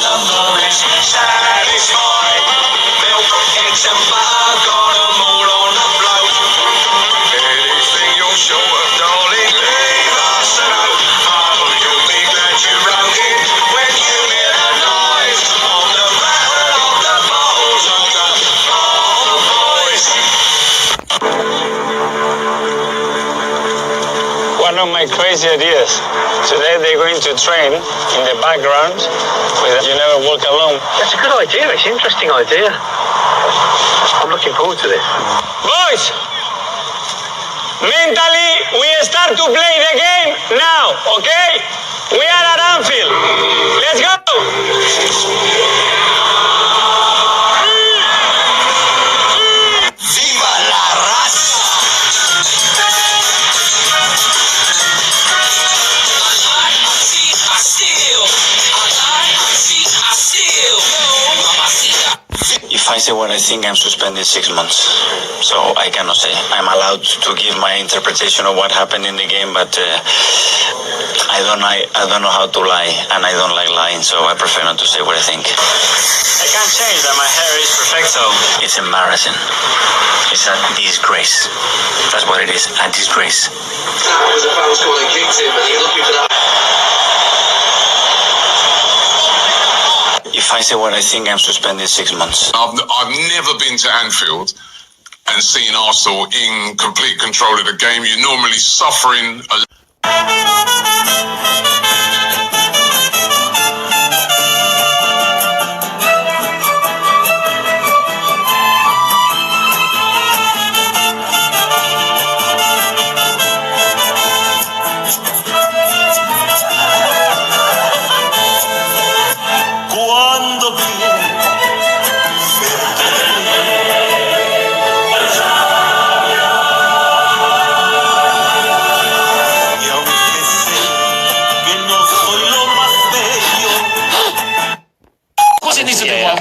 the moment she's satisfied. Milk, eggs and butter, got 'em all on the float. Anything you're short of, darling, leave us a note. Oh, you'll be glad you wrote it when you hear the noise of the rattle of the bottles of the bottle boys. One of my crazy ideas. Today they're going to train in the background with You Never Walk Alone. That's a good idea. It's an interesting idea. I'm looking forward to this. Boys, mentally we start to play the game now, okay? We are at Anfield. Let's go! Viva la raza! If I say what I think, I'm suspended 6 months. So I cannot say. I'm allowed to give my interpretation of what happened in the game, but I don't know how to lie, and I don't like lying, so I prefer not to say what I think. I can't change that my hair is perfecto. It's embarrassing. It's a disgrace. That's what it is, a disgrace. That was a foul score that kicked him, and he's looking for that. If I say what I think, I'm suspended 6 months. I've never been to Anfield and seen Arsenal in complete control of the game. You're normally suffering a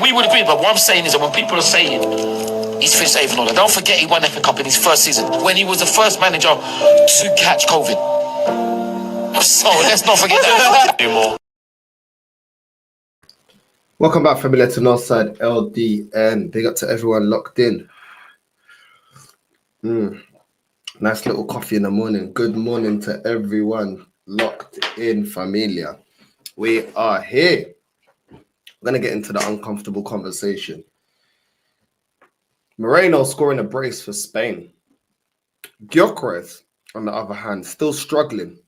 we would agree, but what I'm saying is that when people are saying he's finished 8th and all that, don't forget he won FA Cup in his first season when he was the first manager to catch COVID. So let's not forget that anymore. Welcome back, familiar to Northside LDN. Big up to everyone locked in. Nice little coffee in the morning. Good morning to everyone locked in, familia. We are here. We're going to get into the uncomfortable conversation. Merino scoring a brace for Spain. Gyökeres, on the other hand, still struggling.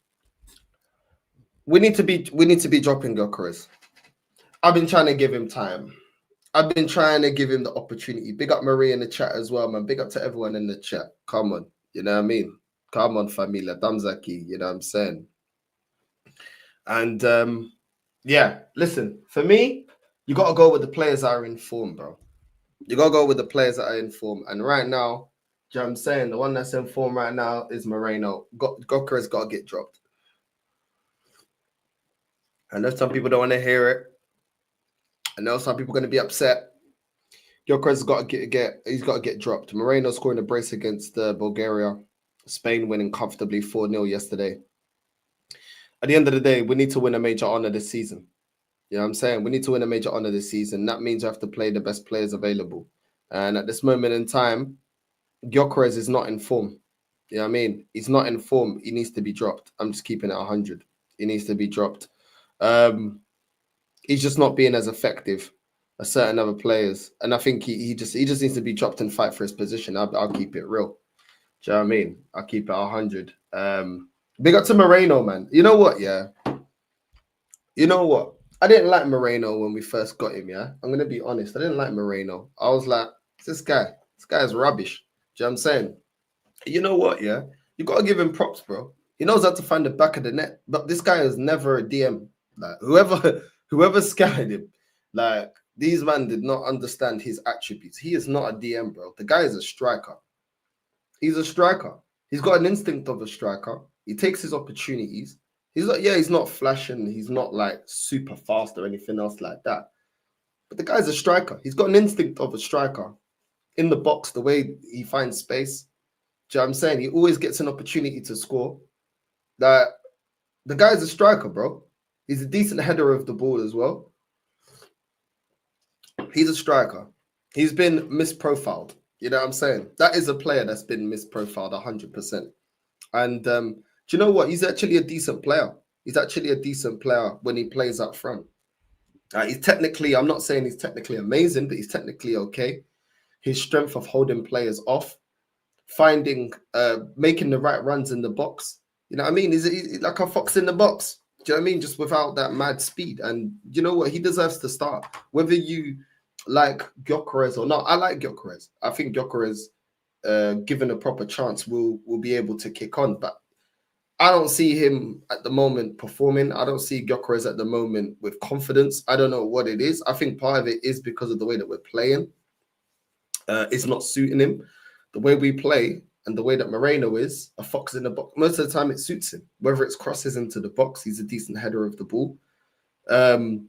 We need to be dropping Gyökeres. I've been trying to give him time. I've been trying to give him the opportunity. Big up Marie in the chat as well, man. Big up to everyone in the chat. Come on. You know what I mean? Come on, familia. Damzaki. You know what I'm saying? And, yeah, listen. For me, you got to go with the players that are in form, bro. You got to go with the players that are in form. And right now, you know what I'm saying? The one that's in form right now is Merino. Gyökeres got to get dropped. I know some people don't want to hear it. I know some people are going to be upset. Gyökeres has got to get dropped. Merino scoring a brace against Bulgaria. Spain winning comfortably 4-0 yesterday. At the end of the day, we need to win a major honor this season. You know what I'm saying? We need to win a major honor this season. That means we have to play the best players available. And at this moment in time, Gyökeres is not in form. You know what I mean? He's not in form. He needs to be dropped. I'm just keeping it 100. He needs to be dropped. He's just not being as effective as certain other players. And I think he just needs to be dropped and fight for his position. I'll keep it real. Do you know what I mean? I'll keep it 100. Big up to Merino, man. You know what, yeah? You know what? I didn't like Merino when we first got him, yeah? I'm going to be honest. I didn't like Merino. I was like, this guy is rubbish. Do you know what I'm saying? You know what, yeah? You got to give him props, bro. He knows how to find the back of the net. But this guy is never a DM. Like, whoever scouted him, like, these men did not understand his attributes. He is not a DM, bro. The guy is a striker. He's a striker. He's got an instinct of a striker. He takes his opportunities. He's not flashing. He's not like super fast or anything else like that. But the guy's a striker. He's got an instinct of a striker in the box, the way he finds space. Do you know what I'm saying? He always gets an opportunity to score. That the guy's a striker, bro. He's a decent header of the ball as well. He's a striker. He's been misprofiled. You know what I'm saying? That is a player that's been misprofiled 100%. And do you know what? He's actually a decent player. He's actually a decent player when he plays up front. He's technically, I'm not saying he's technically amazing, but he's technically okay. His strength of holding players off, finding, making the right runs in the box. You know what I mean? He's like a fox in the box. Do you know what I mean? Just without that mad speed. And you know what? He deserves to start. Whether you like Gyökeres or not, I like Gyökeres. I think Gyökeres, given a proper chance, will be able to kick on. But I don't see him at the moment performing. I don't see Gyökeres at the moment with confidence. I don't know what it is. I think part of it is because of the way that we're playing. It's not suiting him. The way we play and the way that Merino is, a fox in the box, most of the time it suits him. Whether it's crosses into the box, he's a decent header of the ball. The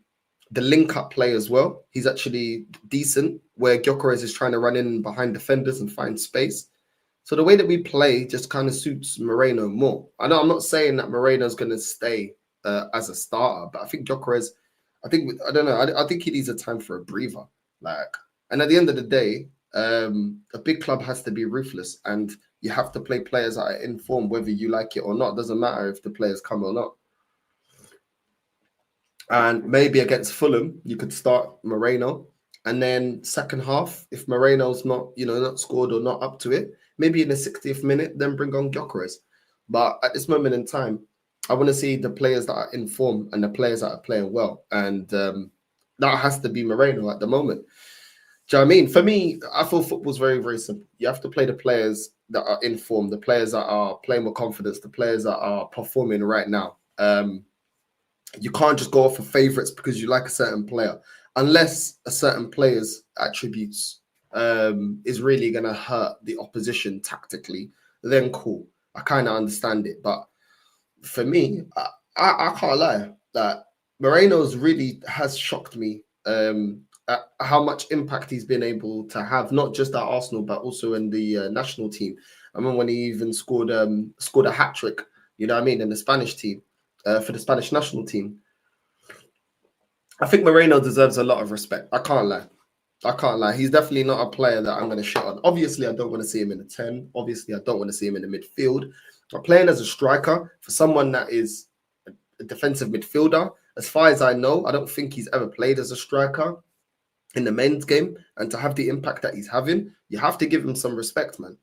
link-up play as well, he's actually decent, where Gyökeres is trying to run in behind defenders and find space. So the way that we play just kind of suits Merino more. I know I'm not saying that Moreno's going to stay as a starter, but I think Gyökeres, I don't know, I think he needs a time for a breather. And at the end of the day, a big club has to be ruthless, and you have to play players that are in form, whether you like it or not. Doesn't matter if the players come or not. And maybe against Fulham, you could start Merino, and then second half, if Moreno's not, not scored or not up to it, maybe in the 60th minute, then bring on Gyökeres. But at this moment in time, I want to see the players that are in form and the players that are playing well, and that has to be Merino at the moment. Do you know what I mean? For me, I feel football's very, very simple. You have to play the players that are in form, the players that are playing with confidence, the players that are performing right now. You can't just go off for favourites because you like a certain player, unless a certain player's attributes is really going to hurt the opposition tactically. Then cool, I kind of understand it. But for me, I can't lie that Moreno's really has shocked me. At how much impact he's been able to have, not just at Arsenal, but also in the national team. I remember when he even scored a hat-trick, you know what I mean, in the Spanish team, for the Spanish national team. I think Merino deserves a lot of respect. I can't lie. He's definitely not a player that I'm going to shit on. Obviously, I don't want to see him in the 10. Obviously, I don't want to see him in the midfield. But playing as a striker, for someone that is a defensive midfielder, as far as I know, I don't think he's ever played as a striker in the men's game, and to have the impact that he's having, you have to give him some respect, man.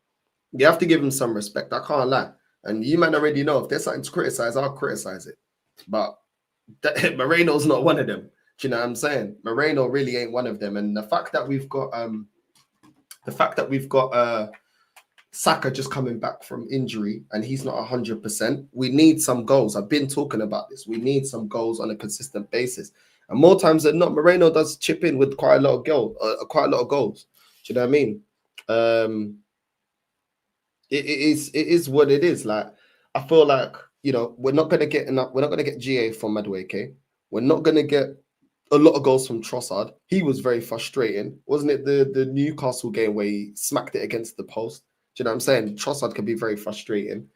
You have to give him some respect. I can't lie. And you man already know if there's something to criticize, I'll criticize it. But Moreno's not one of them. Do you know what I'm saying? Merino really ain't one of them. And the fact that we've got Saka just coming back from injury and he's not 100%, we need some goals. I've been talking about this. We need some goals on a consistent basis. And more times than not, Merino does chip in with quite a lot of goals. Do you know what I mean? It is what it is. Like, I feel like, we're not gonna get enough. We're not gonna get GA from Madueke. We're not gonna get a lot of goals from Trossard. He was very frustrating, wasn't it? The Newcastle game where he smacked it against the post. Do you know what I'm saying? Trossard can be very frustrating.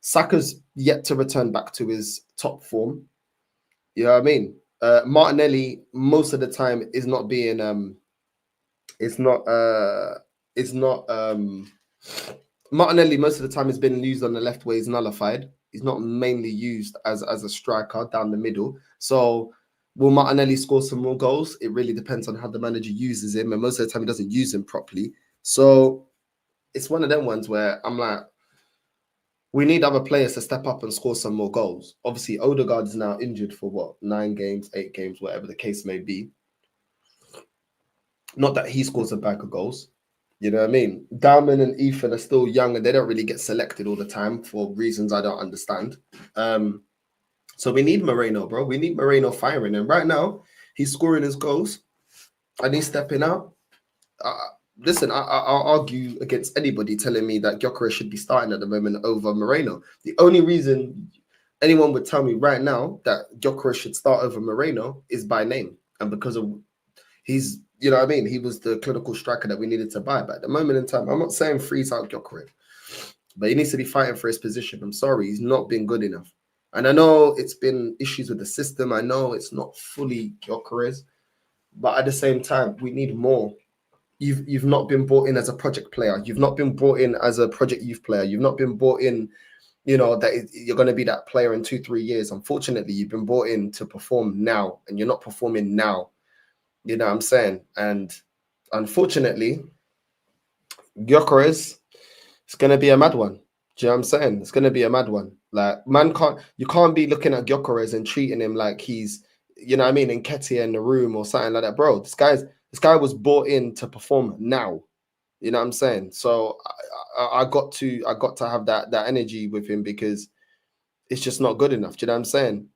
Saka's yet to return back to his top form. You know what I mean? Martinelli most of the time is not being Martinelli most of the time has been used on the left where he's nullified. He's not mainly used as a striker down the middle. So will Martinelli score some more goals? It really depends on how the manager uses him, and most of the time he doesn't use him properly. So it's one of them ones where I'm like, we need other players to step up and score some more goals. Obviously, Odegaard is now injured for 9 games, 8 games, whatever the case may be. Not that he scores a bag of goals. You know what I mean? Dalman and Ethan are still young and they don't really get selected all the time for reasons I don't understand. So we need Merino, bro. We need Merino firing. And right now, he's scoring his goals and he's stepping out. Listen, I'll argue against anybody telling me that Gyökeres should be starting at the moment over Merino. The only reason anyone would tell me right now that Gyökeres should start over Merino is by name. And because of he's, you know what I mean? He was the clinical striker that we needed to buy. But at the moment in time, I'm not saying freeze out Gyökeres, but he needs to be fighting for his position. I'm sorry, he's not been good enough. And I know it's been issues with the system. I know it's not fully Gyökeres, but at the same time, we need more. You've not been brought in as a project player. You've not been brought in as a project youth player. You've not been brought in, that you're going to be that player in 2-3 years. Unfortunately, you've been brought in to perform now, and you're not performing now. You know what I'm saying? And unfortunately, Gyökeres, it's going to be a mad one. Do you know what I'm saying? It's going to be a mad one. Like, you can't be looking at Gyökeres and treating him like he's, you know what I mean, Nketiah in the room or something like that. Bro, this guy was brought in to perform now. You know what I'm saying? So I got to have that energy with him, because it's just not good enough. Do you know what I'm saying?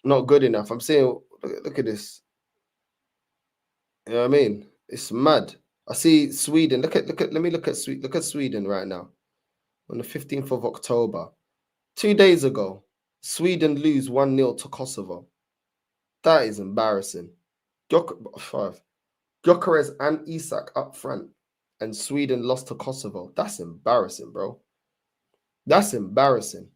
Not good enough. I'm saying, look at this. You know what I mean? It's mad. I see Sweden. Let me look at Sweden right now. On the 15th of October, 2 days ago, Sweden lose 1-0 to Kosovo. That is embarrassing. Gyökeres and Isak up front, and Sweden lost to Kosovo. That's embarrassing, bro. That's embarrassing.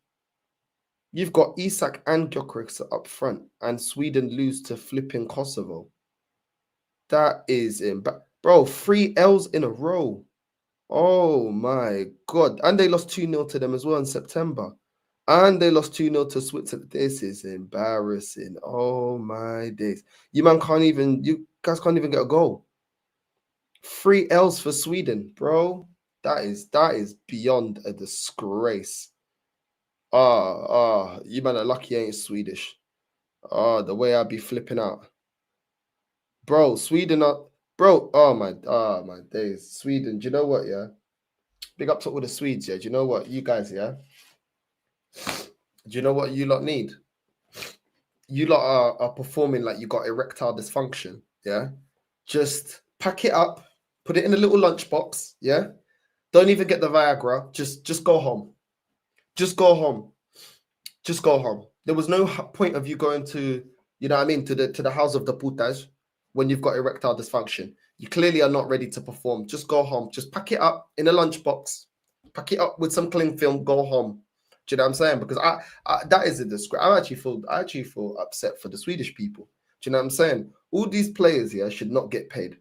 You've got Isak and Gyökeres up front, and Sweden lose to flipping Kosovo. That is bro, 3 L's in a row. Oh my God. And they lost 2-0 to them as well in September. And they lost 2-0 to Switzerland. This is embarrassing. Oh my days. You guys can't even get a goal. 3 L's for Sweden, bro. That is beyond a disgrace. You man are lucky ain't Swedish. The way I'd be flipping out. Bro, Sweden are, bro, oh my days. Sweden, do you know what, yeah? Big up to all the Swedes, yeah? Do you know what, you guys, yeah? Do you know what you lot need? You lot are performing like you got erectile dysfunction, yeah? Just pack it up, put it in a little lunchbox, yeah? Don't even get the Viagra. Just go home. Just go home. Just go home. There was no point of you going to, you know what I mean, to the house of the putas when you've got erectile dysfunction. You clearly are not ready to perform. Just go home. Just pack it up in a lunchbox. Pack it up with some cling film. Go home. Do you know what I'm saying? Because I that is a disgrace. I actually feel upset for the Swedish people. Do you know what I'm saying? All these players here should not get paid.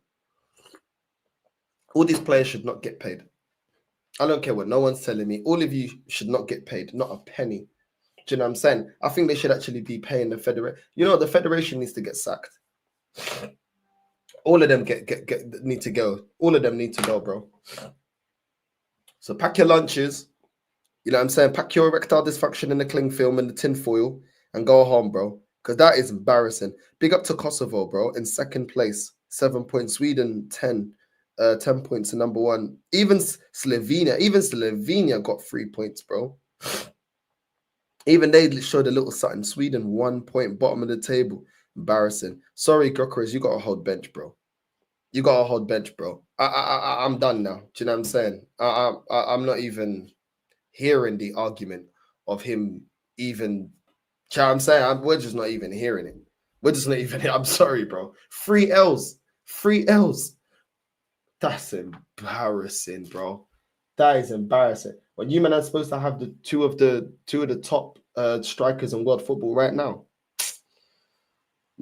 All these players should not get paid. I don't care what no one's telling me. All of you should not get paid, not a penny. Do you know what I'm saying? I think they should actually be paying the federation. You know, the federation needs to get sacked. All of them need to go. All of them need to go, bro. So pack your lunches. You know what I'm saying? Pack your erectile dysfunction in the cling film and the tin foil and go home, bro. Because that is embarrassing. Big up to Kosovo, bro. In second place, 7 points. Sweden, 10. 10 points to number 1. Even Slovenia got 3 points, bro. Even they showed a little something. Sweden, 1 point, bottom of the table. Embarrassing. Sorry, Gyökeres, you got to hold bench, bro. You got to hold bench, bro. I'm done now. Do you know what I'm saying? I'm not even hearing the argument of him even. Do you know what I'm saying? We're just not even hearing it. We're just not even. I'm sorry, bro. 3 L's. 3 L's. That's embarrassing, bro. That is embarrassing. When you man are supposed to have the two of the top strikers in world football right now.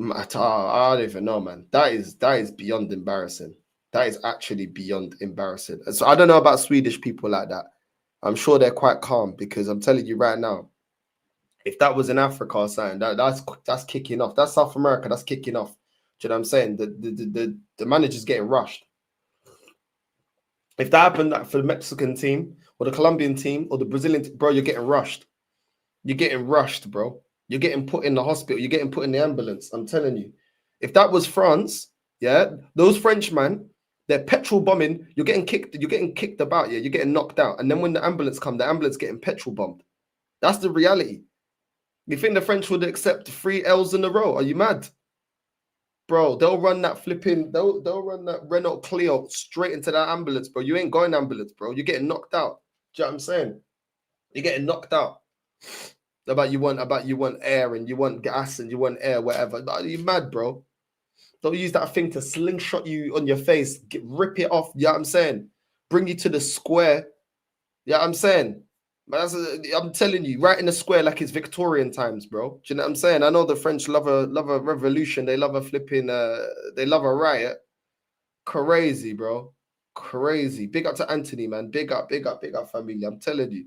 I don't even know, man. That is beyond embarrassing. That is actually beyond embarrassing. So I don't know about Swedish people like that. I'm sure they're quite calm, because I'm telling you right now, if that was in Africa or something, that's kicking off. That's South America. That's kicking off. Do you know what I'm saying? The manager's getting rushed. If that happened for the Mexican team or the Colombian team or the Brazilian team, bro, you're getting rushed. You're getting rushed, bro. You're getting put in the hospital. You're getting put in the ambulance. I'm telling you. If that was France, yeah, those Frenchmen, they're petrol bombing. You're getting kicked about, yeah. You're getting knocked out. And then when the ambulance come, the ambulance getting petrol bombed. That's the reality. You think the French would accept 3 L's in a row? Are you mad? Bro, they'll run that Renault Clio straight into that ambulance, bro. You ain't going ambulance, bro. You're getting knocked out. Do you know what I'm saying? You're getting knocked out. About you want air and you want gas and you want air, whatever. Are you mad, bro? Don't use that thing to slingshot you on your face. Rip it off. You know what I'm saying? Bring you to the square. You know what I'm saying? But I'm telling you, right in the square like it's Victorian times, bro. Do you know what I'm saying? I know the French love a revolution. They love a flipping. They love a riot. Crazy, bro. Crazy. Big up to Anthony, man. Big up, family. I'm telling you.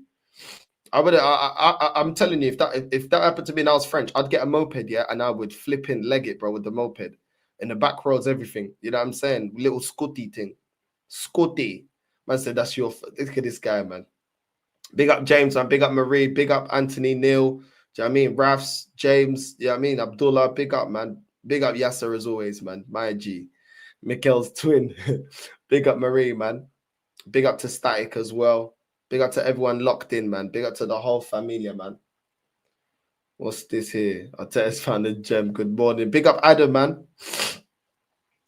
I'm telling you, if that happened to me and I was French, I'd get a moped, yeah, and I would flip in leg it, bro, with the moped. In the back roads, everything. You know what I'm saying? Little Scotty thing. Scotty. Man said that's your look at this guy, man. Big up James, man. Big up Marie. Big up Anthony, Neil. Do you know what I mean? Rafs, James, you know what I mean? Abdullah, big up, man. Big up Yasser as always, man. My G. Mikel's twin. Big up Marie, man. Big up to Static as well. Big up to everyone locked in, man. Big up to the whole familia, man. What's this here? Arteta's found a gem. Good morning. Big up Adam, man.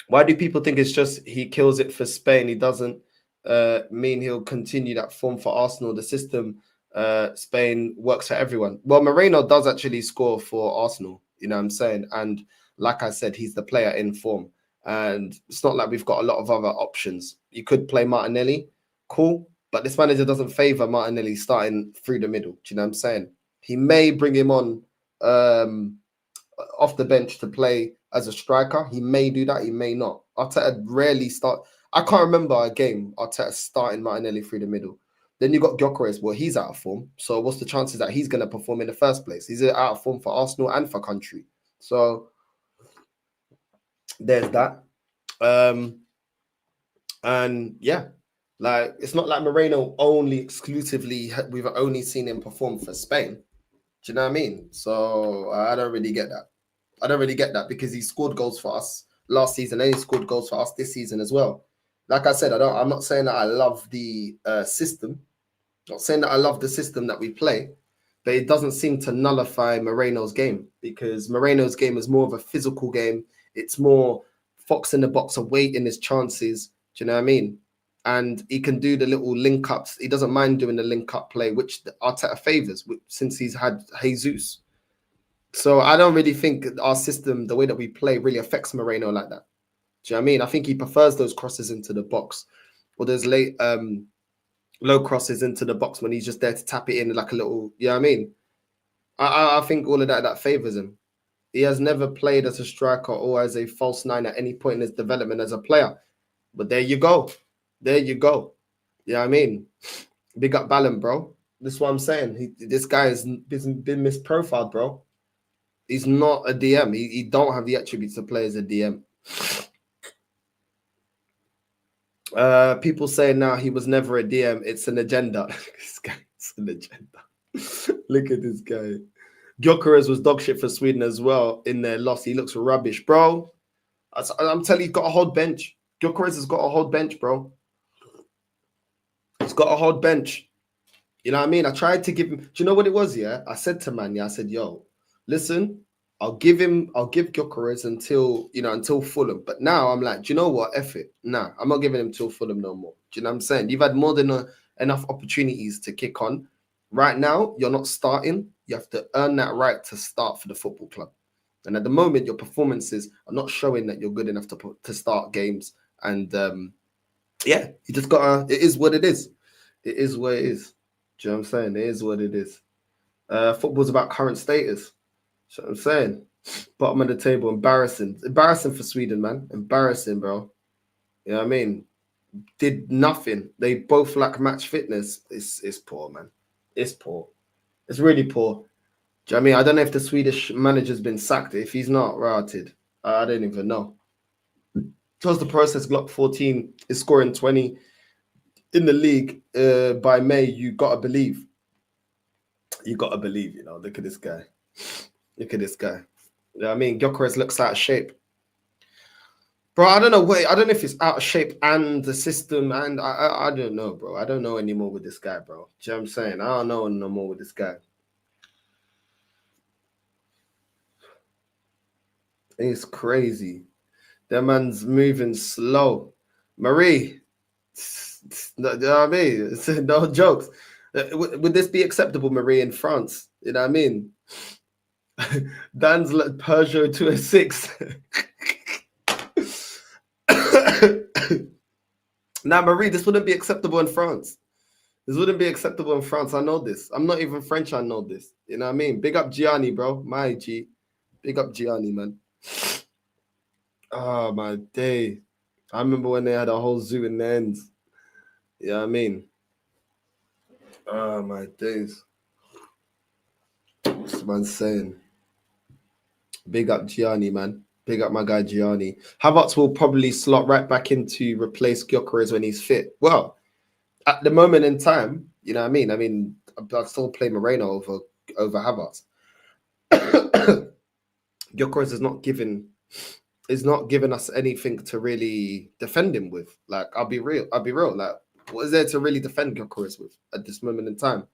Why do people think it's just he kills it for Spain? He doesn't mean he'll continue that form for Arsenal. The system, Spain works for everyone. Well, Merino does actually score for Arsenal. You know what I'm saying? And like I said, he's the player in form. And it's not like we've got a lot of other options. You could play Martinelli. Cool. But this manager doesn't favour Martinelli starting through the middle. Do you know what I'm saying? He may bring him on off the bench to play as a striker. He may do that. He may not. Arteta rarely start. I can't remember a game Arteta starting Martinelli through the middle. Then you got Gyökeres. Well, he's out of form. So what's the chances that he's going to perform in the first place? He's out of form for Arsenal and for country. So there's that. And yeah, like it's not like Moreno only exclusively we've only seen him perform for Spain. Do you know what I mean? So I don't really get that. I don't really get that because he scored goals for us last season and he scored goals for us this season as well. Like I said, I'm not saying that I love the system. I'm not saying that I love the system that we play, but it doesn't seem to nullify Moreno's game because Moreno's game is more of a physical game. It's more fox in the box, awaiting his chances. Do you know what I mean? And he can do the little link ups. He doesn't mind doing the link up play, which Arteta favors since he's had Jesus. So I don't really think our system, the way that we play, really affects Merino like that. Do you know what I mean? I think he prefers those crosses into the box, or those late low crosses into the box when he's just there to tap it in like a little. You know what I mean? I think all of that favors him. He has never played as a striker or as a false nine at any point in his development as a player. But there you go. There you go. You know what I mean? Big up Ballon, bro. This is what I'm saying. This guy has been misprofiled, bro. He's not a DM. He don't have the attributes to play as a DM. People say now he was never a DM. It's an agenda. This guy, it's an agenda. Look at this guy. Gyökeres was dog shit for Sweden as well in their loss. He looks rubbish, bro. I'm telling you, he's got a whole bench. Gyökeres has got a whole bench, bro. He's got a whole bench. You know what I mean? I tried to give him. Do you know what it was? Yeah, I said to man, I said, yo, listen, I'll give Gyökeres until Fulham. But now I'm like, do you know what? F it. Nah, I'm not giving him till Fulham no more. Do you know what I'm saying? You've had more than enough opportunities to kick on. Right now, you're not starting. You have to earn that right to start for the football club. And at the moment, your performances are not showing that you're good enough to start games. And yeah, you just gotta. It is what it is. It is what it is. Do you know what I'm saying? It is what it is. Football's about current status. That's what I'm saying. Bottom of the table, embarrassing. Embarrassing for Sweden, man. Embarrassing, bro. You know what I mean? Did nothing. They both lack match fitness. It's poor, man. It's poor. It's really poor. Do you know what I mean? I don't know if the Swedish manager's been sacked. If he's not, routed. I don't even know. Trust the process. Glock 14 is scoring 20 in the league by May. You gotta believe. You gotta believe. You know. Look at this guy. Look at this guy. You know what I mean? Gyökeres looks out of shape. Bro, I don't know. Wait, I don't know if it's out of shape and the system, and I don't know, bro. I don't know anymore with this guy, bro. Do you know what I'm saying? I don't know no more with this guy. It's crazy. That man's moving slow. Marie, you know what I mean? No jokes. Would this be acceptable, Marie, in France? You know what I mean? Dan's Peugeot 206. Now, Marie, this wouldn't be acceptable in France. This wouldn't be acceptable in France. I know this. I'm not even French. I know this. You know what I mean? Big up Gianni, bro. My G. Big up Gianni, man. Oh, my day. I remember when they had a whole zoo in the ends. You know what I mean? Oh, my days. What's the man saying? Big up Gianni, man. Big up my guy Gianni. Havertz will probably slot right back in to replace Gyökeres when he's fit. Well, at the moment in time, you know what I mean? I'd still play Moreno over Havertz. Gyökeres is not giving us anything to really defend him with. Like, I'll be real. Like, what is there to really defend Gyökeres with at this moment in time?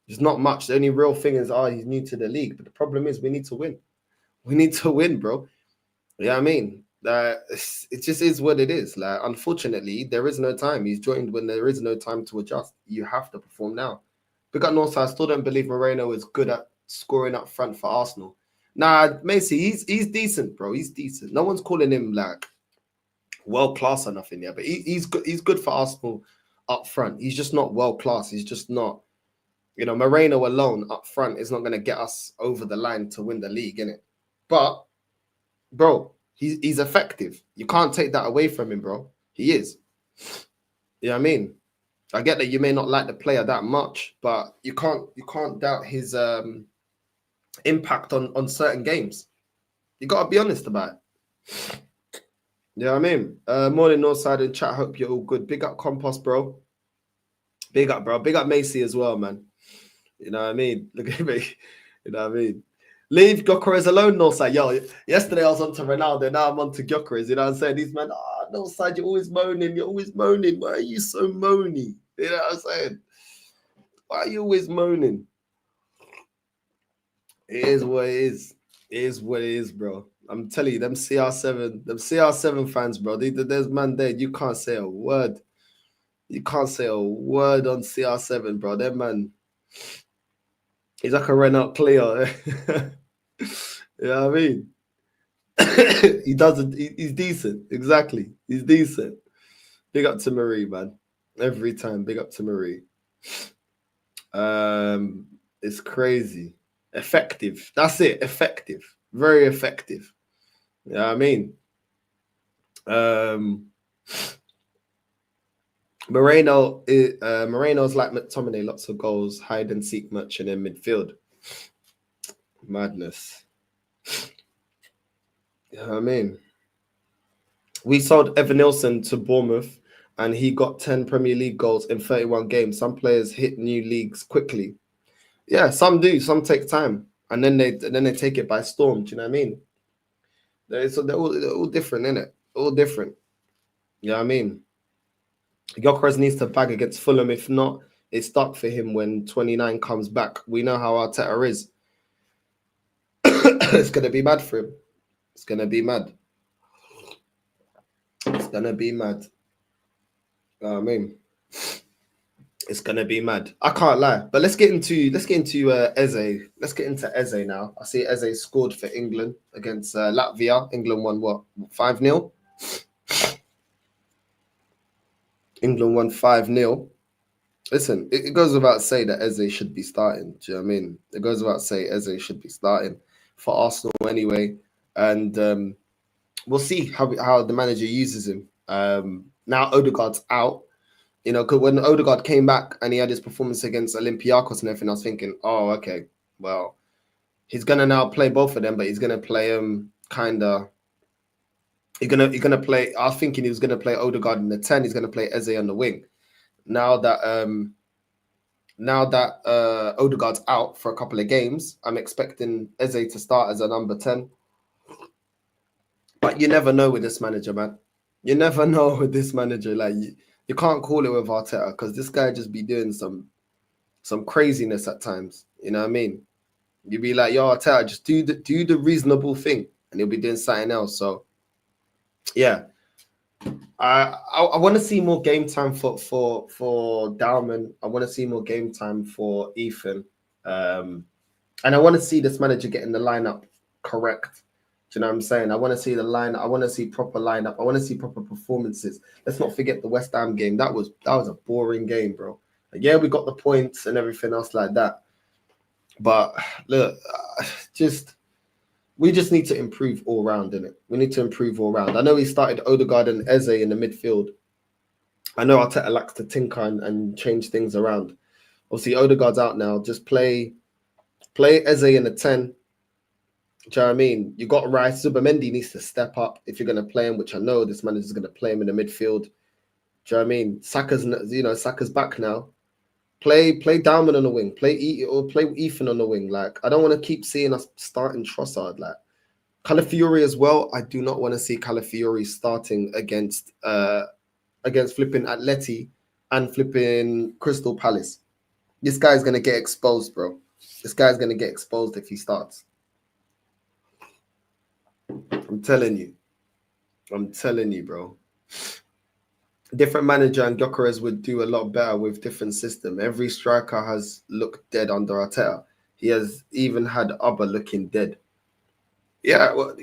There's not much. The only real thing is, he's new to the league. But the problem is, we need to win. We need to win, bro. You know what I mean? It just is what it is. Like, unfortunately, there is no time. He's joined when there is no time to adjust. You have to perform now. Big up North, I still don't believe Moreno is good at scoring up front for Arsenal. Nah, Macy, he's decent, bro. He's decent. No one's calling him like world class or nothing yet, but he's good. He's good for Arsenal up front. He's just not world class. He's just not. You know, Moreno alone up front is not going to get us over the line to win the league, innit? But, bro, he's effective. You can't take that away from him, bro. He is. You know what I mean? I get that you may not like the player that much, but you can't doubt his impact on certain games. You got to be honest about it. You know what I mean? Morning Northside in chat. Hope you're all good. Big up Compost, bro. Big up, bro. Big up Macy as well, man. You know what I mean? Look at me. You know what I mean? Leave Gyökeres alone, Northside. Yo, yesterday I was on to Ronaldo. Now I'm on to Gyökeres. You know what I'm saying? These men, Northside, you're always moaning. You're always moaning. Why are you so moany? You know what I'm saying? Why are you always moaning? It is what it is. It is what it is, bro. I'm telling you, them CR7 fans, bro. There's man there. You can't say a word. You can't say a word on CR7, bro. That man, he's like a Renault Clio. You know what I mean? He doesn't. He's decent. Exactly. He's decent. Big up to Marie, man. Every time, big up to Marie. It's crazy. Effective. That's it. Effective. Very effective. You know what I mean? Moreno's like McTominay, lots of goals, hide and seek merchant in midfield. Madness. You know what I mean? We sold Evan Nilsson to Bournemouth and he got 10 Premier League goals in 31 games. Some players hit new leagues quickly. Yeah, some do. Some take time. And then they take it by storm. Do you know what I mean? They're all different, innit? All different. You know what I mean? Gyökeres needs to bag against Fulham. If not, it's stuck for him when 29 comes back. We know how Arteta is. It's going to be mad for him. It's going to be mad. It's going to be mad. You know what I mean? It's going to be mad. I can't lie. But let's get into Eze. Let's get into Eze now. I see Eze scored for England against Latvia. England won what? 5-0? England won 5-0. Listen, it goes without saying that Eze should be starting. Do you know what I mean? It goes without saying Eze should be starting for Arsenal anyway. And we'll see how the manager uses him. Now Odegaard's out. You know, because when Odegaard came back and he had his performance against Olympiacos and everything, I was thinking, oh, okay, well, he's gonna now play both of them, but he's gonna play kind of. He's gonna play. I was thinking he was gonna play Odegaard in the 10. He's gonna play Eze on the wing. Now that Odegaard's out for a couple of games, I'm expecting Eze to start as a number 10. But you never know with this manager, man. You never know with this manager. Like you can't call it with Arteta because this guy just be doing some craziness at times. You know what I mean? You'd be like, yo, Arteta, just do the reasonable thing, and he'll be doing something else. So yeah. I want to see more game time for Dalman. I want to see more game time for Ethan. And I want to see this manager getting the lineup correct. Do you know what I'm saying? I want to see the line. I want to see proper lineup. I want to see proper performances. Let's not forget the West Ham game. That was a boring game, bro. Yeah, we got the points and everything else like that. But look, we just need to improve all round, innit? We need to improve all round. I know he started Odegaard and Eze in the midfield. I know Arteta likes to tinker and change things around. Obviously, Odegaard's out now. Just play Eze in the 10. Do you know what I mean? You got Rice. Zubimendi needs to step up if you're going to play him, which I know this manager's going to play him in the midfield. Do you know what I mean? Saka's back now. Play Diamond on the wing. Play Ethan on the wing. Like, I don't want to keep seeing us starting Trossard. Like, Calafiori as well. I do not want to see Calafiori starting against flipping Atleti and flipping Crystal Palace. This guy's gonna get exposed, bro. This guy's gonna get exposed if he starts. I'm telling you, bro. Different manager and Gyökeres would do a lot better with different system. Every striker has looked dead under Arteta. He has even had Abba looking dead. Yeah, well,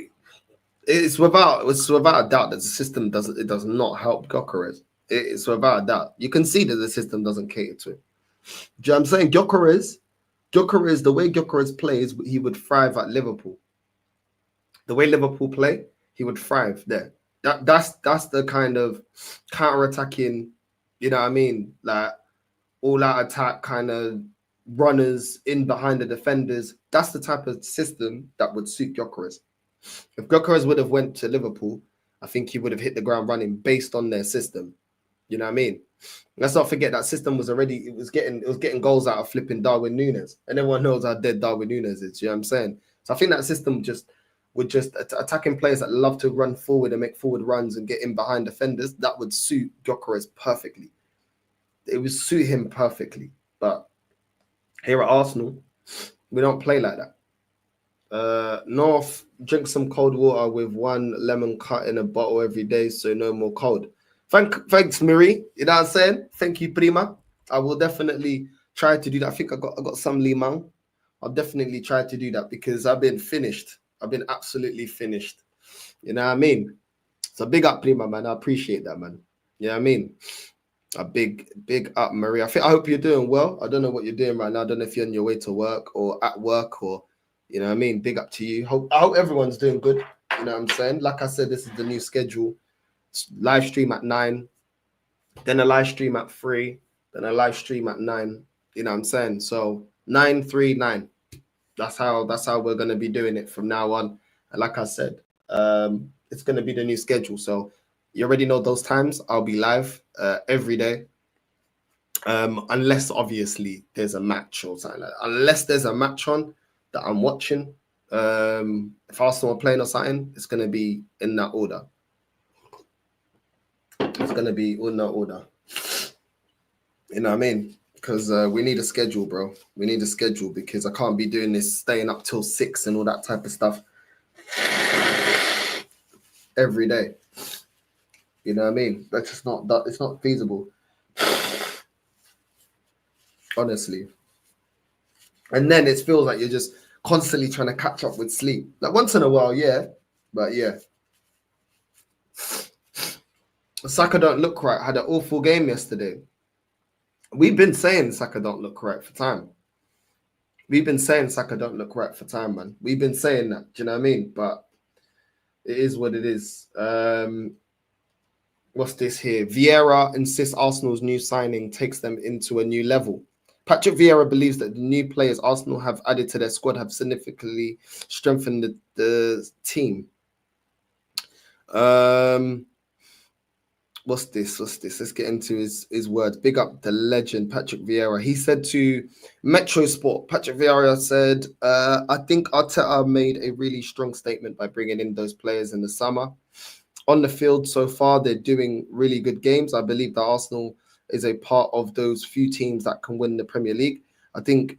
it's without a doubt that the system does not help Gyökeres. It's without a doubt. You can see that the system doesn't cater to him. Do you know what I'm saying? Gyökeres, the way Gyökeres plays, he would thrive at Liverpool. The way Liverpool play, he would thrive there. That's the kind of counter-attacking, you know what I mean? Like all-out attack kind of runners in behind the defenders. That's the type of system that would suit Gyökeres. If Gyökeres would have went to Liverpool, I think he would have hit the ground running based on their system. You know what I mean? Let's not forget that system was getting goals out of flipping Darwin Núñez, and everyone knows how dead Darwin Núñez is. You know what I'm saying? So I think that system would attacking players that love to run forward and make forward runs and get in behind defenders. That would suit Gyökeres perfectly. It would suit him perfectly. But here at Arsenal, we don't play like that. North, drink some cold water with 1 lemon cut in a bottle every day, so no more cold. Thanks, Miri. You know what I'm saying? Thank you, Prima. I will definitely try to do that. I think I got some limang. I'll definitely try to do that because I've been finished. I've been absolutely finished. You know what I mean? So big up, Prima, man. I appreciate that, man. You know what I mean? A big up, Marie. I hope you're doing well. I don't know what you're doing right now. I don't know if you're on your way to work or at work or, you know what I mean? Big up to you. I hope everyone's doing good. You know what I'm saying? Like I said, this is the new schedule. Live stream at 9, then a live stream at 3, then a live stream at 9. You know what I'm saying? So 9, 3, 9. That's how we're gonna be doing it from now on. And like I said, it's gonna be the new schedule. So you already know those times. I'll be live every day. Unless obviously there's a match or something like that. Unless there's a match on that I'm watching. If Arsenal are playing or something, it's gonna be in that order. It's going to be in that order. You know what I mean? Because we need a schedule, bro. We need a schedule because I can't be doing this, staying up till 6 and all that type of stuff every day. You know what I mean? That's just not that. It's not feasible. Honestly. And then it feels like you're just constantly trying to catch up with sleep. Like once in a while, yeah. But yeah. Saka don't look right. Had an awful game yesterday. We've been saying Saka don't look right for time. We've been saying Saka don't look right for time, man. We've been saying that. Do you know what I mean? But it is what it is. What's this here? Vieira insists Arsenal's new signing takes them into a new level. Patrick Vieira believes that the new players Arsenal have added to their squad have significantly strengthened the team. What's this? Let's get into his words. Big up the legend, Patrick Vieira. He said to Metro Sport, Patrick Vieira said, I think Arteta made a really strong statement by bringing in those players in the summer. On the field so far, they're doing really good games. I believe that Arsenal is a part of those few teams that can win the Premier League. I think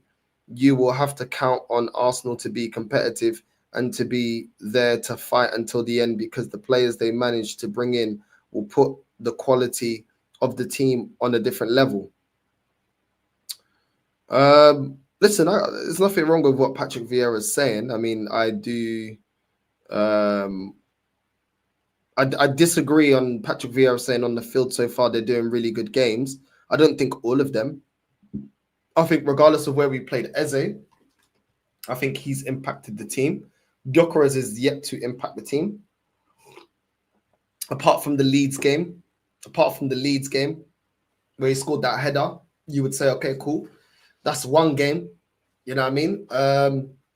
you will have to count on Arsenal to be competitive and to be there to fight until the end because the players they managed to bring in will put the quality of the team on a different level. Listen, there's nothing wrong with what Patrick Vieira is saying. I mean, I do. I disagree on Patrick Vieira saying on the field so far they're doing really good games. I don't think all of them. I think regardless of where we played Eze, I think he's impacted the team. Gyökeres is yet to impact the team. Apart from the Leeds game, where he scored that header, you would say, okay, cool. That's one game. You know what I mean?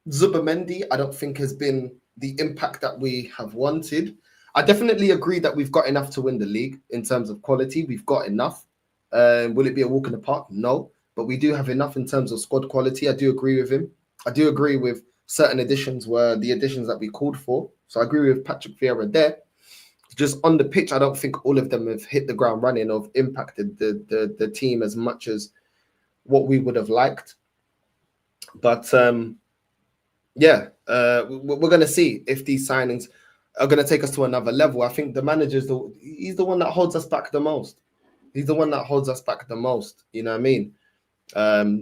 Zubimendi, I don't think has been the impact that we have wanted. I definitely agree that we've got enough to win the league in terms of quality. We've got enough. Will it be a walk in the park? No. But we do have enough in terms of squad quality. I do agree with him. I do agree with certain additions were the additions that we called for. So I agree with Patrick Vieira there. Just on the pitch, I don't think all of them have hit the ground running or impacted the team as much as what we would have liked. But we're going to see if these signings are going to take us to another level. I think the manager's he's the one that holds us back the most. He's the one that holds us back the most. You know what I mean?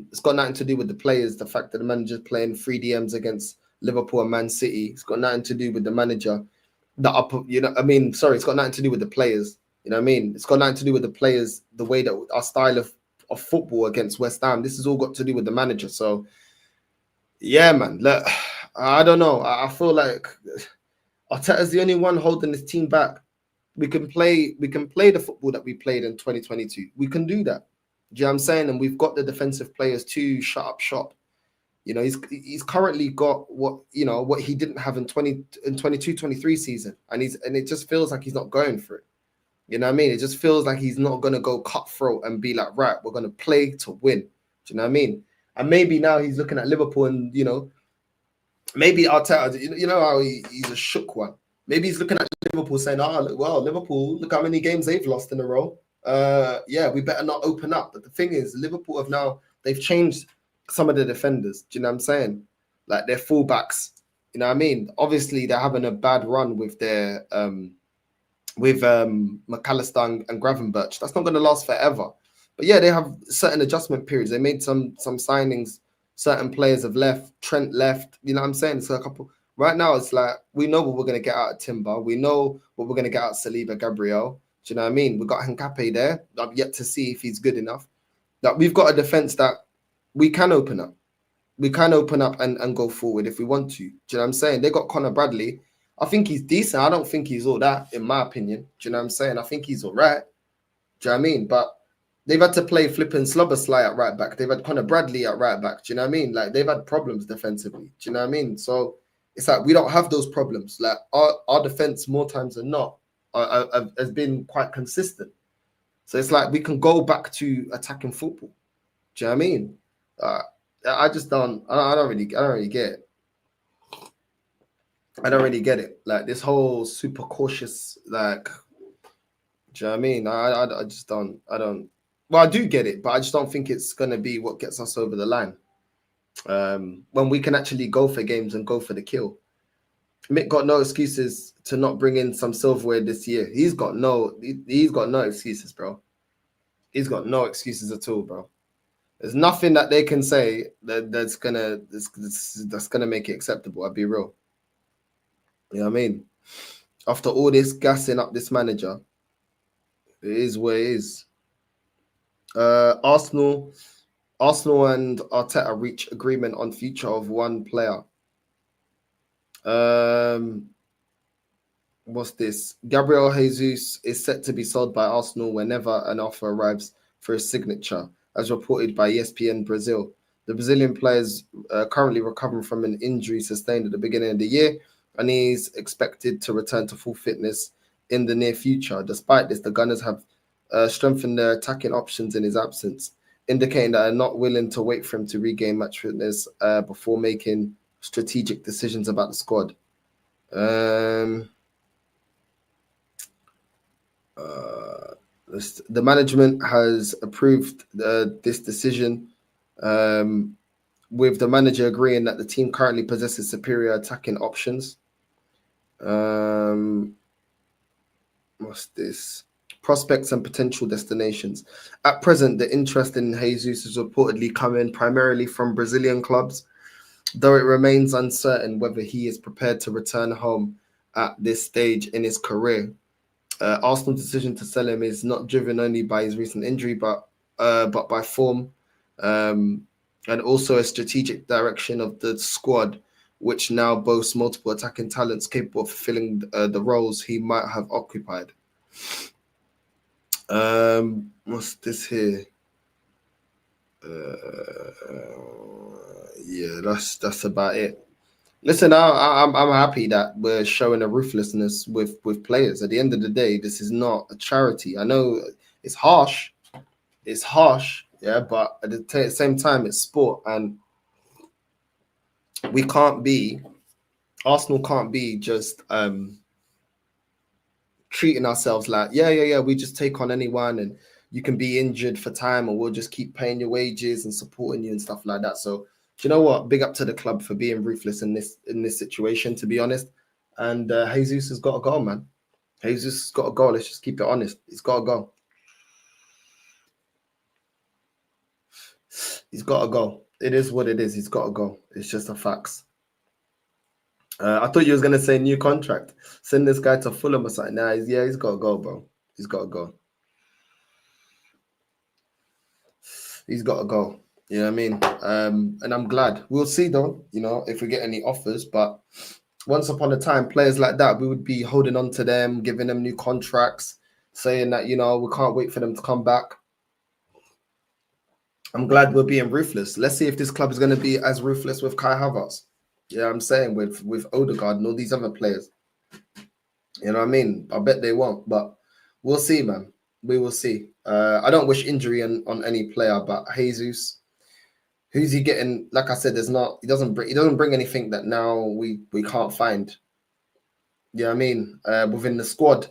It's got nothing to do with the players. The fact that the manager's playing 3 DMs against Liverpool and Man City. It's got nothing to do with the manager. It's got nothing to do with the players. You know what I mean? It's got nothing to do with the players, the way that our style of football against West Ham. This has all got to do with the manager. So, yeah, man. Look, I don't know. I feel like Arteta's the only one holding this team back. We can play the football that we played in 2022. We can do that. Do you know what I'm saying? And we've got the defensive players to shut up shop. You know, he's currently got what he didn't have in 22-23 season. And it just feels like he's not going for it. You know what I mean? It just feels like he's not going to go cutthroat and be like, right, we're going to play to win. Do you know what I mean? And maybe now he's looking at Liverpool and, maybe Arteta, you know how he's a shook one. Maybe he's looking at Liverpool saying, Liverpool, look how many games they've lost in a row. We better not open up. But the thing is, Liverpool they've changed some of the defenders. Do you know what I'm saying? Like their fullbacks. You know what I mean? Obviously, they're having a bad run with their McAllister and Gravenberch. That's not going to last forever. But yeah, they have certain adjustment periods. They made some signings. Certain players have left. Trent left. You know what I'm saying? So a couple. Right now, it's like we know what we're going to get out of Timber. We know what we're going to get out of Saliba, Gabriel. Do you know what I mean? We've got Henkape there. I've yet to see if he's good enough. That we've got a defense that we can open up. We can open up and go forward if we want to. Do you know what I'm saying? They got Conor Bradley. I think he's decent. I don't think he's all that, in my opinion. Do you know what I'm saying? I think he's all right. Do you know what I mean? But they've had to play flipping Slobberslide at right back. They've had Conor Bradley at right back. Do you know what I mean? Like, they've had problems defensively. Do you know what I mean? So it's like we don't have those problems. Like, our defense, more times than not, has been quite consistent. So it's like we can go back to attacking football. Do you know what I mean? I don't really get it. I don't really get it. Like this whole super cautious, like, do you know what I mean? I just don't. Well, I do get it, but I just don't think it's gonna be what gets us over the line. When we can actually go for games and go for the kill. Mick got no excuses to not bring in some silverware this year. He's got no excuses, bro. He's got no excuses at all, bro. There's nothing that they can say that's gonna make it acceptable. I'll be real. You know what I mean? After all this gassing up this manager, it is what it is. Arsenal and Arteta reach agreement on future of one player. What's this? Gabriel Jesus is set to be sold by Arsenal whenever an offer arrives for his signature, as reported by ESPN Brazil. The Brazilian player is currently recovering from an injury sustained at the beginning of the year, and he's expected to return to full fitness in the near future. Despite this, the Gunners have strengthened their attacking options in his absence, indicating that they're not willing to wait for him to regain match fitness before making strategic decisions about the squad. The management has approved this decision, with the manager agreeing that the team currently possesses superior attacking options. What's this? Prospects and potential destinations. At present, the interest in Jesus is reportedly coming primarily from Brazilian clubs, though it remains uncertain whether he is prepared to return home at this stage in his career. Arsenal's decision to sell him is not driven only by his recent injury, but by form. and also a strategic direction of the squad, which now boasts multiple attacking talents capable of fulfilling the roles he might have occupied. What's this here? Yeah, that's about it. Listen, I'm happy that we're showing a ruthlessness with players. At the end of the day, this is not a charity. I know it's harsh. It's harsh, yeah, but at the same time, it's sport, and we can't be. Arsenal can't be just treating ourselves like, yeah, we just take on anyone, and you can be injured for time, and we'll just keep paying your wages and supporting you and stuff like that. So, do you know what? Big up to the club for being ruthless in this situation, to be honest. And Jesus has got a goal, man. Jesus has got a goal. Let's just keep it honest. He's got a goal. He's got a goal. It is what it is. He's got a goal. It's just a facts. I thought you was gonna say new contract. Send this guy to Fulham or something. Nah, he's got a goal, bro. He's got a goal. He's got a goal. You know what I mean? And I'm glad. We'll see though, if we get any offers. But once upon a time, players like that, we would be holding on to them, giving them new contracts, saying that, we can't wait for them to come back. I'm glad we're being ruthless. Let's see if this club is going to be as ruthless with Kai Havertz. Yeah, I'm saying with Odegaard and all these other players. You know what I mean? I bet they won't, but we'll see, man. We will see. I don't wish injury on any player, but Jesus, who's he getting? Like I said, he doesn't bring anything that now we can't find. You know what I mean? Within the squad,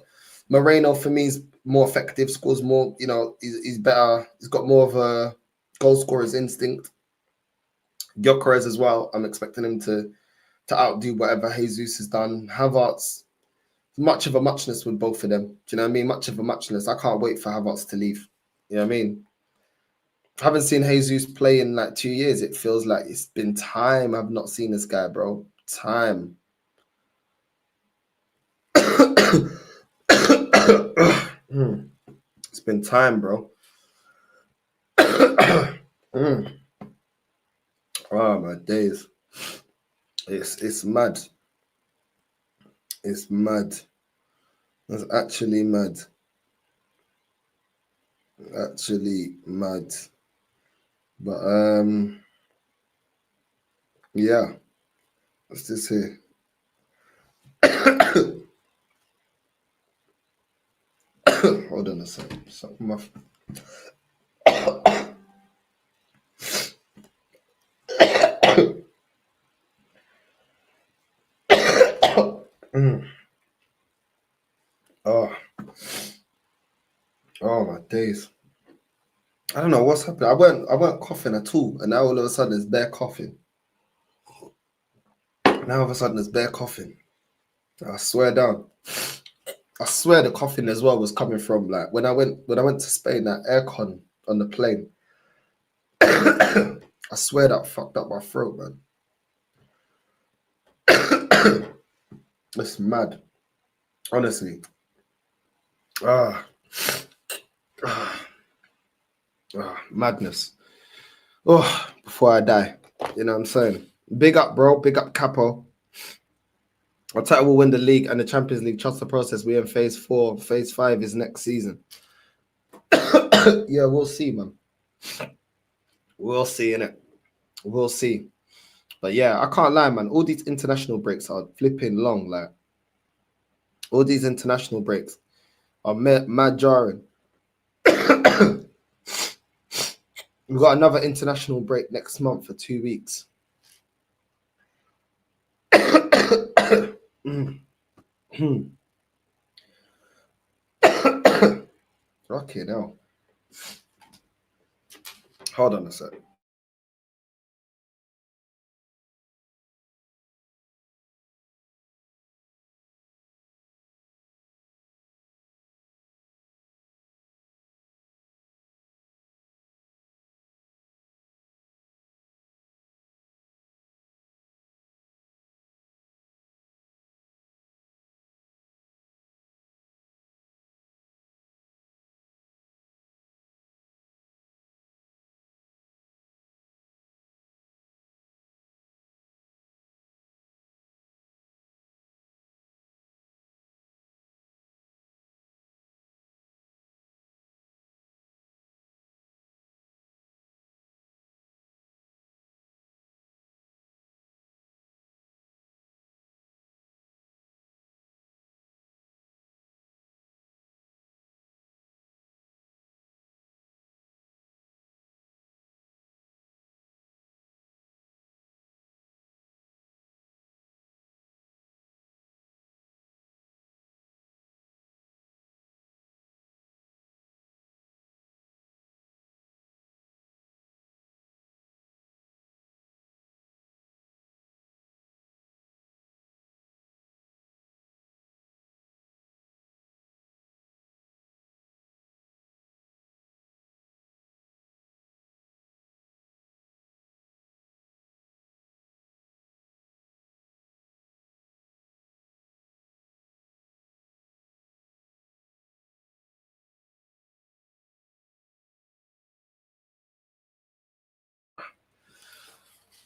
Merino for me is more effective, scores more. He's better. He's got more of a goal scorer's instinct. Gyökeres as well. I'm expecting him to outdo whatever Jesus has done. Havertz, much of a muchness with both of them. Do you know what I mean? Much of a muchness. I can't wait for Havertz to leave. You know what I mean? I haven't seen Jesus play in like 2 years. It feels like it's been time. I've not seen this guy, bro. Time. It's been time, bro. Oh my days. It's mad. It's mad. It's actually mad. Actually mad. But yeah. What's this here? Hold on a second. Oh, my days. I don't know what's happening. I weren't coughing at all, and now all of a sudden there's bare coughing. Now all of a sudden there's bare coughing. I swear down. I swear the coughing as well was coming from like when I went to Spain, that aircon on the plane. I swear that fucked up my throat, man. It's mad. Honestly. Madness. Oh, before I die. You know what I'm saying? Big up, bro. Big up, Capo. Our title will win the league and the Champions League. Trust the process. We're in phase 4. Phase 5 is next season. Yeah, we'll see, man. We'll see, innit? We'll see. But yeah, I can't lie, man. All these international breaks are flipping long. Like, all these international breaks are mad jarring. We've got another international break next month for 2 weeks. Fucking hell. Hold on a sec.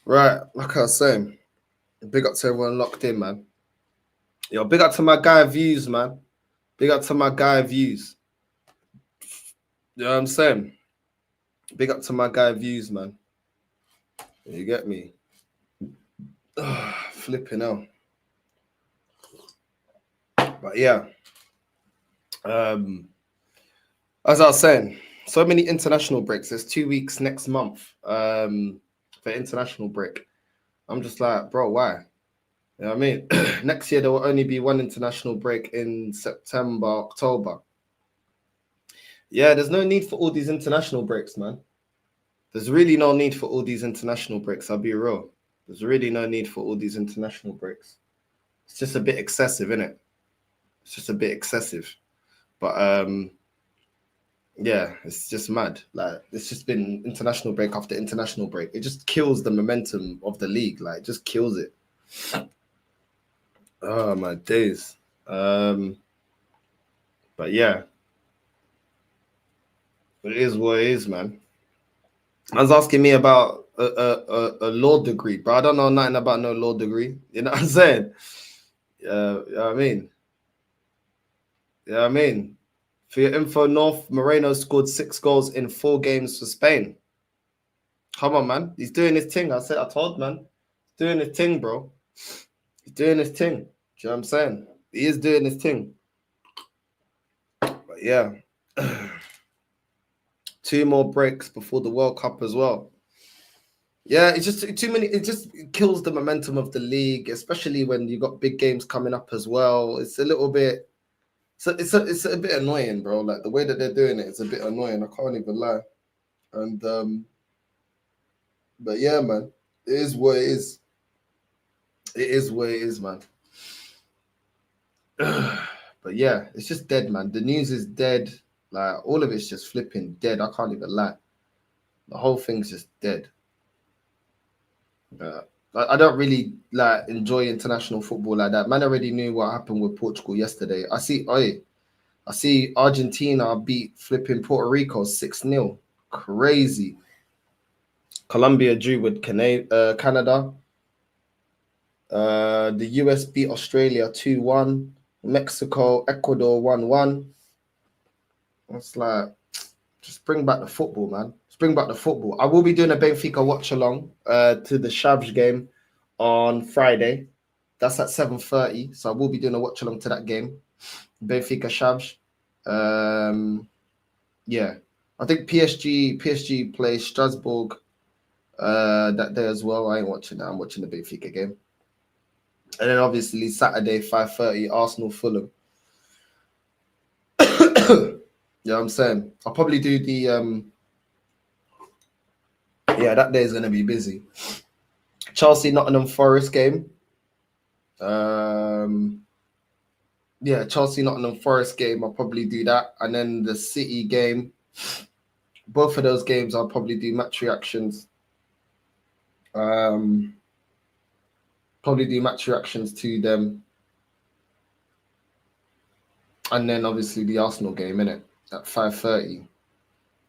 Right, like I was saying, big up to everyone locked in, man. Yo, big up to my guy Views, man. Big up to my guy Views. You know what I'm saying? Big up to my guy Views, man. You get me? Flipping out. But yeah. As I was saying, so many international breaks. There's 2 weeks next month for international break. I'm just like, bro, why? You know what I mean? Next year, there will only be one international break in September, October. Yeah, there's no need for all these international breaks, man. There's really no need for all these international breaks. I'll be real. There's really no need for all these international breaks. It's just a bit excessive, isn't it? It's just a bit excessive. But yeah, it's just mad. Like, it's just been international break after international break. It just kills the momentum of the league. Like, it just kills it. Oh my days. But yeah, it is what it is, man. I was asking me about a law degree, but I don't know nothing about no law degree. You know what I'm saying? You know what I mean? You know what I mean? For your info, North Moreno scored 6 goals in 4 games for Spain. Come on, man. He's doing his thing. I told, man. He's doing his thing, bro. He's doing his thing. Do you know what I'm saying? He is doing his thing. But yeah. 2 more breaks before the World Cup as well. Yeah, it's just too many. It just kills the momentum of the league, especially when you got big games coming up as well. It's a little bit. So it's a bit annoying, bro. Like the way that they're doing it, it's a bit annoying. I can't even lie. And but yeah, man, it is what it is. It is what it is, man. But yeah, it's just dead, man. The news is dead. Like all of it's just flipping dead. I can't even lie. The whole thing's just dead. I don't really like enjoy international football like that. Man already knew what happened with Portugal yesterday. I see Argentina beat flipping Puerto Rico 6-0. Crazy. Colombia drew with Canada. The US beat Australia 2-1. Mexico, Ecuador 1-1. It's like, just bring back the football, man. Just bring back the football. I will be doing a Benfica watch along to the Shabs game on Friday. That's at 7:30. So I will be doing a watch along to that game. Benfica Shabs. Yeah. I think PSG plays Strasbourg that day as well. I ain't watching that. I'm watching the Benfica game. And then obviously Saturday, 5:30, Arsenal Fulham. You know what I'm saying? I'll probably do the that day is gonna be busy. Chelsea Nottingham Forest game. Chelsea Nottingham Forest game. I'll probably do that, and then the City game. Both of those games, I'll probably do match reactions. Probably do match reactions to them, and then obviously the Arsenal game, innit, at 5:30.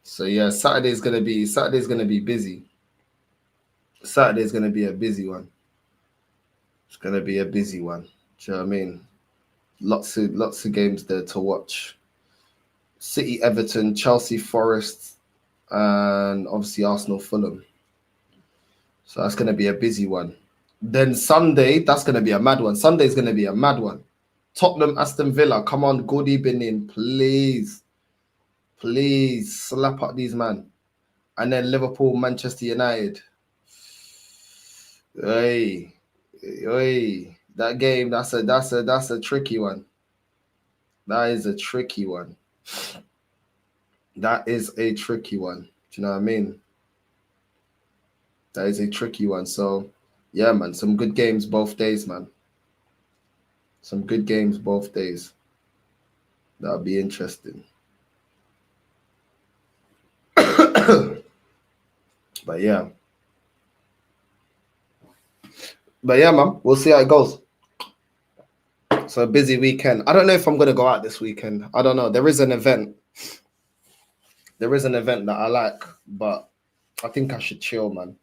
So yeah, Saturday's gonna be busy. Saturday's gonna be a busy one. It's gonna be a busy one. Do you know what I mean? Lots of games there to watch. City, Everton, Chelsea, Forest, and obviously Arsenal, Fulham. So that's gonna be a busy one. Then Sunday, that's gonna be a mad one. Sunday's gonna be a mad one. Tottenham, Aston Villa. Come on, Gordy Benin, please. Please slap up these man. And then Liverpool, Manchester United. Hey, that game, that's a tricky one. That is a tricky one. That is a tricky one. Do you know what I mean? That is a tricky one. So yeah, man, some good games both days, man. Some good games both days. That'll be interesting. But yeah, man, we'll see how it goes. So a busy weekend. I don't know if I'm gonna go out this weekend. I don't know. There is an event that I like, but I think I should chill, man.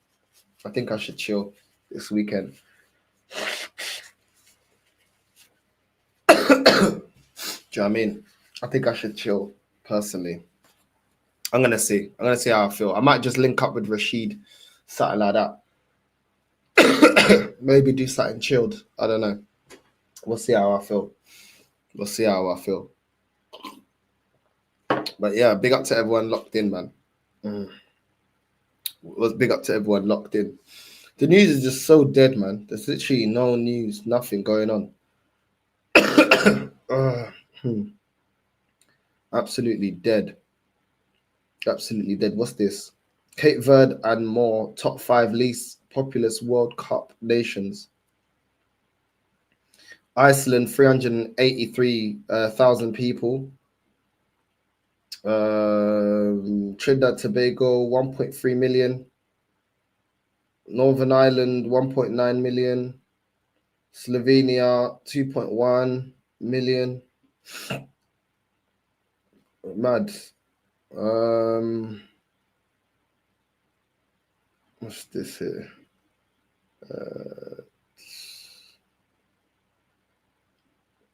I think I should chill this weekend. Do you know what I mean? I think I should chill personally. I'm gonna see. I'm gonna see how I feel. I might just link up with Rashid, something like that. Maybe do something chilled. I don't know. We'll see how I feel. We'll see how I feel. But yeah, big up to everyone locked in, man. Was big up to everyone locked in. The news is just so dead, man. There's literally no news, nothing going on. Absolutely dead. Absolutely dead. What's this? Cape Verde and more top 5 least populous World Cup nations. Iceland, 383,000 people. Trinidad Tobago, 1.3 million. Northern Ireland, 1.9 million. Slovenia, 2.1 million. Mad. What's this here?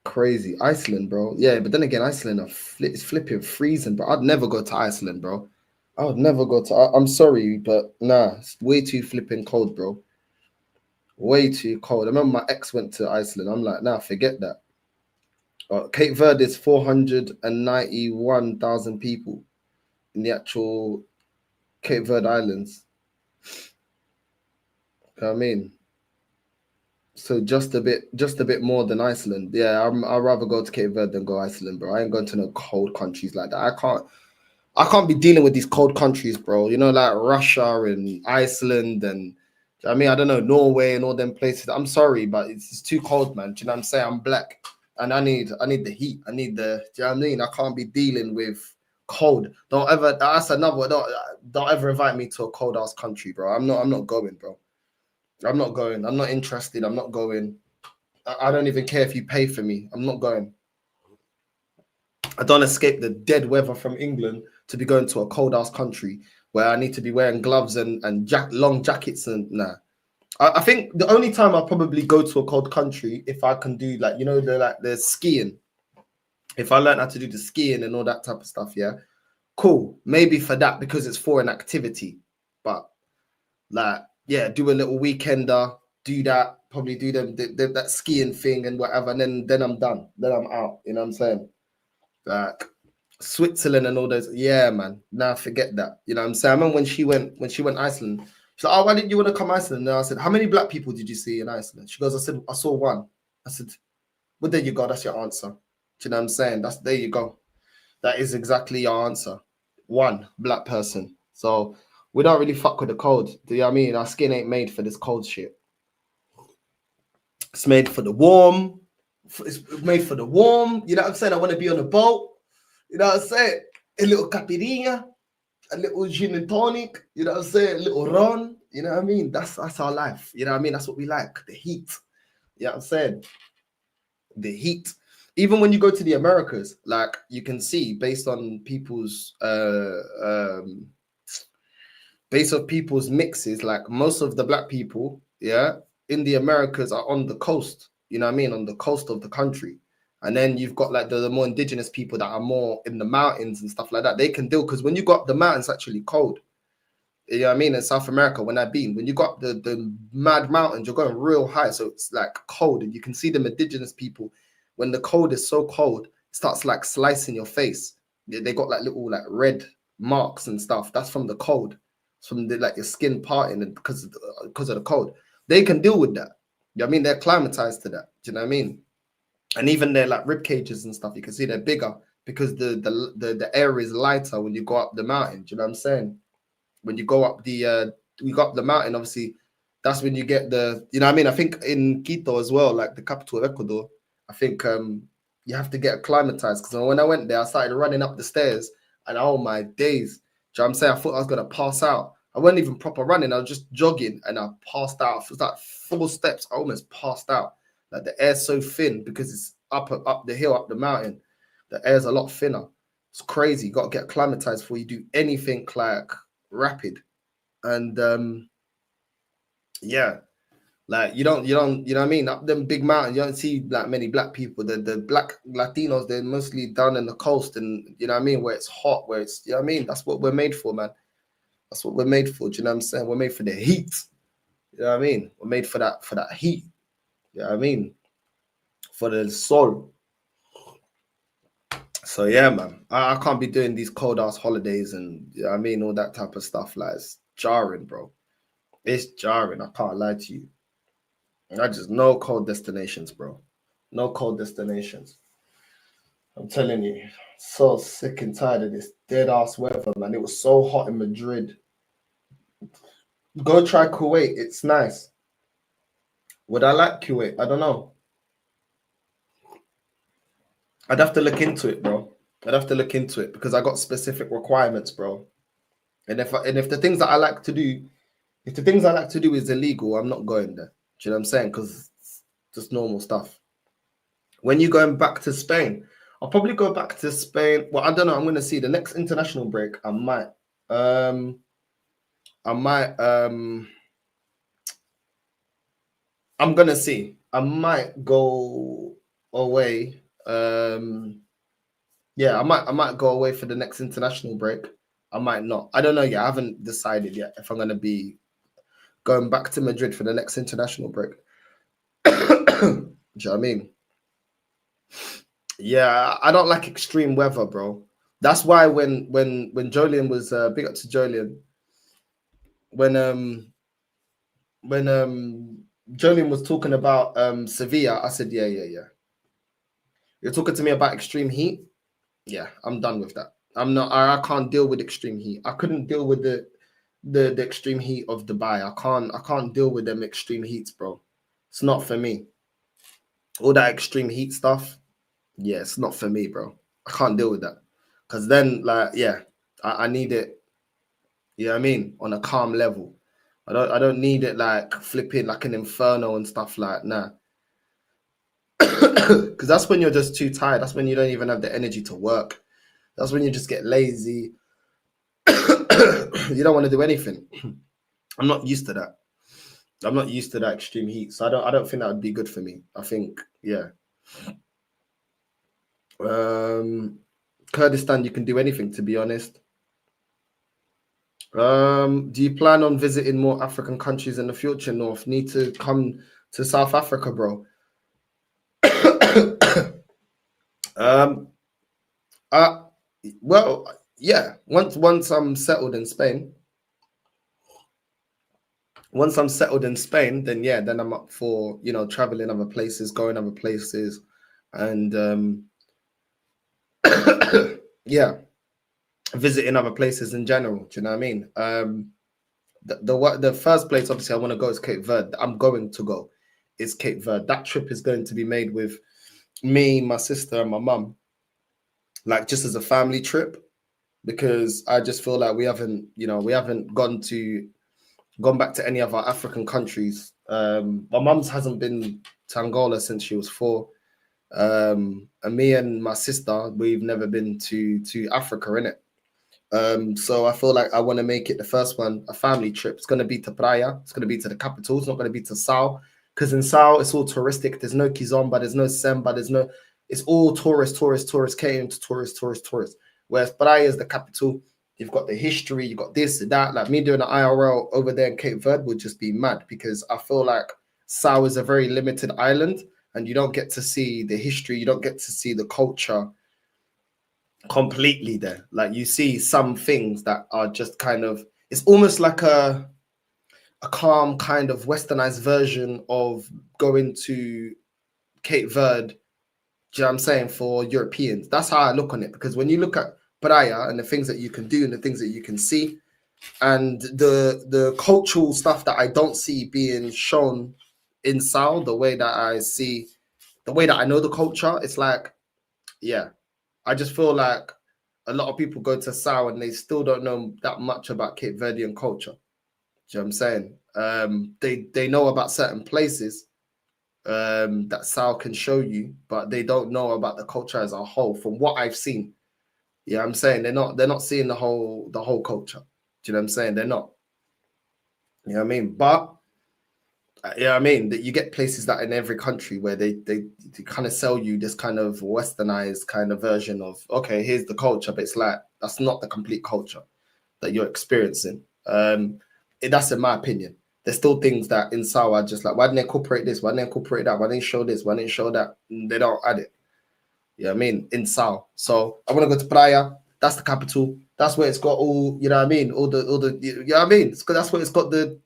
Crazy. Iceland, bro. Yeah, but then again, Iceland it's flipping freezing, bro. I'd never go to Iceland, bro. I would never go to. I'm sorry, but nah, it's way too flipping cold, bro. Way too cold. I remember my ex went to Iceland. I'm like, nah, forget that. Cape Verde is 491,000 people in the actual Cape Verde Islands. You know what I mean? So just a bit more than Iceland. Yeah, I'd rather go to Cape Verde than go Iceland, bro. I ain't going to no cold countries like that. I can't be dealing with these cold countries, bro. You know, like Russia and Iceland and I mean, I don't know, Norway and all them places. I'm sorry, but it's too cold, man. Do you know what I'm saying? I'm black and I need the heat. I need the, do you know what I mean? I can't be dealing with cold. Don't ever, that's another, don't ever invite me to a cold ass country, bro. I'm not going, bro. I'm not going. I'm not interested. I'm not going. I don't even care if you pay for me. I'm not going. I don't escape the dead weather from England to be going to a cold ass country where I need to be wearing gloves and long jackets and nah. I think the only time I'll probably go to a cold country if I can do like, you know, the skiing. If I learn how to do the skiing and all that type of stuff, yeah, cool. Maybe for that because it's for an activity. But like, yeah, do a little weekender, do that, probably do that skiing thing and whatever, and then I'm done. Then I'm out. You know what I'm saying? Like Switzerland and all those. Yeah, man. Nah, forget that. You know what I'm saying? I remember when she went Iceland. She's like, oh, why didn't you want to come Iceland? And I said, how many black people did you see in Iceland? She goes, I saw one. I said, well, there you go. That's your answer. Do you know what I'm saying? There you go. That is exactly your answer. One black person. So we don't really fuck with the cold. Do you know what I mean? Our skin ain't made for this cold shit. It's made for the warm. It's made for the warm. You know what I'm saying? I want to be on a boat. You know what I'm saying? A little caipirinha, a little gin and tonic. You know what I'm saying? A little ron. You know what I mean? That's our life. You know what I mean? That's what we like. The heat. You know what I'm saying? The heat. Even when you go to the Americas, like you can see based on people's mixes, like most of the black people, yeah, in the Americas are on the coast, you know what I mean, on the coast of the country. And then you've got like the more indigenous people that are more in the mountains and stuff like that. They can deal because when you got the mountains actually cold. You know what I mean? In South America, when you got the mad mountains, you're going real high. So it's like cold. And you can see them indigenous people, when the cold is so cold, it starts like slicing your face. They got like little like red marks and stuff. That's from the cold. It's from like your skin parting and because of the cold. They can deal with that. You know what I mean? They're acclimatized to that. Do you know what I mean? And even their like rib cages and stuff, you can see they're bigger because the air is lighter when you go up the mountain. Do you know what I'm saying? When you go up the mountain, obviously, that's when you get the, you know what I mean? I think in Quito as well, like the capital of Ecuador, I think you have to get acclimatized because when I went there, I started running up the stairs and oh my days. Do you know what I'm saying? I thought I was going to pass out. I wasn't even proper running. I was just jogging and I passed out. It was like 4 steps. I almost passed out. Like the air's so thin because it's up the hill, up the mountain. The air's a lot thinner. It's crazy. You got to get acclimatized before you do anything like rapid. And Yeah. Like you don't, you know what I mean? Up them big mountains, you don't see like many black people. The black Latinos, they're mostly down in the coast, and you know what I mean, where it's hot, where it's, you know what I mean. That's what we're made for, man. That's what we're made for. Do you know what I'm saying? We're made for the heat. You know what I mean? We're made for that heat. You know what I mean? For the soul. So yeah, man. I can't be doing these cold ass holidays and you know what I mean, all that type of stuff. Like it's jarring, bro. It's jarring. I can't lie to you. I just no cold destinations, bro. No cold destinations. I'm telling you, so sick and tired of this dead ass weather, man. It was so hot in Madrid. Go try Kuwait. It's nice. Would I like Kuwait? I don't know. I'd have to look into it, bro. I'd have to look into it because I got specific requirements, bro. And if the things that I like to do, if the things I like to do is illegal, I'm not going there. Do you know what I'm saying? Because it's just normal stuff. When you going back to Spain, I'll probably go back to Spain. Well, I don't know. I'm gonna see the next international break. I might. I might. I'm gonna see. I might go away. Yeah, I might go away for the next international break. I might not. I don't know yet. I haven't decided yet if I'm gonna be going back to Madrid for the next international break. Do you know what I mean? Yeah, I don't like extreme weather, bro. That's why when Jolien was big up to Jolien, when Jolien was talking about Sevilla, I said, yeah. You're talking to me about extreme heat? Yeah, I'm done with that. I'm not. I can't deal with extreme heat. I couldn't deal with the extreme heat of Dubai. I can't deal with them extreme heats, bro. It's not for me. All that extreme heat stuff. Yeah, it's not for me, bro. I can't deal with that. Cause then, like, yeah, I need it. You know what I mean? On a calm level. I don't need it like flipping like an inferno and stuff like nah. Because that's when you're just too tired. That's when you don't even have the energy to work. That's when you just get lazy. You don't want to do anything. I'm not used to that. I'm not used to that extreme heat. So I don't think that would be good for me. I think, yeah. Kurdistan, you can do anything, to be honest. Do you plan on visiting more African countries in the future, North? Need to come to South Africa, bro. um, uh, well, yeah. Once I'm settled in Spain, then yeah, then I'm up for traveling other places, going other places, and yeah, visiting other places in general. Do you know what I mean? The first place obviously I want to go is Cape Verde. I'm going to go is Cape Verde. That trip is going to be made with me, my sister, and my mum, like just as a family trip, because I just feel like we haven't gone back to any of our African countries. My mum's hasn't been to Angola since she was 4. And me and my sister, we've never been to Africa, innit? So I feel like I want to make it the first one, a family trip. It's going to be to Praia. It's going to be to the capital. It's not going to be to Sao, because in Sao it's all touristic. There's no Kizomba, there's no Semba, it's all tourists, catering to tourists. Whereas Praia is the capital. You've got the history, you've got this and that. Like me doing an IRL over there in Cape Verde would just be mad, because I feel like Sao is a very limited island and you don't get to see the history, you don't get to see the culture completely there. Like you see some things that are just kind of, it's almost like a calm kind of westernized version of going to Cape Verde. Do you know what I'm saying? For Europeans, that's how I look on it, because when you look at Praia and the things that you can do and the things that you can see and the cultural stuff that I don't see being shown in Sao, the way that I know the culture, it's like, yeah, I just feel like a lot of people go to Sao and they still don't know that much about Cape Verdean culture. Do you know what I'm saying? They know about certain places that Sao can show you, but they don't know about the culture as a whole. From what I've seen, yeah, I'm saying they're not seeing the whole culture. Do you know what I'm saying? They're not. You know what I mean? But Yeah, I mean that you get places that in every country where they kind of sell you this kind of westernized kind of version of, okay, here's the culture, but it's like that's not the complete culture that you're experiencing. That's in my opinion. There's still things that in Sao are just like, why didn't they incorporate this? Why didn't they incorporate that? Why didn't they show this? Why didn't they show that? They don't add it. You know what I mean? In Sao. So I want to go to Praia. That's the capital. That's where it's got all, you know what I mean? All the you know what I mean? That's where it's got the.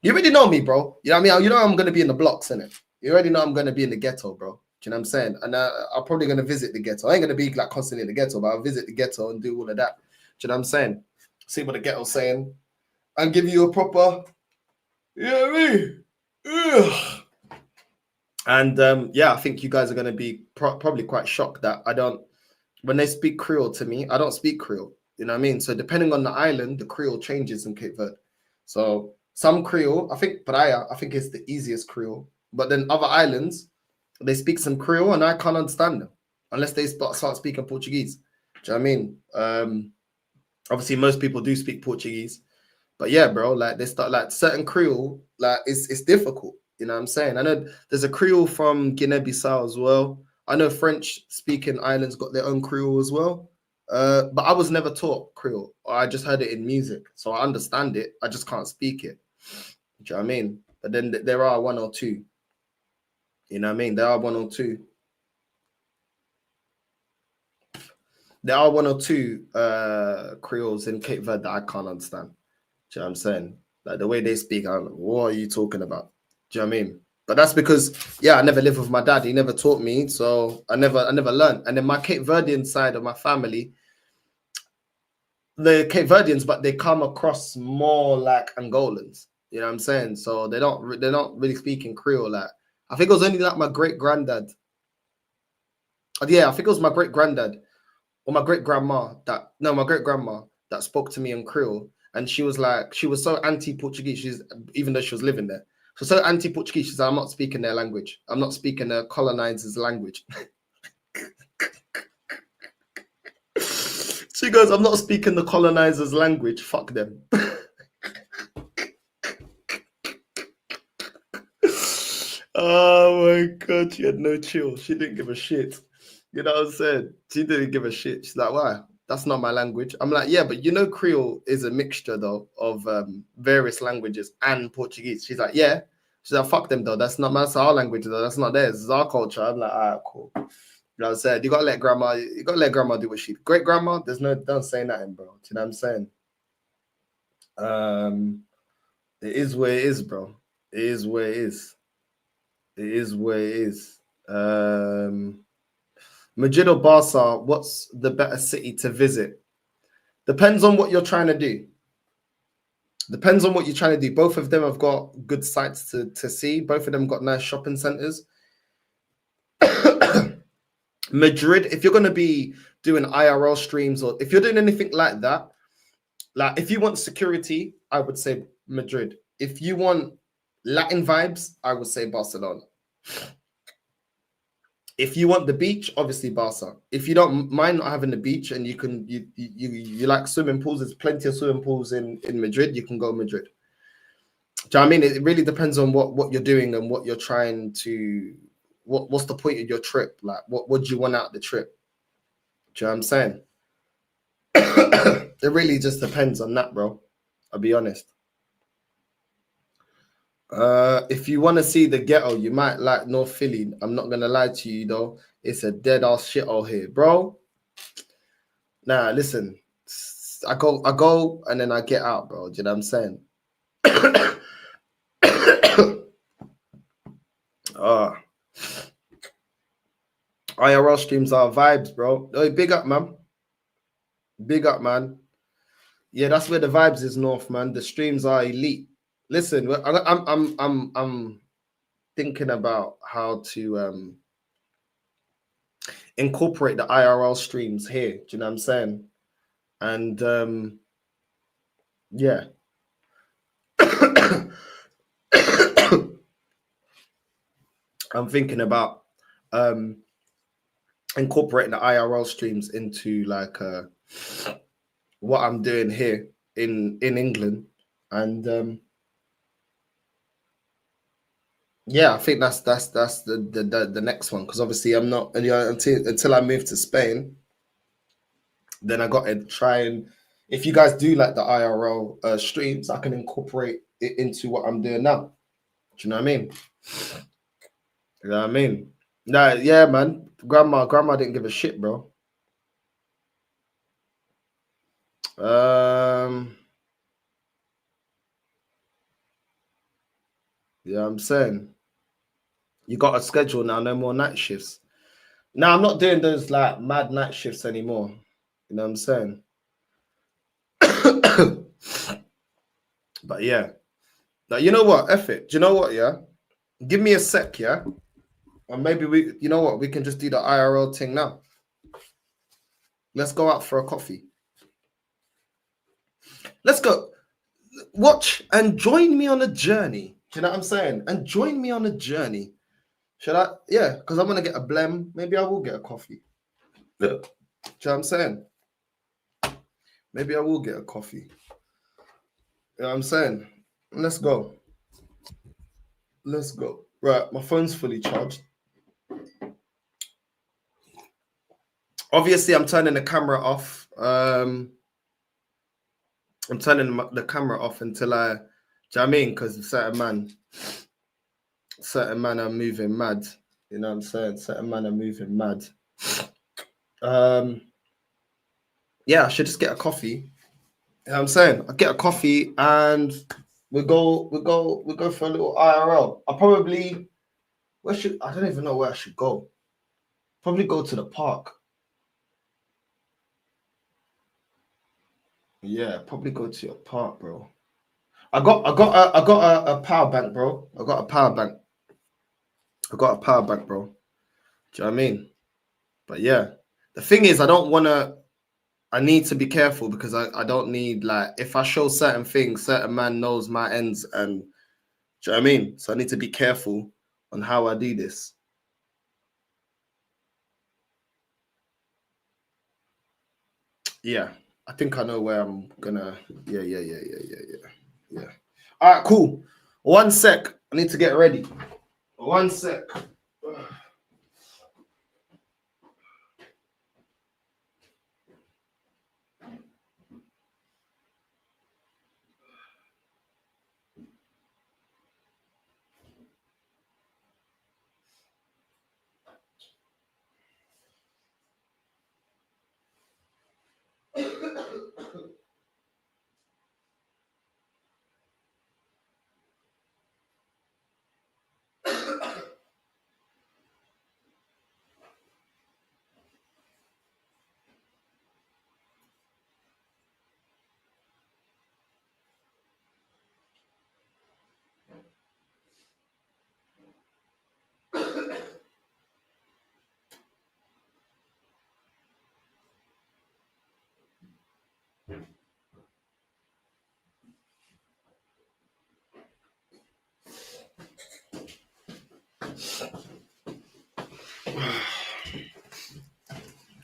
You already know me, bro. You know what I mean? You know I'm gonna be in the blocks, innit? You already know I'm gonna be in the ghetto, bro. Do you know what I'm saying? And I'm probably gonna visit the ghetto. I ain't gonna be like constantly in the ghetto, but I'll visit the ghetto and do all of that. Do you know what I'm saying? See what the ghetto's saying and give you a proper, you know what I mean? Ugh. And yeah, I think you guys are gonna be probably quite shocked that I don't. When they speak Creole to me, I don't speak Creole. You know what I mean? So depending on the island, the Creole changes in Cape Verde. So some Creole, I think Praia, I think it's the easiest Creole. But then other islands, they speak some Creole and I can't understand them unless they start speaking Portuguese. Do you know what I mean? Obviously, most people do speak Portuguese. But yeah, bro, like they start like certain Creole, like it's difficult. You know what I'm saying? I know there's a Creole from Guinea-Bissau as well. I know French-speaking islands got their own Creole as well. But I was never taught Creole. I just heard it in music, so I understand it. I just can't speak it. Do you know what I mean? But then there are one or two. You know what I mean? There are one or two. There are one or two Creoles in Cape Verde that I can't understand. Do you know what I'm saying? Like the way they speak, I'm like, what are you talking about? Do you know what I mean? But that's because, yeah, I never lived with my dad. He never taught me, so I never learned. And then my Cape Verdean side of my family, the Cape Verdeans, but they come across more like Angolans. You know what I'm saying? So they're not really speaking Creole. Like I think it was only like my great granddad. Yeah, I think it was my great granddad or my great grandma my great grandma that spoke to me in Creole. And she was so anti-Portuguese. Even though she was living there. She was so anti-Portuguese. She said, I'm not speaking their language. I'm not speaking the colonizers' language. She goes, I'm not speaking the colonizers' language. Fuck them. Oh my God. She had no chill. She didn't give a shit. You know what I'm saying? She didn't give a shit. She's like, why? That's not my language. I'm like, yeah, but you know, Creole is a mixture though of various languages and Portuguese. She's like, yeah. She's like, fuck them though. That's our language though. That's not theirs. It's our culture. I'm like, all right, cool. You know what I'm saying? You gotta let grandma do what she. Great grandma, don't say nothing, bro. Do you know what I'm saying? It is where it is, bro. It is where it is. It is where it is. Madrid or Barca, what's the better city to visit? Depends on what you're trying to do. Depends on what you're trying to do. Both of them have got good sites to see. Both of them got nice shopping centers. Madrid, if you're going to be doing IRL streams or if you're doing anything like that, like if you want security, I would say Madrid. If you want Latin vibes, I would say Barcelona. If you want the beach, obviously Barca. If you don't mind not having the beach and you like swimming pools, there's plenty of swimming pools in Madrid. You can go Madrid. Do you know what I mean? It really depends on what you're doing and what you're trying to. What's the point of your trip? Like, what do you want out of the trip? Do you know what I'm saying? It really just depends on that, bro. I'll be honest. If you want to see the ghetto, you might like North Philly. I'm not gonna lie to you though. It's a dead ass shithole here, bro. Nah, listen. I go and then I get out, bro. Do you know what I'm saying? IRL streams are vibes, bro. Oh, big up, man. Big up, man. Yeah, that's where the vibes is north, man. The streams are elite. Listen, I'm thinking about how to incorporate the IRL streams here. Do you know what I'm saying? And yeah. I'm thinking about incorporating the IRL streams into like what I'm doing here in England. And Yeah, I think that's the next one, because obviously I'm not, you know, until I move to Spain, then I got to try and, if you guys do like the IRL streams, I can incorporate it into what I'm doing now. Do you know what I mean? You know what I mean? Nah, yeah, man. Grandma didn't give a shit, bro. Yeah, I'm saying you got a schedule now, no more night shifts. Now I'm not doing those like mad night shifts anymore. You know what I'm saying? But yeah. Now you know what? F it. Do you know what? Yeah. Give me a sec, yeah. And maybe you know what? We can just do the IRL thing now. Let's go out for a coffee. Let's go. Watch and join me on a journey. Do you know what I'm saying? And join me on a journey. Should I? Yeah, because I'm gonna get a blem. Maybe I will get a coffee. Look. Do you know what I'm saying? Maybe I will get a coffee. You know what I'm saying? Let's go. Let's go. Right, my phone's fully charged. Obviously, I'm turning the camera off. I'm turning the camera off until do you know what I mean? Because certain man are moving mad. You know what I'm saying? Certain man are moving mad. Yeah, I should just get a coffee. You know what I'm saying? I'll get a coffee and we go for a little IRL. I probably I don't even know where I should go. Probably go to the park. Yeah, probably go to your park, bro. I got a power bank, bro. I got a power bank, bro. Do you know what I mean? But yeah, the thing is, I need to be careful because I don't need, like, if I show certain things, certain man knows my ends, and do you know what I mean? So I need to be careful on how I do this. Yeah, I think I know where I'm gonna. Yeah. All right, cool. 1 sec. I need to get ready. 1 sec.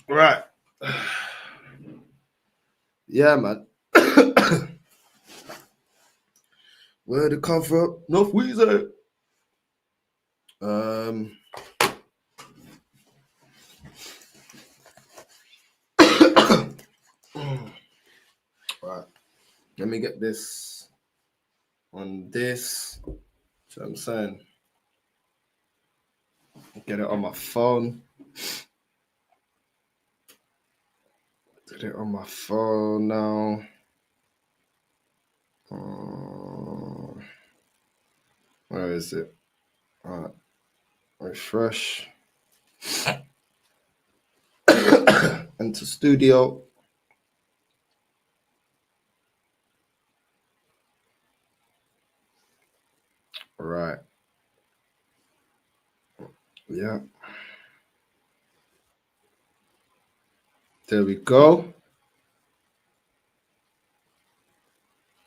Right. Yeah, man. Where to come from? North Weezer. Right. Let me get this on this. So I'm saying, get it on my phone. Get it on my phone now. Where is it? All right. Refresh. Enter studio. All right. Yeah. There we go.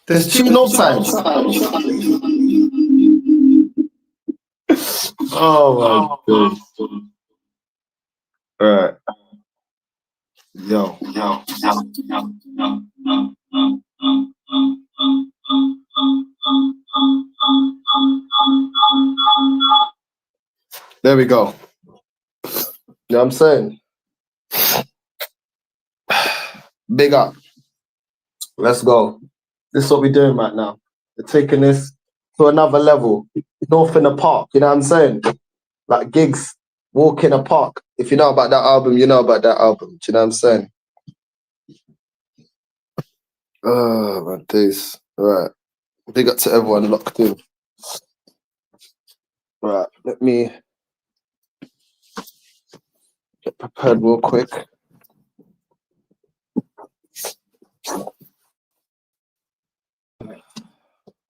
There's two no signs. Oh my god. All right. Yo. There we go. You know what I'm saying? Big up. Let's go. This is what we're doing right now. We're taking this to another level. North in the park, you know what I'm saying? Like gigs, walk in a park. If you know about that album, you know about that album. Do you know what I'm saying? Oh, my days. Right. Big up to everyone locked in. Right. Let me get prepared real quick.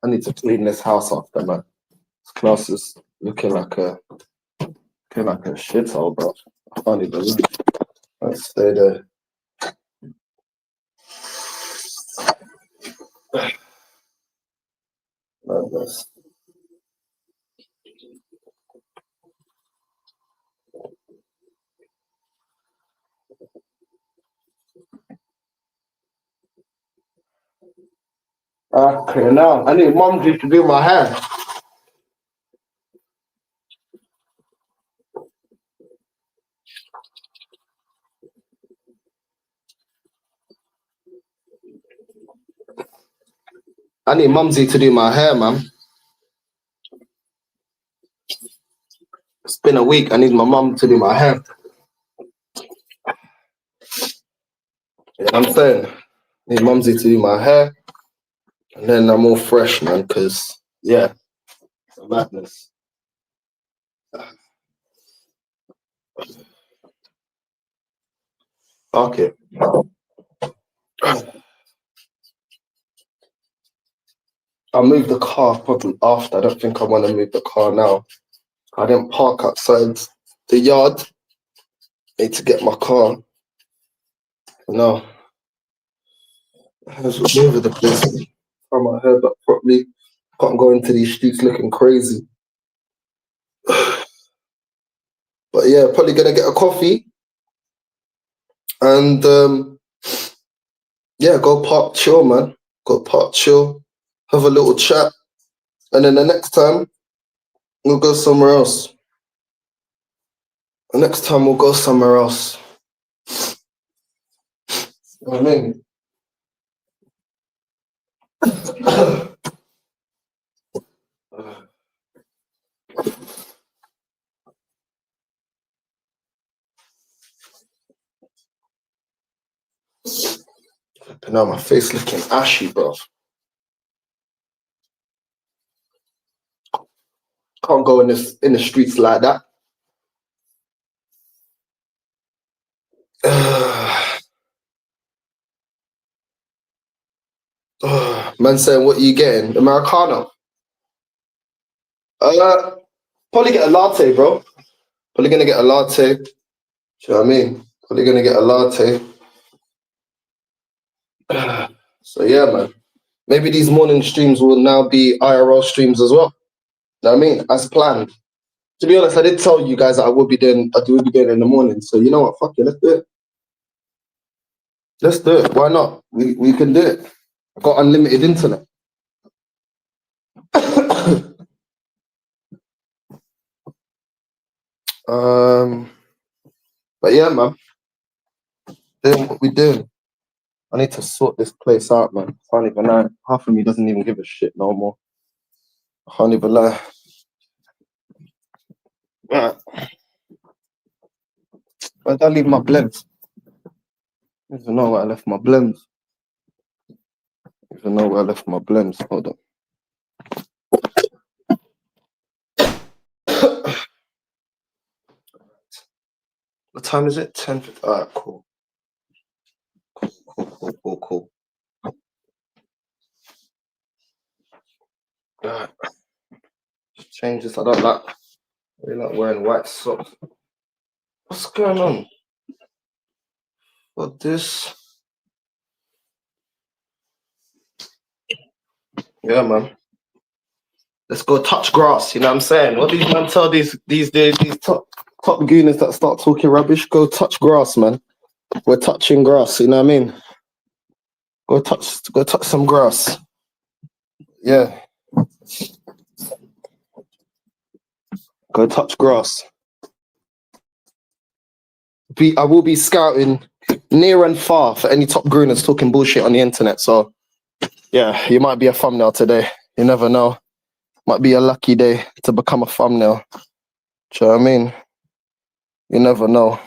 I need to clean this house after, man. This class is looking like a shithole, bro. I can't even look. Let's stay there. Madness. Okay, now I need mom to do my hair. I need Mumsy to do my hair, man. It's been a week. I need my mum to do my hair. You know what I'm saying? I need Mumsy to do my hair. And then I'm all fresh, man, because, yeah, it's a madness. Okay. I'll move the car probably after. I don't think I want to move the car now. I didn't park outside the yard. Need to get my car. No. It's all over the place. I'm my hair back properly. Can't go into these streets looking crazy. But yeah, probably gonna get a coffee and yeah, go park chill, man. Go park chill, have a little chat, and then the next time we'll go somewhere else. The next time we'll go somewhere else. You know what I mean? But now my face looking ashy, bro. Can't go in the streets like that. Man saying, what are you getting? Americano? Probably get a latte, bro. Probably gonna get a latte. Do you know what I mean? Probably gonna get a latte. So yeah, man. Maybe these morning streams will now be IRL streams as well. You know what I mean? As planned. To be honest, I did tell you guys that I will be doing it in the morning. So you know what? Fuck it, let's do it. Let's do it. Why not? We can do it. I've got unlimited internet. But yeah, man. Doing what we doing. I need to sort this place out, man. Can't even lie. Half of me doesn't even give a shit no more. I can't even lie. Right. Where did I leave my blends? I don't even know where I left my blends. Hold on. What time is it? 10. Alright, cool. Cool. Alright. Change this. I don't like. We're not wearing white socks. What's going on? What this? Yeah, man. Let's go touch grass. You know what I'm saying? What these men tell these top gooners that start talking rubbish? Go touch grass, man. We're touching grass. You know what I mean? Go touch some grass. Yeah. Go touch grass. I will be scouting near and far for any top grooners talking bullshit on the internet. So yeah, you might be a thumbnail today. You never know. Might be a lucky day to become a thumbnail. Do you know what I mean? You never know.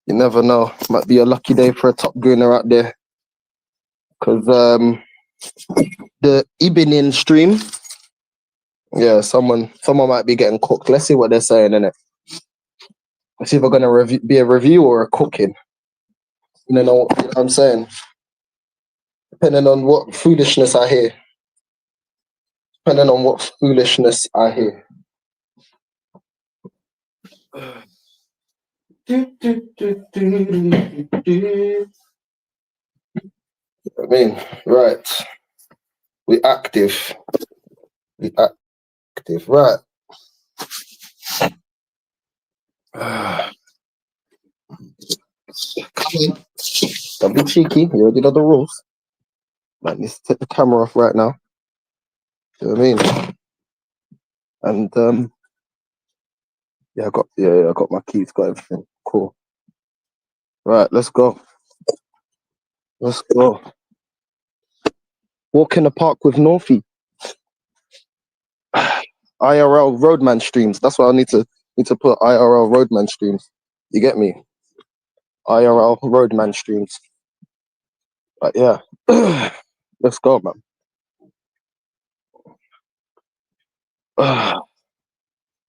You never know. Might be a lucky day for a top greener out there. Because the evening stream, yeah, someone might be getting cooked. Let's see what they're saying in it. Let's see if we're gonna be a review or a cooking. You know what I'm saying? Depending on what foolishness I hear. Depending on what foolishness I hear. I mean, right. We active. We active. Right. Come on. Don't be cheeky. You already know the rules. Man, let's take the camera off right now. Do you know what I mean? And yeah, I got my keys, got everything. Cool. Right, let's go. Let's go. Walk in the park with Northie. IRL roadman streams. That's what I need to put. IRL roadman streams. You get me? IRL roadman streams. But yeah. Let's go, man.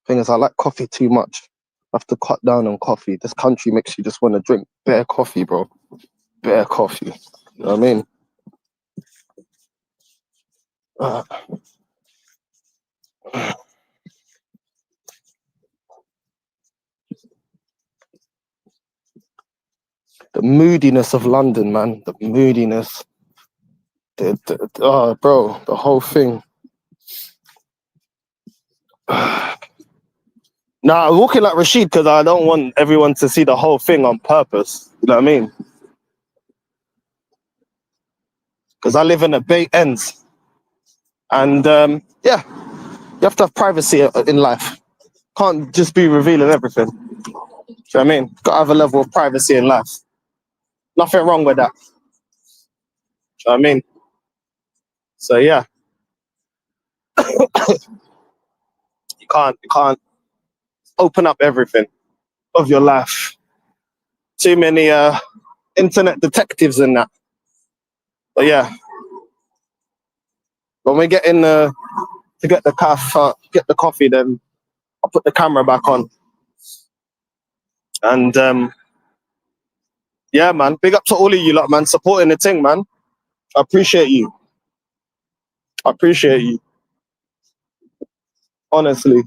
Thing is, I like coffee too much. I have to cut down on coffee. This country makes you just want to drink better coffee, bro. Better coffee. You know what I mean? The moodiness of London, man. The moodiness. Oh, bro, the whole thing. Nah, I'm walking like Rashid because I don't want everyone to see the whole thing on purpose. You know what I mean? Because I live in the Bay Ends. And yeah, you have to have privacy in life. Can't just be revealing everything. Do you know what I mean? Got to have a level of privacy in life. Nothing wrong with that. Do you know what I mean? So yeah, you can't open up everything of your life. Too many internet detectives in that. But yeah, when we get in to get the coffee, then I'll put the camera back on. And yeah, man, big up to all of you lot, man, supporting the thing, man. I appreciate you. I appreciate you. Honestly.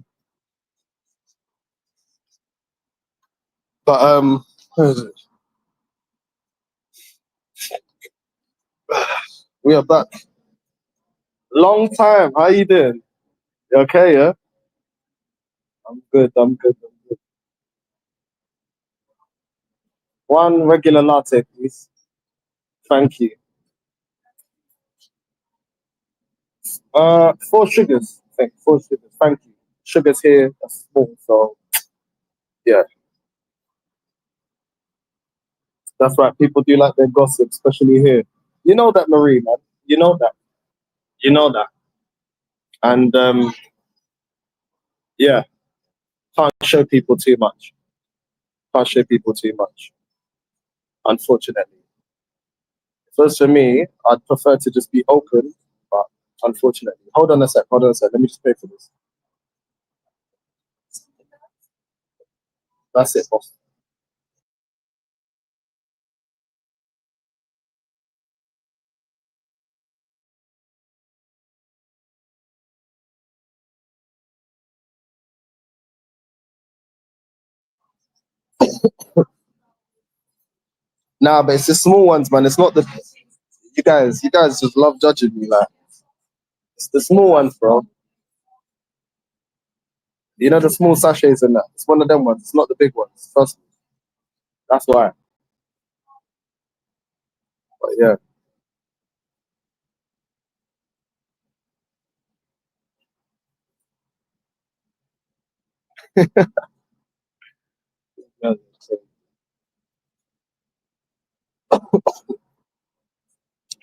But we are back. Long time. How you doing? You okay, yeah? I'm good. One regular latte, please. Thank you. 4 sugars. I think 4 sugars. Thank you. Sugars here are small, so yeah. That's right. People do like their gossip, especially here. You know that, Marie, man. You know that. You know that. And yeah, can't show people too much. Can't show people too much, unfortunately. If it was for me, I'd prefer to just be open, but unfortunately. Hold on a sec. Let me just pay for this. That's it, boss. Nah, but it's the small ones, man. It's not the you guys just love judging me, like it's the small ones, bro. You know the small sachets and that. It's one of them ones. It's not the big ones. Trust me. That's why. But yeah. Yeah.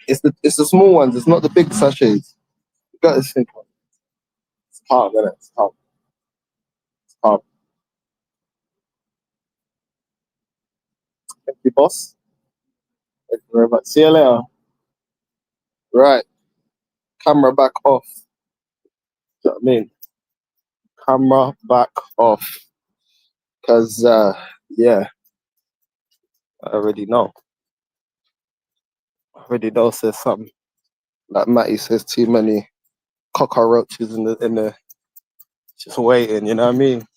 It's the small ones. It's not the big sachets. You got to think. It's hard, isn't it? It's hard. It's hard. Thank you, boss. Thank you very much. See you later. Right. Camera back off. You know what I mean? Camera back off. Because, yeah, I already know. I already know says something. Like Matty says, too many cockroaches in the just waiting, you know what I mean?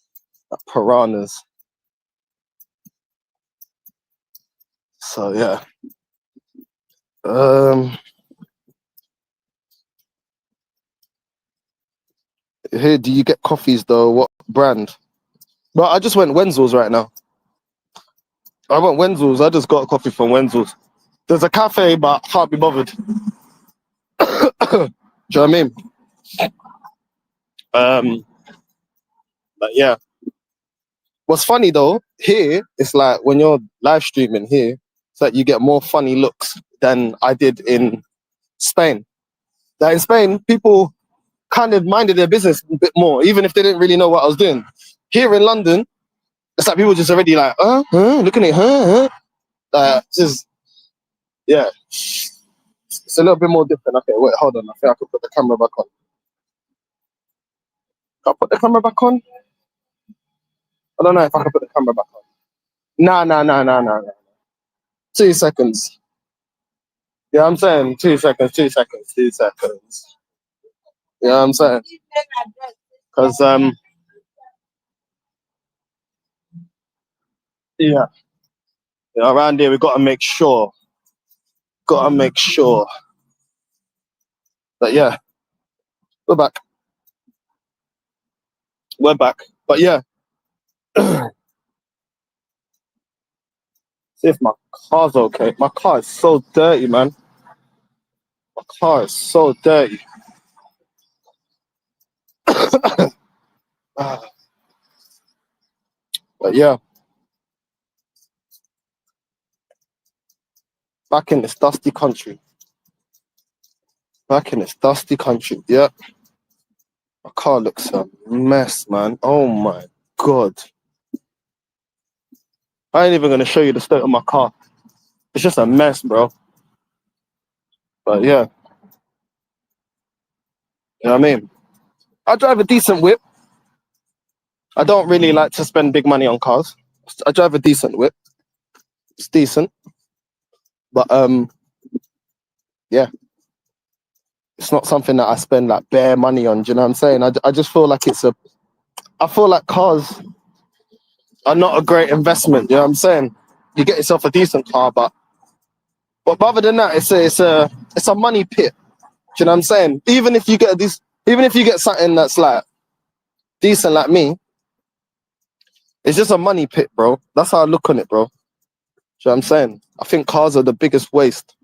Like piranhas. So, yeah. Here, do you get coffees though? What brand? But I just went Wenzel's right now. I went Wenzel's. I just got a coffee from Wenzel's. There's a cafe, but can't be bothered. Do you know what I mean? But yeah. What's funny though, here it's like when you're live streaming here, it's like you get more funny looks than I did in Spain. Like in Spain, people kind of minded their business a bit more, even if they didn't really know what I was doing. Here in London, it's like people just already like, looking at her, just yeah. It's a little bit more different. Okay, wait, hold on. I think I could put the camera back on. Can I put the camera back on? I don't know if I can put the camera back on. Nah. 2 seconds. Yeah, I'm saying 2 seconds. You know what I'm saying? Because yeah, around here we gotta make sure. But yeah, we're back. But yeah. See if my car's okay. My car is so dirty, man. My car is so dirty. But yeah. Back in this dusty country. Yeah. My car looks a mess, man. Oh my God. I ain't even gonna show you the state of my car. It's just a mess, bro. But yeah. You know what I mean? I drive a decent whip. I don't really like to spend big money on cars. I drive a decent whip. It's decent. But yeah. It's not something that I spend like bare money on. Do you know what I'm saying? I just feel like I feel like cars are not a great investment. You know what I'm saying? You get yourself a decent car, but other than that, it's a money pit. Do you know what I'm saying? Even if you get something that's like decent like me, it's just a money pit, bro. That's how I look on it, bro. Do you know what I'm saying? I think cars are the biggest waste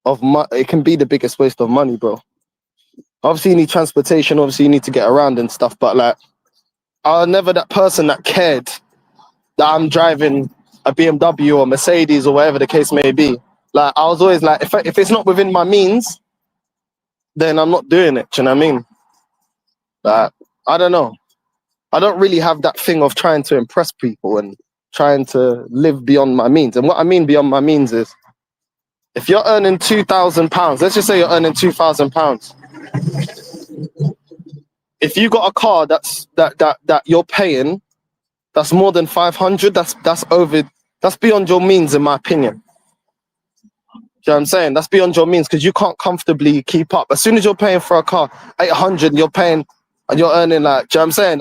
of money. It can be the biggest waste of money, bro. Obviously, you need transportation. Obviously, you need to get around and stuff. But like, I was never that person that cared that I'm driving a BMW or Mercedes or whatever the case may be. Like, I was always like, if it's not within my means, then I'm not doing it. Do you know what I mean? Like, I don't know. I don't really have that thing of trying to impress people and trying to live beyond my means. And what I mean beyond my means is, if you're earning £2,000, let's just say you're earning £2,000. If you got a car that you're paying, that's more than 500. That's beyond your means, in my opinion. You know what I'm saying? That's beyond your means because you can't comfortably keep up. As soon as you're paying for a car, 800, you're paying and you're earning like, do you know what I'm saying?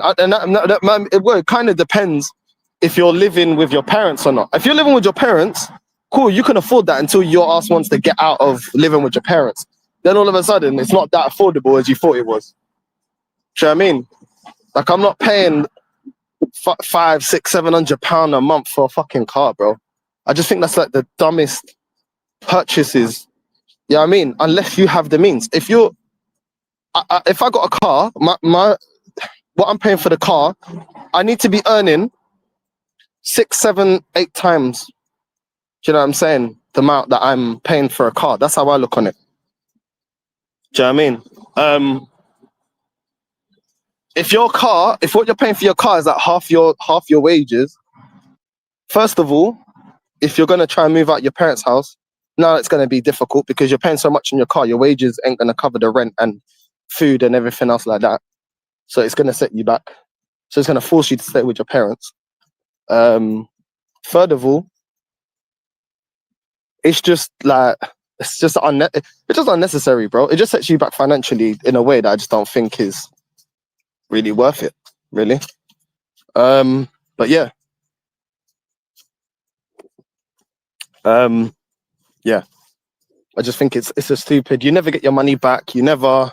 It kind of depends if you're living with your parents or not. If you're living with your parents, cool, you can afford that until your ass wants to get out of living with your parents. Then all of a sudden, it's not that affordable as you thought it was. Do you know what I mean? Like, I'm not paying £500, £600, £700 a month for a fucking car, bro. I just think that's like the dumbest purchases. You know what I mean? Unless you have the means. If I got a car, what I'm paying for the car, I need to be earning 6, 7, 8 times. Do you know what I'm saying? the amount that I'm paying for a car. That's how I look on it. Do you know what I mean? If what you're paying for your car is like half your wages, first of all, if you're gonna try and move out your parents' house, now it's gonna be difficult because you're paying so much in your car, your wages ain't gonna cover the rent and food and everything else like that. So it's gonna set you back. So it's gonna force you to stay with your parents. Third of all, it's just like it's just unnecessary, bro. It just sets you back financially in a way that I just don't think is really worth it, really. But yeah. Yeah. I just think it's a stupid. You never get your money back. You never.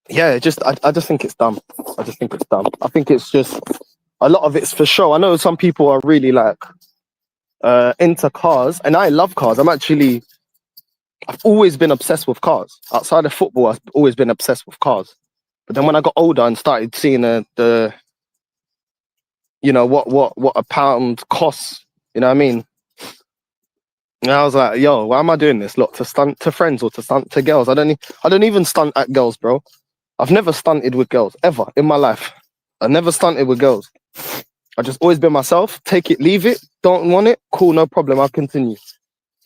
Yeah, I just think it's dumb. I just think it's dumb. I think it's just a lot of it's for show. I know some people are really like into cars, and I love cars. I've always been obsessed with cars. Outside of football, I've always been obsessed with cars. But then when I got older and started seeing the what a pound costs, you know what I mean? And I was like, yo, why am I doing this? Look, to stunt to friends or to stunt to girls. I don't even stunt at girls, bro. I've never stunted with girls ever in my life. I never stunted with girls. I just always been myself. Take it, leave it. Don't want it? Cool, no problem. I'll continue.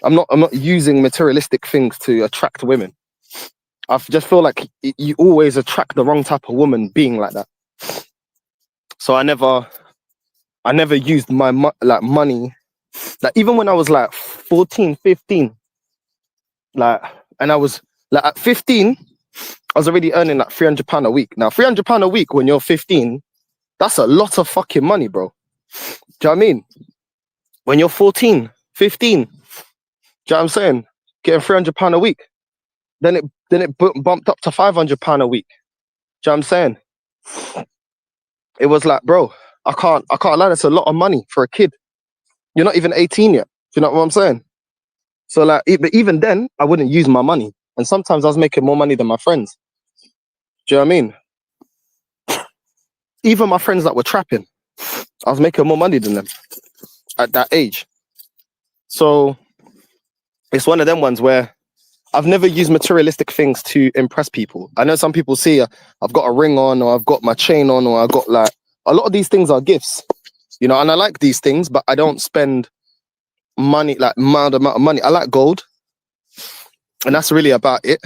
I'm not using materialistic things to attract women. I just feel like you always attract the wrong type of woman being like that. So I never used my money. Like even when I was like 14, 15, like, and I was like at 15, I was already earning like £300 a week. Now, £300 a week when you're 15, that's a lot of fucking money, bro. Do you know what I mean? When you're 14, 15, do you know what I'm saying? Getting £300 a week. Then it bumped up to £500 a week. Do you know what I'm saying? It was like, bro, I can't lie. That's a lot of money for a kid. You're not even 18 yet. Do you know what I'm saying? So like, but even then, I wouldn't use my money. And sometimes I was making more money than my friends. Do you know what I mean? Even my friends that were trapping, I was making more money than them at that age. So it's one of them ones where I've never used materialistic things to impress people. I know some people see I've got a ring on, or I've got my chain on, or I've got like, a lot of these things are gifts, you know, and I like these things, but I don't spend money, like mild amount of money. I like gold, and that's really about it.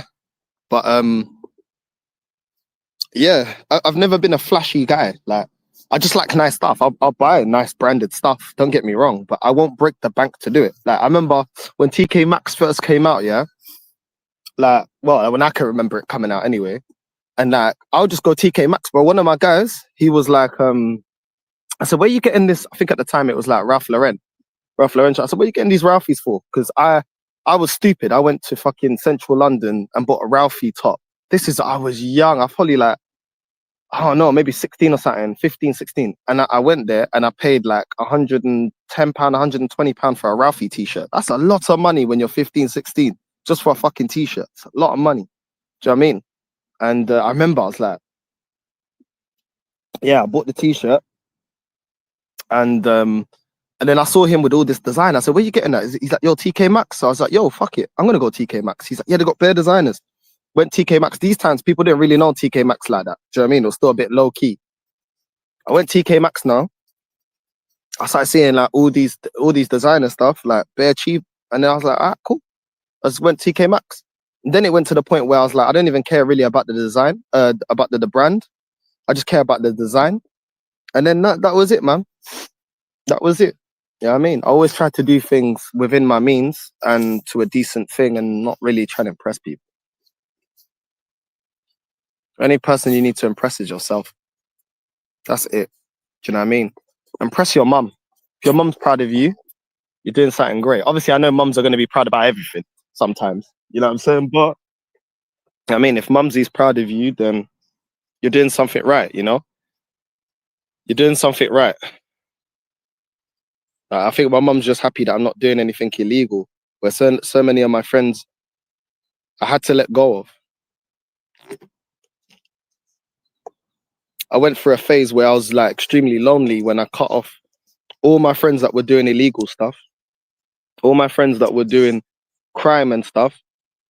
But yeah, I've never been a flashy guy. Like, I just like nice stuff. I'll buy nice branded stuff. Don't get me wrong, but I won't break the bank to do it. Like, I remember when TK Maxx first came out, yeah. Like, well, when I can remember it coming out anyway, and like, I'll just go TK Maxx. But one of my guys, he was like, I said, where you getting this? I think at the time it was like Ralph Lauren. I said, where you getting these Ralphies for? Because I was stupid. I went to fucking central London and bought a Ralphie top. I was young. I probably like, I don't know, maybe 16 or something, 15, 16. And I went there and I paid like £110, £120 for a Ralphie t-shirt. That's a lot of money when you're 15, 16, just for a fucking t-shirt. It's a lot of money. Do you know what I mean? And I remember I was like, yeah, I bought the t-shirt. And then I saw him with all this design. I said, where you getting that? He's like, yo, TK Maxx. So I was like, yo, fuck it. I'm going to go TK Maxx. He's like, yeah, they got bare designers. Went TK Maxx. These times, people didn't really know TK Maxx like that. Do you know what I mean? It was still a bit low key. I went TK Maxx now. I started seeing like all these designer stuff, like bare cheap. And then I was like, ah, cool. I just went TK Maxx. And then it went to the point where I was like, I don't even care really about the design, about the brand. I just care about the design. And then that was it, man. That was it. You know what I mean? I always try to do things within my means and to a decent thing and not really trying to impress people. Any person you need to impress is yourself. That's it. Do you know what I mean? Impress your mum. If your mum's proud of you, you're doing something great. Obviously, I know mums are going to be proud about everything sometimes. You know what I'm saying? But I mean, if mumsy's proud of you, then you're doing something right, you know? You're doing something right. I think my mum's just happy that I'm not doing anything illegal. Where so many of my friends, I had to let go of. I went through a phase where I was like extremely lonely when I cut off all my friends that were doing illegal stuff. all my friends that were doing crime and stuff,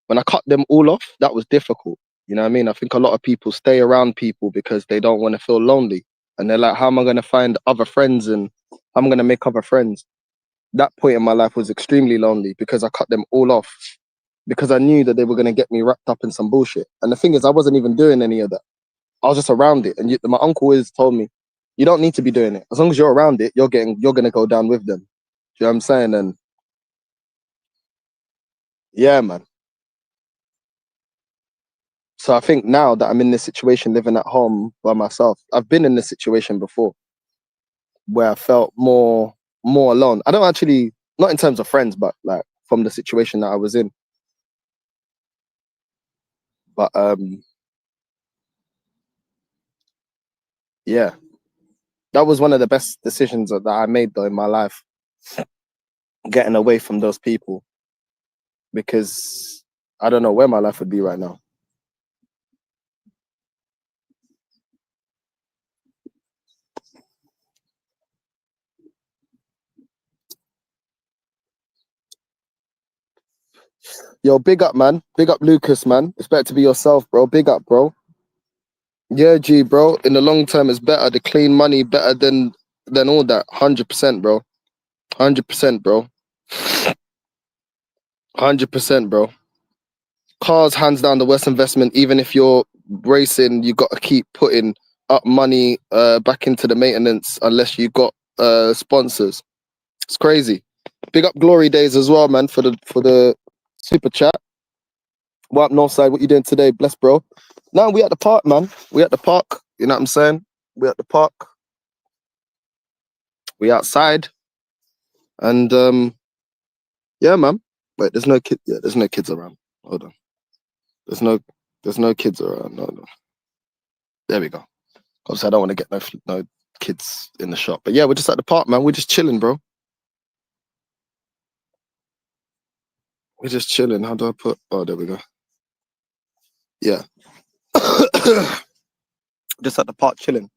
when I cut them all off, that was difficult. You know what I mean? I think a lot of people stay around people because they don't want to feel lonely. And they're like, how am I going to find other friends and how am I going to make other friends? That point in my life was extremely lonely because I cut them all off because I knew that they were going to get me wrapped up in some bullshit. And the thing is, I wasn't even doing any of that. I was just around it. And my uncle always told me, you don't need to be doing it. As long as you're around it, you're going to go down with them. Do you know what I'm saying? And yeah, man. So I think now that I'm in this situation, living at home by myself, I've been in this situation before where I felt more alone. I don't actually, not in terms of friends, but like from the situation that I was in. But yeah, that was one of the best decisions that I made though in my life, getting away from those people, because I don't know where my life would be right now. Yo, big up, man. Big up, Lucas, man. It's better to be yourself, bro. Big up, bro. Yeah, G, bro. In the long term, it's better. The clean money better than all that. 100%, bro. 100%, bro. 100%, bro. Cars, hands down, the worst investment. Even if you're racing, you got to keep putting up money back into the maintenance unless you got sponsors. It's crazy. Big up Glory Days as well, man, for the super chat. What up, Northside? What you doing today? Bless, bro. Now we at the park, man. We at the park. You know what I'm saying? We at the park. We outside. And yeah, man. Wait, there's no kid. Yeah, there's no kids around. Hold on. There's no kids around. No. There we go. Obviously, I don't want to get no kids in the shop. But yeah, we're just at the park, man. We're just chilling, bro. We're just chilling. How do I put? Oh, there we go. Yeah. Just at the park chilling.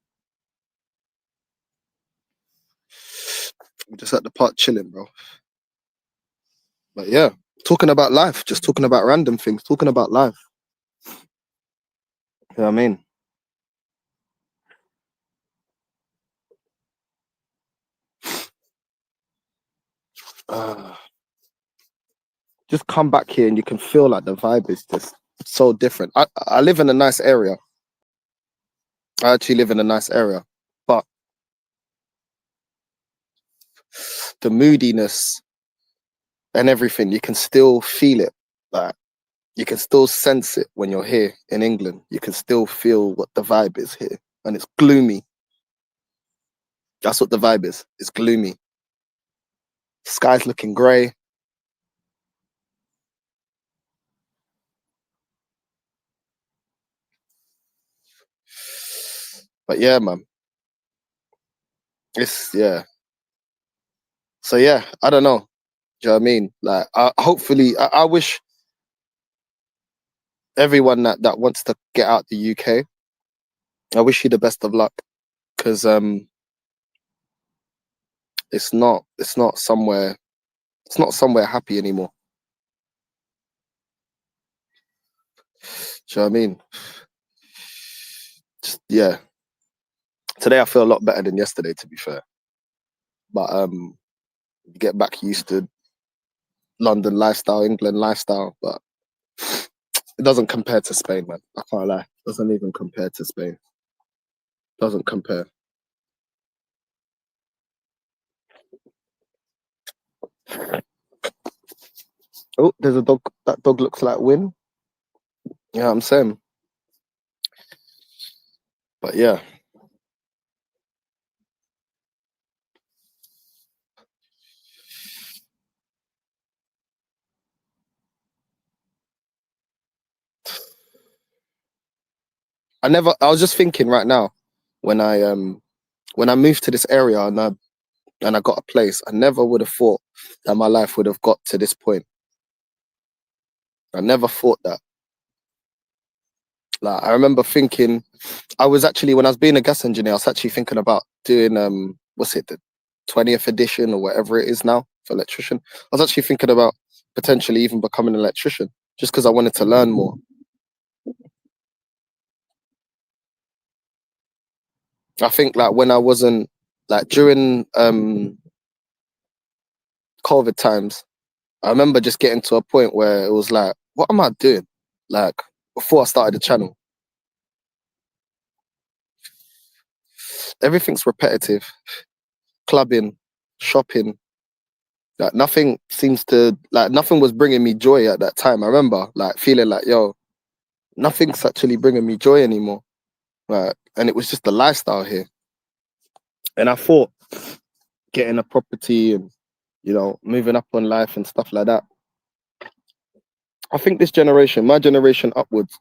We're just at the park chilling, bro. But yeah, talking about life, just talking about random things, talking about life. You know what I mean? Just come back here and you can feel like the vibe is just so different. I live in a nice area. I actually live in a nice area, but the moodiness and everything, you can still feel it. Like you can still sense it when you're here in England. You can still feel what the vibe is here, and it's gloomy. That's what the vibe is. It's gloomy. Sky's looking grey. But yeah, man. Yeah. So yeah, I don't know. Do you know what I mean? Like, hopefully, I wish everyone that wants to get out the UK, I wish you the best of luck, because it's not somewhere happy anymore. Do you know what I mean? Just, yeah. Today I feel a lot better than yesterday, to be fair. But get back used to London lifestyle, England lifestyle, but it doesn't compare to Spain, man. I can't lie. It doesn't even compare to Spain. Doesn't compare. Oh, there's a dog. That dog looks like Win. You know what I'm saying? But yeah. I was just thinking right now, when I moved to this area and I got a place, I never would have thought that my life would have got to this point. I never thought that. Like, I remember thinking, when I was being a gas engineer, I was actually thinking about doing, what's it, the 20th edition or whatever it is now, for electrician. I was actually thinking about potentially even becoming an electrician just because I wanted to learn more. I think like when I wasn't like during COVID times, I remember just getting to a point where it was like, what am I doing? Like before I started the channel, everything's repetitive. Clubbing, shopping, like nothing seems to like nothing was bringing me joy at that time. I remember like feeling like, yo, nothing's actually bringing me joy anymore. Like, and it was just the lifestyle here. And I thought getting a property and moving up on life and stuff like that. I think this generation, my generation upwards,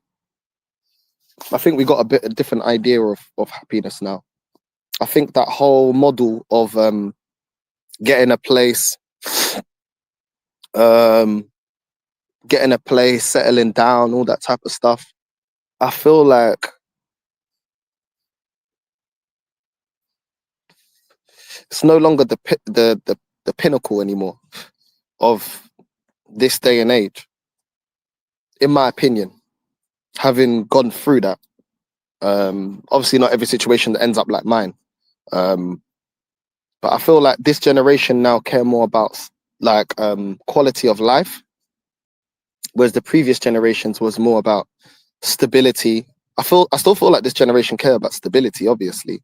I think we got a different idea of happiness now. I think that whole model of getting a place, settling down, all that type of stuff. I feel like it's no longer the pinnacle anymore of this day and age. In my opinion, having gone through that, obviously not every situation that ends up like mine, but I feel like this generation now care more about like quality of life, whereas the previous generations was more about stability. I still feel like this generation care about stability, obviously,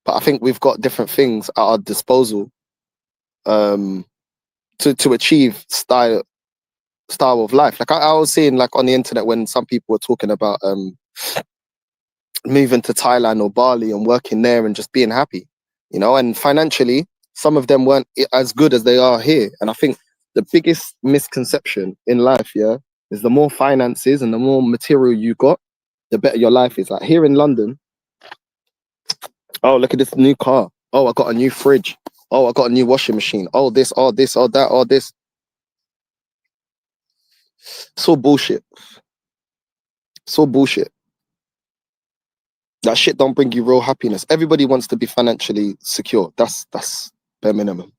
but I think we've got different things at our disposal to achieve style of life. Like I was seeing like on the internet when some people were talking about moving to Thailand or Bali and working there and just being happy, and financially some of them weren't as good as they are here. And I think the biggest misconception in life, is the more finances and the more material you got, the better your life is. Like here in London, oh, look at this new car. Oh, I got a new fridge. Oh, I got a new washing machine. Oh, this, oh, this, oh, that, oh, this. It's all bullshit. It's all bullshit. That shit don't bring you real happiness. Everybody wants to be financially secure. That's bare minimum.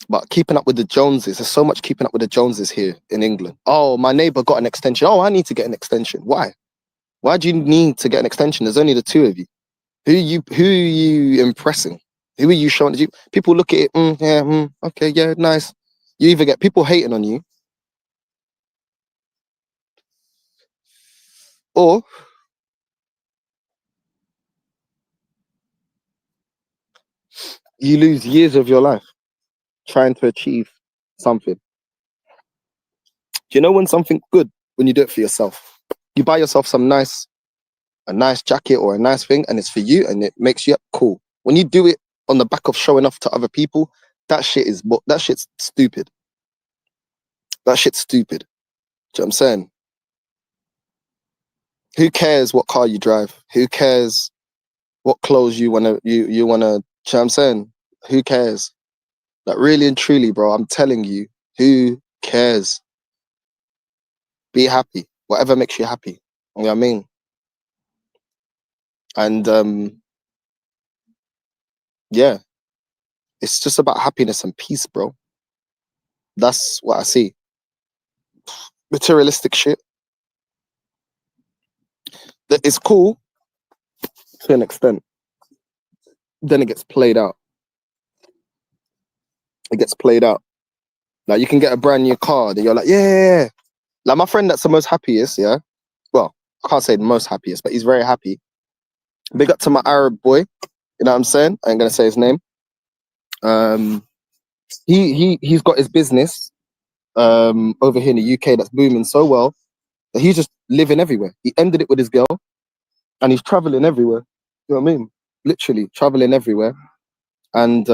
But keeping up with the Joneses, there's so much keeping up with the Joneses here in England. Oh, my neighbor got an extension. Oh, I need to get an extension. Why? Why do you need to get an extension? There's only the two of you. Who are you impressing? Who are you showing? People look at it, okay, yeah, nice. You either get people hating on you, or you lose years of your life trying to achieve something. Do you know when something's good? When you do it for yourself. You buy yourself a nice jacket or a nice thing, and it's for you, and it makes you cool. When you do it on the back of showing off to other people, that shit's stupid. That shit's stupid. Do you know what I'm saying? Who cares what car you drive? Who cares what clothes you wanna you wanna? Do you know what I'm saying? Who cares? Like really and truly, bro, I'm telling you, who cares? Be happy. Whatever makes you happy. You know what I mean? And yeah, it's just about happiness and peace, bro. That's what I see. Materialistic shit. That is cool to an extent. Then it gets played out. It gets played out. Like you can get a brand new car, then you're like, yeah. Like my friend that's the most happiest, yeah. Well, I can't say the most happiest, but he's very happy. Big up to my Arab boy. You know what I'm saying? I ain't gonna say his name. He's got his business over here in the UK that's booming so well that he's just living everywhere. He ended it with his girl and he's traveling everywhere. You know what I mean? Literally traveling everywhere. And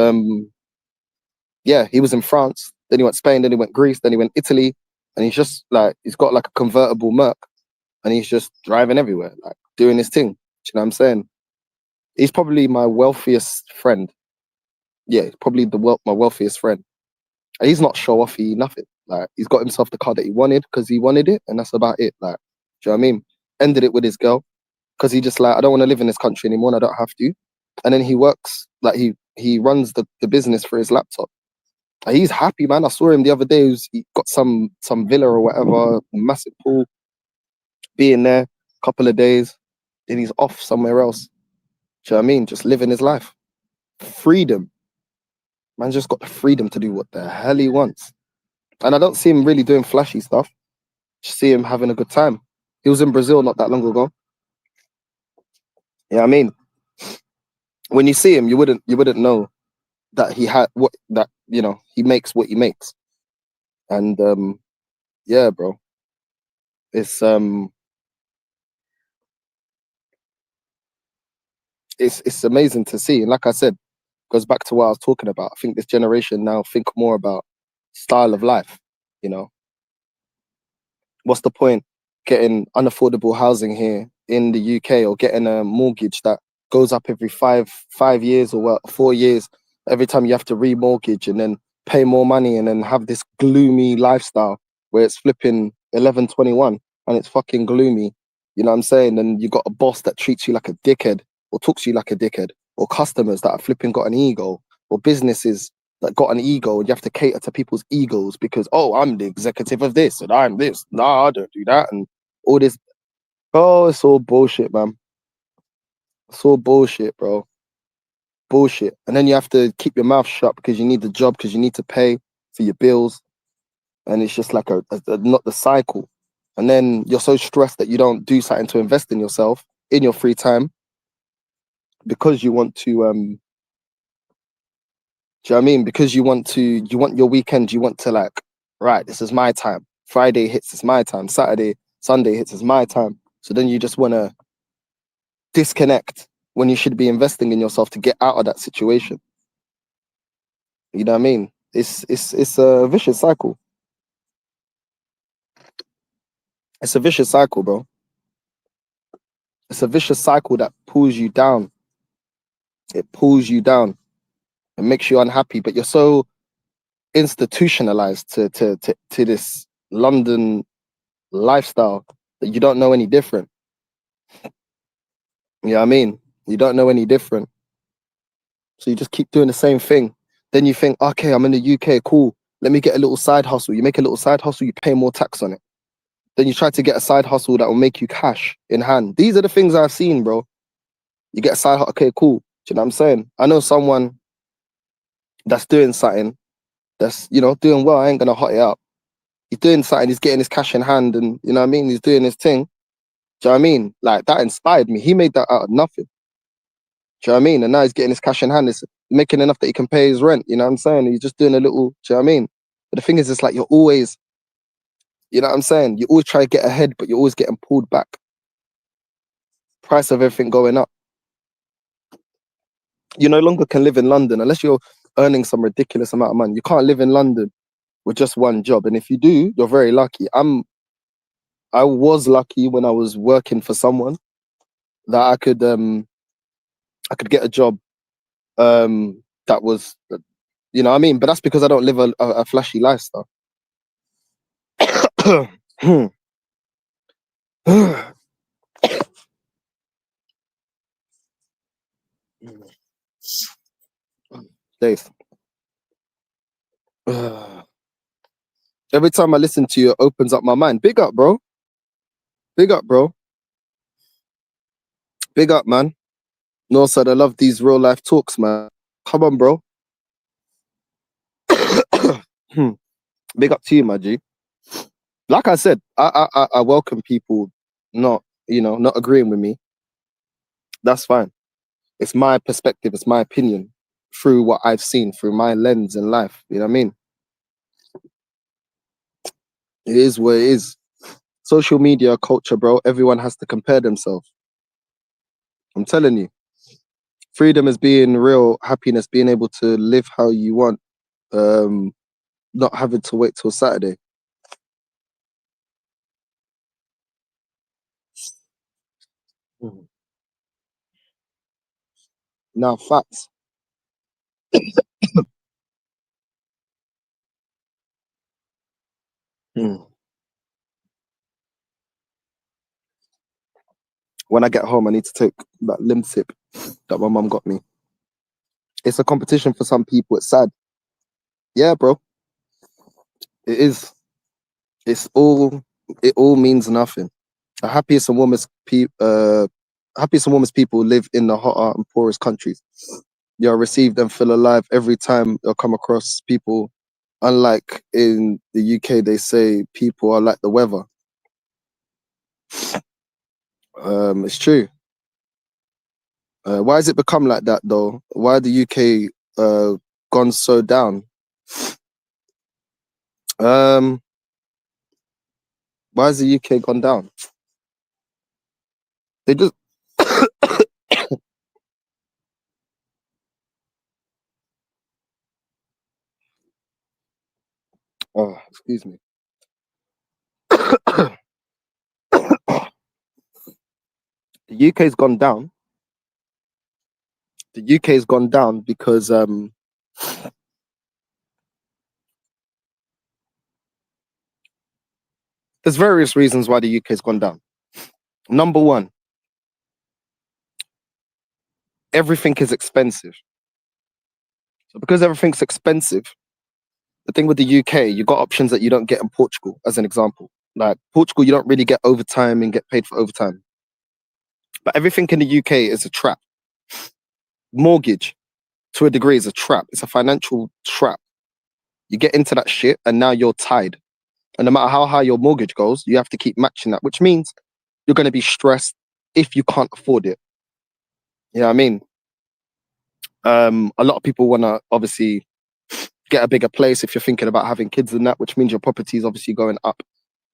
yeah, he was in France, then he went Spain, then he went Greece, then he went Italy, and he's just like he's got like a convertible Merc and he's just driving everywhere, like doing his thing. Do you know what I'm saying? He's probably my wealthiest friend. Yeah, he's probably my wealthiest friend. And he's not show offy, nothing. Like he's got himself the car that he wanted because he wanted it, and that's about it. Like, do you know what I mean? Ended it with his girl because he just like I don't want to live in this country anymore, and I don't have to. And then he works like he runs the business for his laptop. He's happy, man. I saw him the other day. He got some villa or whatever, massive pool, being there, couple of days, then he's off somewhere else. Do you know what I mean? Just living his life. Freedom. Man just got the freedom to do what the hell he wants. And I don't see him really doing flashy stuff. Just see him having a good time. He was in Brazil not that long ago. Yeah, I mean, when you see him, you wouldn't know that he had what that he makes what he makes. And yeah, bro, it's amazing to see. And like I said, goes back to what I was talking about. I think this generation now think more about style of life. You know, what's the point getting unaffordable housing here in the UK, or getting a mortgage that goes up every five years, or what, 4 years, every time you have to remortgage and then pay more money and then have this gloomy lifestyle where it's flipping 11:21 and it's fucking gloomy. You know what I'm saying? And you got a boss that treats you like a dickhead or talks to you like a dickhead, or customers that are flipping got an ego, or businesses that got an ego and you have to cater to people's egos because, oh, I'm the executive of this and I'm this. Nah, I don't do that. And all this. Oh, it's all bullshit, man. It's all bullshit, bro. Bullshit. And then you have to keep your mouth shut because you need the job, because you need to pay for your bills. And it's just like not the cycle. And then you're so stressed that you don't do something to invest in yourself in your free time because you want to, do you know what I mean? Because you want your weekend, you want to like, right, this is my time. Friday hits, it's my time. Saturday, Sunday hits, it's my time. So then you just want to disconnect when you should be investing in yourself to get out of that situation. You know what I mean? It's a vicious cycle. It's a vicious cycle, bro. It's a vicious cycle that pulls you down. It pulls you down and makes you unhappy, but you're so institutionalized to this London lifestyle that you don't know any different. You know what I mean? You don't know any different. So you just keep doing the same thing. Then you think, okay, I'm in the UK, cool. Let me get a little side hustle. You make a little side hustle, you pay more tax on it. Then you try to get a side hustle that will make you cash in hand. These are the things I've seen, bro. You get a side hustle, okay, cool. Do you know what I'm saying? I know someone that's doing something that's, doing well. I ain't gonna hot it up. He's doing something, he's getting his cash in hand, and you know what I mean? He's doing his thing. Do you know what I mean? Like, that inspired me. He made that out of nothing. Do you know what I mean? And now he's getting his cash in hand. He's making enough that he can pay his rent. You know what I'm saying? He's just doing a little, do you know what I mean? But the thing is, it's like you're always, you know what I'm saying? You always try to get ahead, but you're always getting pulled back. Price of everything going up. You no longer can live in London unless you're earning some ridiculous amount of money. You can't live in London with just one job. And if you do, you're very lucky. I was lucky when I was working for someone that I could get a job that was, you know what I mean? But that's because I don't live a flashy lifestyle. Dave. Every time I listen to you, it opens up my mind. Big up, bro. Big up, bro. Big up, man. No, sir, I love these real life talks, man. Come on, bro. Big up to you, my G. Like I said, I welcome people not agreeing with me. That's fine. It's my perspective. It's my opinion through what I've seen, through my lens in life. You know what I mean? It is what it is. Social media culture, bro. Everyone has to compare themselves. I'm telling you. Freedom is being real, happiness, being able to live how you want, not having to wait till Saturday. Now, facts. Mm. When I get home, I need to take that limb sip that my mum got me. It's a competition for some people. It's sad. Yeah, bro. It is. It's all. It all means nothing. The happiest and warmest people live in the hotter and poorest countries. You're received and feel alive every time you'll come across people. Unlike in the UK, they say people are like the weather. It's true. Why has it become like that though? Why the UK gone so down? Why has the UK gone down? They just oh, excuse me. The UK's gone down. The UK's gone down because there's various reasons why the UK's gone down. Number one, everything is expensive. So because everything's expensive, the thing with the UK, you got options that you don't get in Portugal, as an example. Like Portugal, you don't really get overtime and get paid for overtime. But everything in the UK is a trap. Mortgage, to a degree, is a trap. It's a financial trap. You get into that shit and now you're tied. And no matter how high your mortgage goes, you have to keep matching that, which means you're going to be stressed if you can't afford it. You know what I mean? A lot of people want to obviously get a bigger place if you're thinking about having kids and that, which means your property is obviously going up.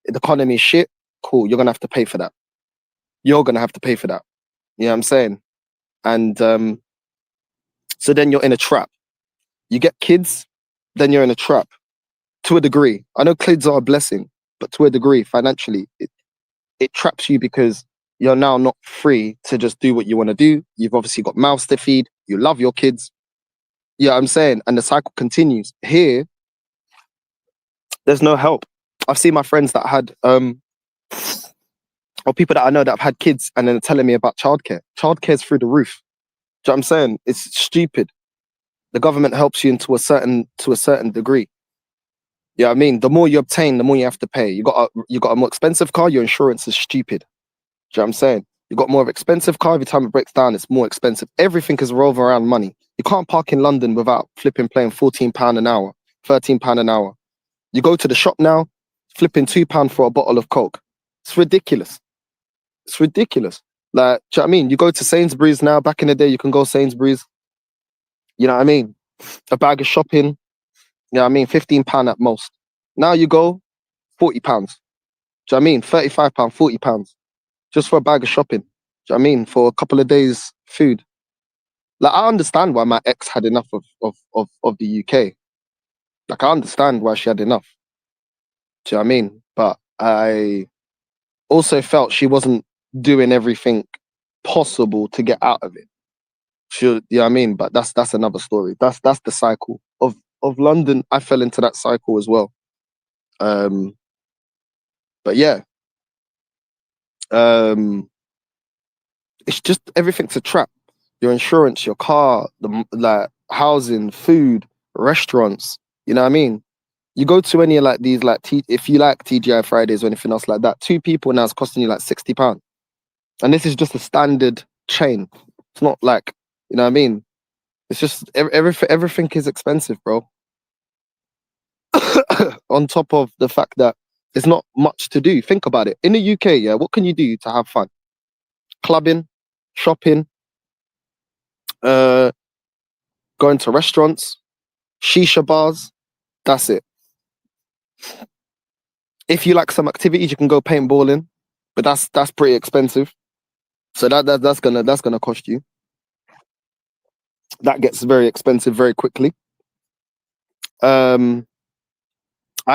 The economy is shit. Cool. You're going to have to pay for that. You're going to have to pay for that. You know what I'm saying? And so then you're in a trap. You get kids, then you're in a trap to a degree. I know kids are a blessing, but to a degree, financially, it traps you because you're now not free to just do what you want to do. You've obviously got mouths to feed. You love your kids. Yeah, you know what I'm saying? And the cycle continues. Here, there's no help. I've seen my friends that had, or people that I know that have had kids and then they're telling me about childcare. Childcare's through the roof. Do you know what I'm saying? It's stupid. The government helps you to a certain degree. Yeah, I mean, the more you obtain, the more you have to pay. You got a more expensive car, your insurance is stupid. Do you know what I'm saying? You got more of expensive car, every time it breaks down, it's more expensive. Everything is revolving around money. You can't park in London without flipping paying £14 an hour, £13 an hour. You go to the shop now, flipping £2 for a bottle of Coke. It's ridiculous. It's ridiculous. Like, do you know what I mean? You go to Sainsbury's now, back in the day, you can go Sainsbury's. You know what I mean? A bag of shopping, you know what I mean? £15 at most. Now you go, £40. Do you know what I mean? £35, £40 just for a bag of shopping. Do you know what I mean? For a couple of days food. Like, I understand why my ex had enough of the UK. Like, I understand why she had enough. Do you know what I mean? But I also felt she wasn't doing everything possible to get out of it. You know what I mean? But that's another story. That's the cycle of London. I fell into that cycle as well. But yeah. It's just everything's a trap. Your insurance, your car, like housing, food, restaurants. You know what I mean? You go to any of like these like if you like TGI Fridays or anything else like that, two people now is costing you like £60, and this is just a standard chain. It's not like, you know what I mean? It's just everything is expensive, bro. On top of the fact that there's not much to do. Think about it. In the UK, yeah, what can you do to have fun? Clubbing, shopping, going to restaurants, shisha bars. That's it. If you like some activities, you can go paintballing, but that's pretty expensive. So that's gonna cost you. That gets very expensive very quickly. Ice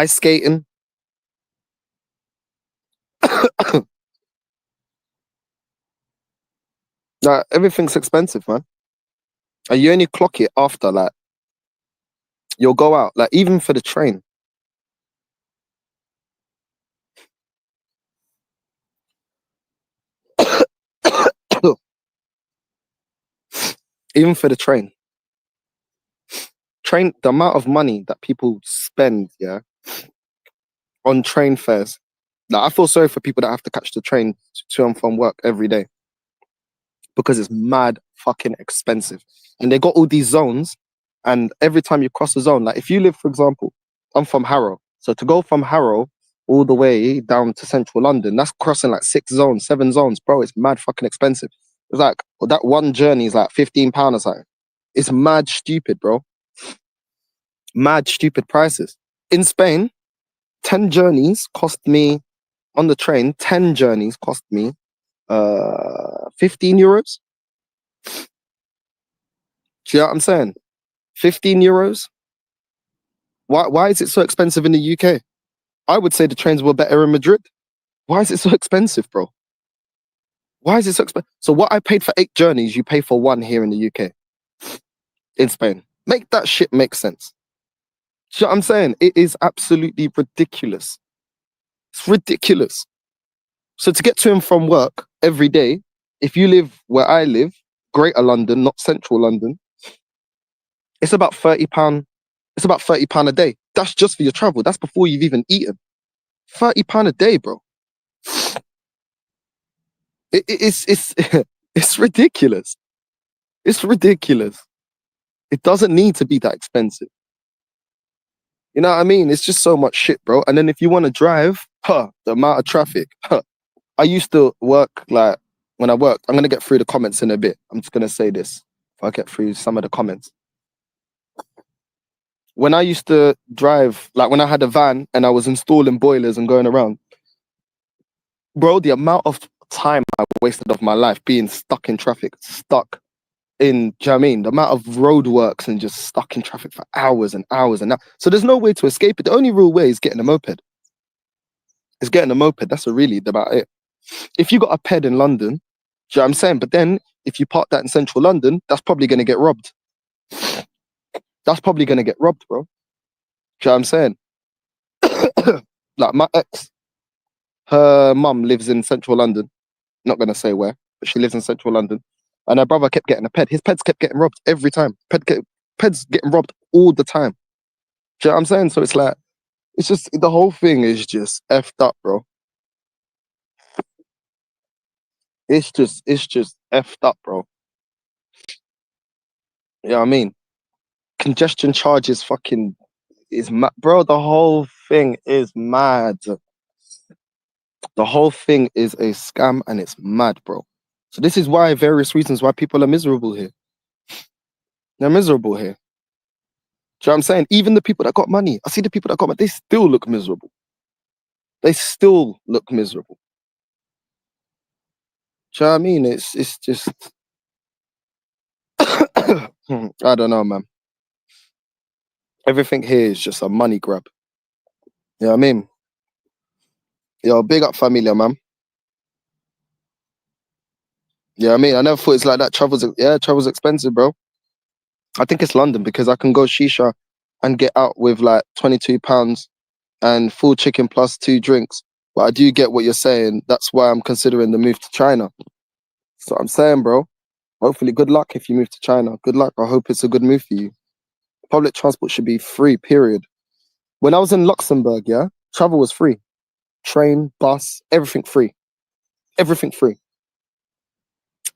skating. Like, everything's expensive, man. And you only clock it after, like, you'll go out, like, even for the train. Even for the train the amount of money that people spend, yeah, on train fares. Like, I feel sorry for people that have to catch the train to and from work every day because it's mad fucking expensive. And they got all these zones, and every time you cross a zone, like if you live, for example, I'm from Harrow, so to go from Harrow all the way down to central London, that's crossing like 6 zones, 7 zones, bro. It's mad fucking expensive. It's like that one journey is like £15 or something. It's mad stupid, bro. Mad stupid prices. In Spain, 10 journeys cost me on the train. 10 journeys cost me 15 euros. Do you know what I'm saying? 15 euros. Why is it so expensive in the UK? I would say the trains were better in Madrid. Why is it so expensive, bro? Why is it so expensive? So what I paid for 8 journeys, you pay for 1 here in the UK, in Spain. Make that shit make sense. Do you know what I'm saying? It is absolutely ridiculous. It's ridiculous. So to get to and from work every day, if you live where I live, Greater London, not Central London, it's about £30. It's about £30 a day. That's just for your travel. That's before you've even eaten. £30 a day, bro. It's it's ridiculous. It's ridiculous. It doesn't need to be that expensive. You know what I mean? It's just so much shit, bro. And then if you want to drive, the amount of traffic. I used to work, like, when I worked, I'm going to get through the comments in a bit. I'm just going to say this if I get through some of the comments. When I used to drive, like when I had a van and I was installing boilers and going around, bro, the amount of time I wasted of my life being stuck in traffic, stuck in, do you know what I mean? The amount of roadworks and just stuck in traffic for hours and hours and hours. So there's no way to escape it. The only real way is getting a moped. It's getting a moped. That's really about it. If you got a ped in London, do you know what I'm saying? But then if you park that in central London, that's probably going to get robbed. That's probably going to get robbed, bro. Do you know what I'm saying? Like my ex, her mum lives in central London. Not going to say where, but she lives in central London. And her brother kept getting a ped. His peds kept getting robbed every time. Peds getting robbed all the time. Do you know what I'm saying? So it's like, it's just, the whole thing is just effed up, bro. It's just effed up, bro. You know what I mean? Congestion charges fucking is mad. Bro, the whole thing is mad. The whole thing is a scam and it's mad, bro. So this is why, various reasons why people are miserable here. They're miserable here. Do you know what I'm saying? Even the people that got money, I see the people that got money, they still look miserable. They still look miserable. Do you know what I mean? It's just, I don't know, man. Everything here is just a money grab. You know what I mean? Yo, big up familia, man. Yeah, I mean, I never thought it's like that. Travel's expensive, bro. I think it's London because I can go shisha and get out with like £22 and full chicken plus 2 drinks. But I do get what you're saying. That's why I'm considering the move to China. That's what I'm saying, bro. Hopefully, good luck if you move to China. Good luck. I hope it's a good move for you. Public transport should be free, period. When I was in Luxembourg, yeah, travel was free. Train, bus, everything free. Everything free.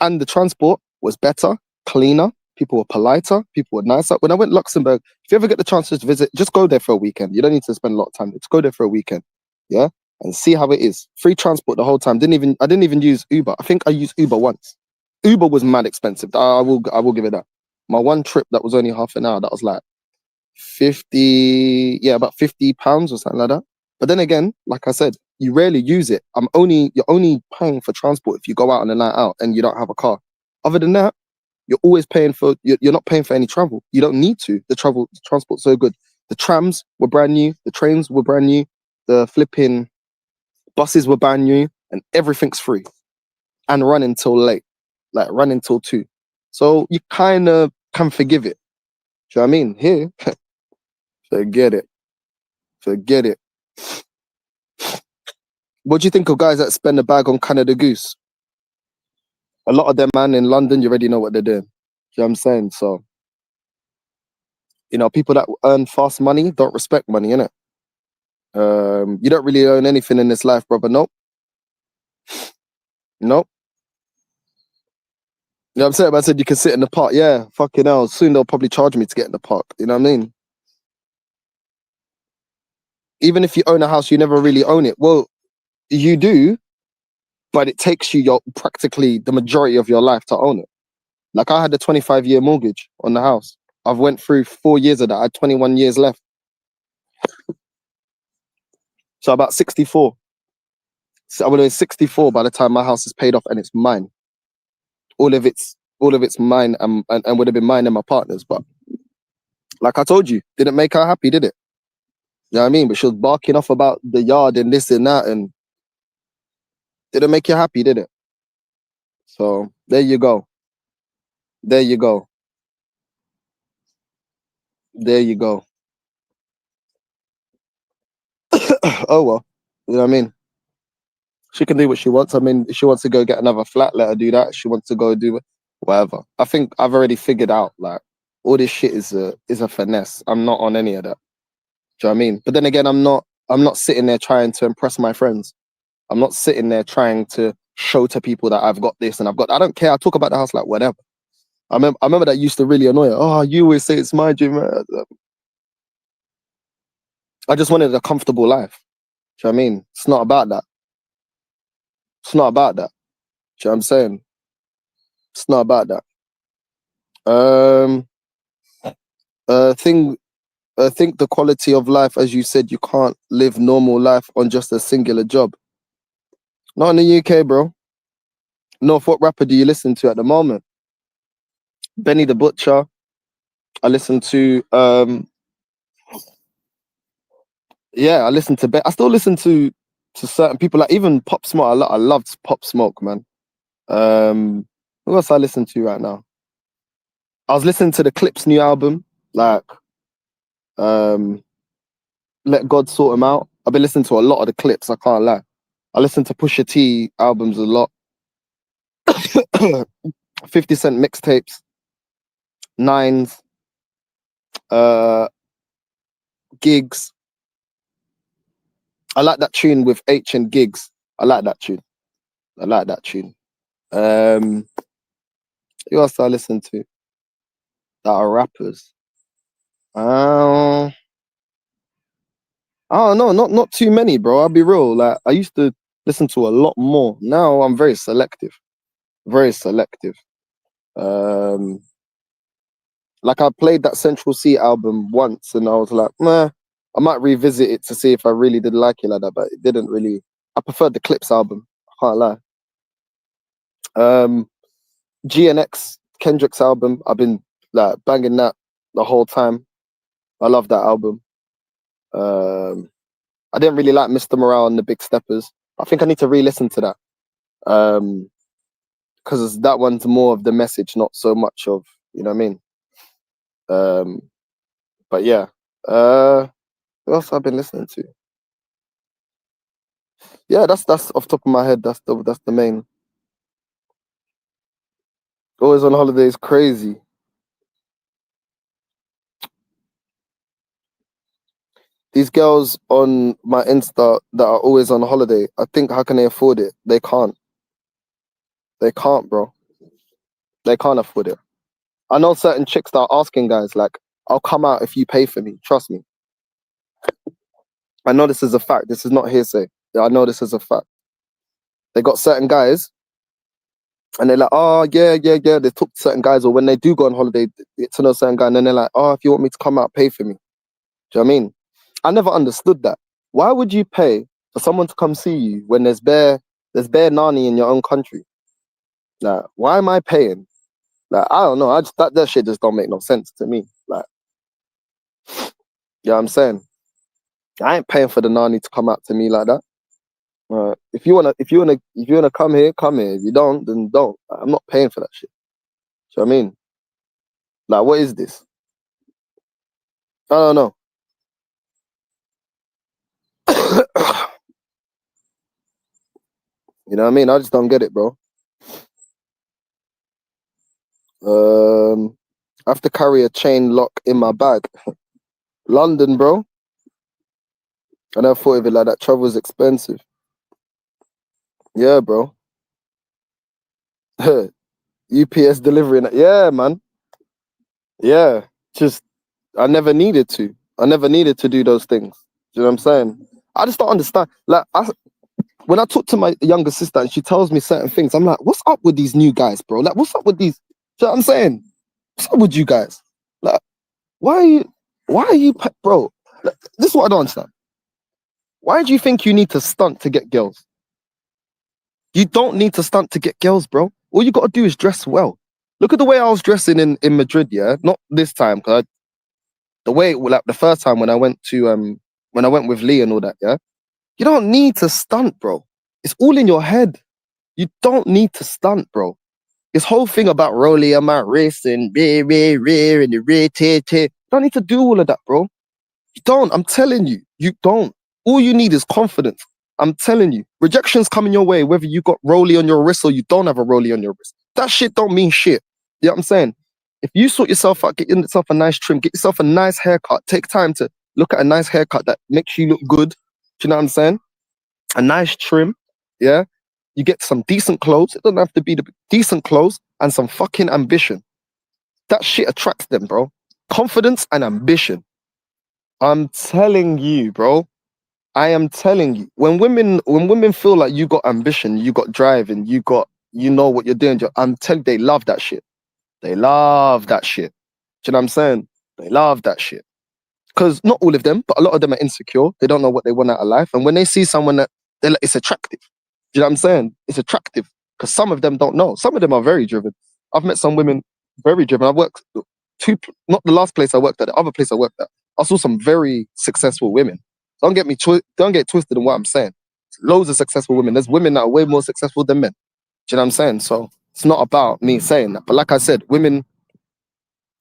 And the transport was better, cleaner. People were politer. People were nicer. When I went to Luxembourg, if you ever get the chance to visit, just go there for a weekend. You don't need to spend a lot of time. Just go there for a weekend, yeah, and see how it is. Free transport the whole time. I didn't even use Uber. I think I used Uber once. Uber was mad expensive. I will give it that. My one trip that was only half an hour, that was like about £50 or something like that. But then again, like I said, you rarely use it. You're only paying for transport if you go out on a night out and you don't have a car. Other than that, you're always paying for, you're not paying for any travel. You don't need to. The transport's so good. The trams were brand new. The trains were brand new. The flipping buses were brand new, and everything's free and running till late, like running till 2. So you kind of can forgive it. Do you know what I mean? Here, forget it. Forget it. What do you think of guys that spend a bag on Canada Goose? A lot of them, man, in London, you already know what they're doing. Do you know what I'm saying? So You know, people that earn fast money don't respect money, innit? You don't really earn anything in this life, brother. Nope. Nope. You know what I'm saying? I said you can sit in the park. Yeah, fucking hell. Soon they'll probably charge me to get in the park. You know what I mean? Even if you own a house, you never really own it. Well, you do, but it takes you your practically the majority of your life to own it. Like I had a 25-year mortgage on the house. I've went through 4 years of that. I had 21 years left. So about 64. So I would have 64 by the time my house is paid off and it's mine. All of it's mine and would have been mine and my partner's. But like I told you, didn't make her happy, did it? You know what I mean? But she was barking off about the yard and this and that, and didn't make you happy, did it? So there you go. There you go. There you go. Oh well. You know what I mean? She can do what she wants. I mean, if she wants to go get another flat, let her do that. If she wants to go do whatever. I think I've already figured out like all this shit is a finesse. I'm not on any of that. Do you know what I mean? But then again, I'm not sitting there trying to impress my friends. I'm not sitting there trying to show to people that I've got this and I've got. I don't care. I talk about the house like whatever. I remember that used to really annoy her. Oh, you always say it's my dream. I just wanted a comfortable life. Do you know what I mean? It's not about that. It's not about that. Do you know what I'm saying? It's not about that. I think the quality of life, as you said, you can't live normal life on just a singular job. Not in the UK, bro. North, what rapper do you listen to at the moment? Benny the Butcher. I listen to I listen to I still listen to certain people, like even Pop Smoke. I loved Pop Smoke, man. Who else I listen to right now? I was listening to the Clips new album, like Let God Sort Him Out. I've been listening to a lot of the Clips, I can't lie. I listen to Pusha T albums a lot. 50 Cent mixtapes, Nines, Gigs. I like that tune with H and Gigs. I like that tune. Who else do I listen to that are rappers? Oh no, not too many, bro. I'll be real. Like I used to listen to a lot more. Now I'm very selective. Very selective. Like I played that Central C album once and I was like, nah, I might revisit it to see if I really did like it like that, but it didn't really. I preferred the Clips album, I can't lie. GNX Kendrick's album, I've been like banging that the whole time. I love that album. I didn't really like Mr. Morale and the Big Steppers. I think I need to re-listen to that. Because that one's more of the message, not so much of, you know what I mean? But yeah. What else I've been listening to? Yeah, that's off the top of my head. That's the main. Always on holiday is crazy. These girls on my Insta that are always on holiday, I think how can they afford it? They can't. They can't, bro. They can't afford it. I know certain chicks that are asking guys like, I'll come out if you pay for me. Trust me. I know this is a fact. This is not hearsay. I know this is a fact. They got certain guys and they're like, oh, yeah. They talk to certain guys, or when they do go on holiday, they get to know certain guy, and then they're like, oh, if you want me to come out, pay for me. Do you know what I mean? I never understood that. Why would you pay for someone to come see you when there's bare nani in your own country? Like, why am I paying? Like, I don't know. I just that shit just don't make no sense to me. Like, you know what I'm saying? I ain't paying for the nani to come out to me like that. If you wanna come here, come here. If you don't, then don't. I'm not paying for that shit. Do you know what I mean? Like, what is this? I don't know. You know what I mean? I just don't get it, bro. I have to carry a chain lock in my bag. London, bro. I never thought of it like that. Travel's expensive. Yeah, bro. UPS delivery. Yeah, man. Yeah. Just, I never needed to. I never needed to do those things. Do you know what I'm saying? I just don't understand. Like, when I talk to my younger sister and she tells me certain things, I'm like, what's up with these new guys, bro? Like, what's up with these? Do you know what I'm saying? What's up with you guys? Like, why are you, bro? Like, this is what I don't understand. Why do you think you need to stunt to get girls? You don't need to stunt to get girls, bro. All you got to do is dress well. Look at the way I was dressing in Madrid, yeah? Not this time, because the way, like the first time when I went with Lee and all that, yeah? You don't need to stunt, bro. It's all in your head. You don't need to stunt, bro. This whole thing about rolling on my wrist and rear and the rear tear. You don't need to do all of that, bro. You don't. I'm telling you, you don't. All you need is confidence. I'm telling you, rejections coming your way, whether you got rolly on your wrist or you don't have a rolly on your wrist. That shit don't mean shit. You know what I'm saying? If you sort yourself out, get yourself a nice trim, get yourself a nice haircut, take time to look at a nice haircut that makes you look good. Do you know what I'm saying? A nice trim, yeah? You get some decent clothes. It doesn't have to be the decent clothes and some fucking ambition. That shit attracts them, bro. Confidence and ambition. I'm telling you, bro. I am telling you. When women feel like you got ambition, you got drive, and you know what you're doing, I'm telling you, they love that shit. They love that shit. Do you know what I'm saying? They love that shit. Because not all of them, but a lot of them are insecure. They don't know what they want out of life. And when they see someone that they're like, it's attractive. Do you know what I'm saying? It's attractive. Because some of them don't know. Some of them are very driven. I've met some women very driven. I've worked not the last place I worked at, the other place I worked at. I saw some very successful women. Don't get twisted in what I'm saying. Loads of successful women. There's women that are way more successful than men. Do you know what I'm saying? So it's not about me saying that. But like I said, women,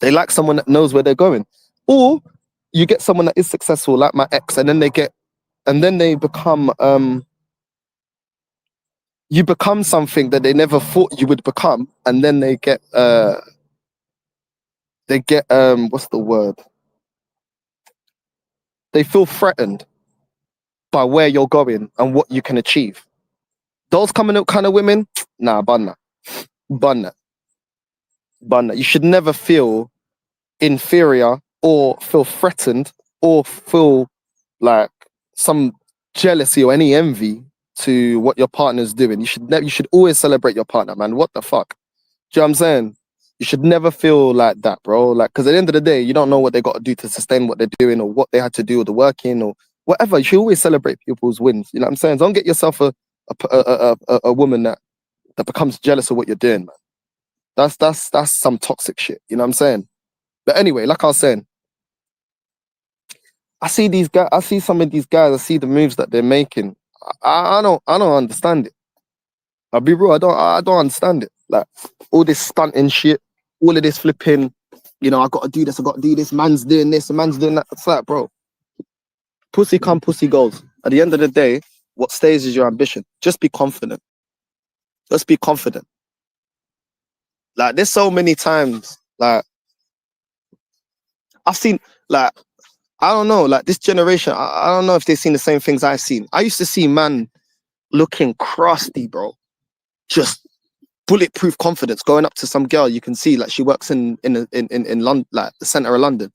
they like someone that knows where they're going. Or you get someone that is successful, like my ex, and then they become you become something that they never thought you would become, and then they get what's the word? They feel threatened by where you're going and what you can achieve. Those kind of women, nah, bun that. You should never feel inferior or feel threatened or feel like some jealousy or any envy to what your partner's doing. You should always celebrate your partner, man. What the fuck? Do you know what I'm saying? You should never feel like that, bro. Like, because at the end of the day, you don't know what they got to do to sustain what they're doing or what they had to do or the working or whatever. You should always celebrate people's wins. You know what I'm saying? Don't get yourself a woman that becomes jealous of what you're doing, man. That's some toxic shit. You know what I'm saying? But anyway, like I was saying, I see these guys. I see some of these guys. I see the moves that they're making. I don't understand it. I'll be real. I don't understand it. Like all this stunting shit, all of this flipping. You know, I got to do this. I got to do this. Man's doing this. And man's doing that. It's like, bro. Pussy come, pussy goes. At the end of the day, what stays is your ambition. Just be confident. Just be confident. Like there's so many times. Like I've seen. Like I don't know. Like this generation. I don't know if they've seen the same things I've seen. I used to see man looking crusty, bro. Just bulletproof confidence going up to some girl you can see like she works in London, like the center of London,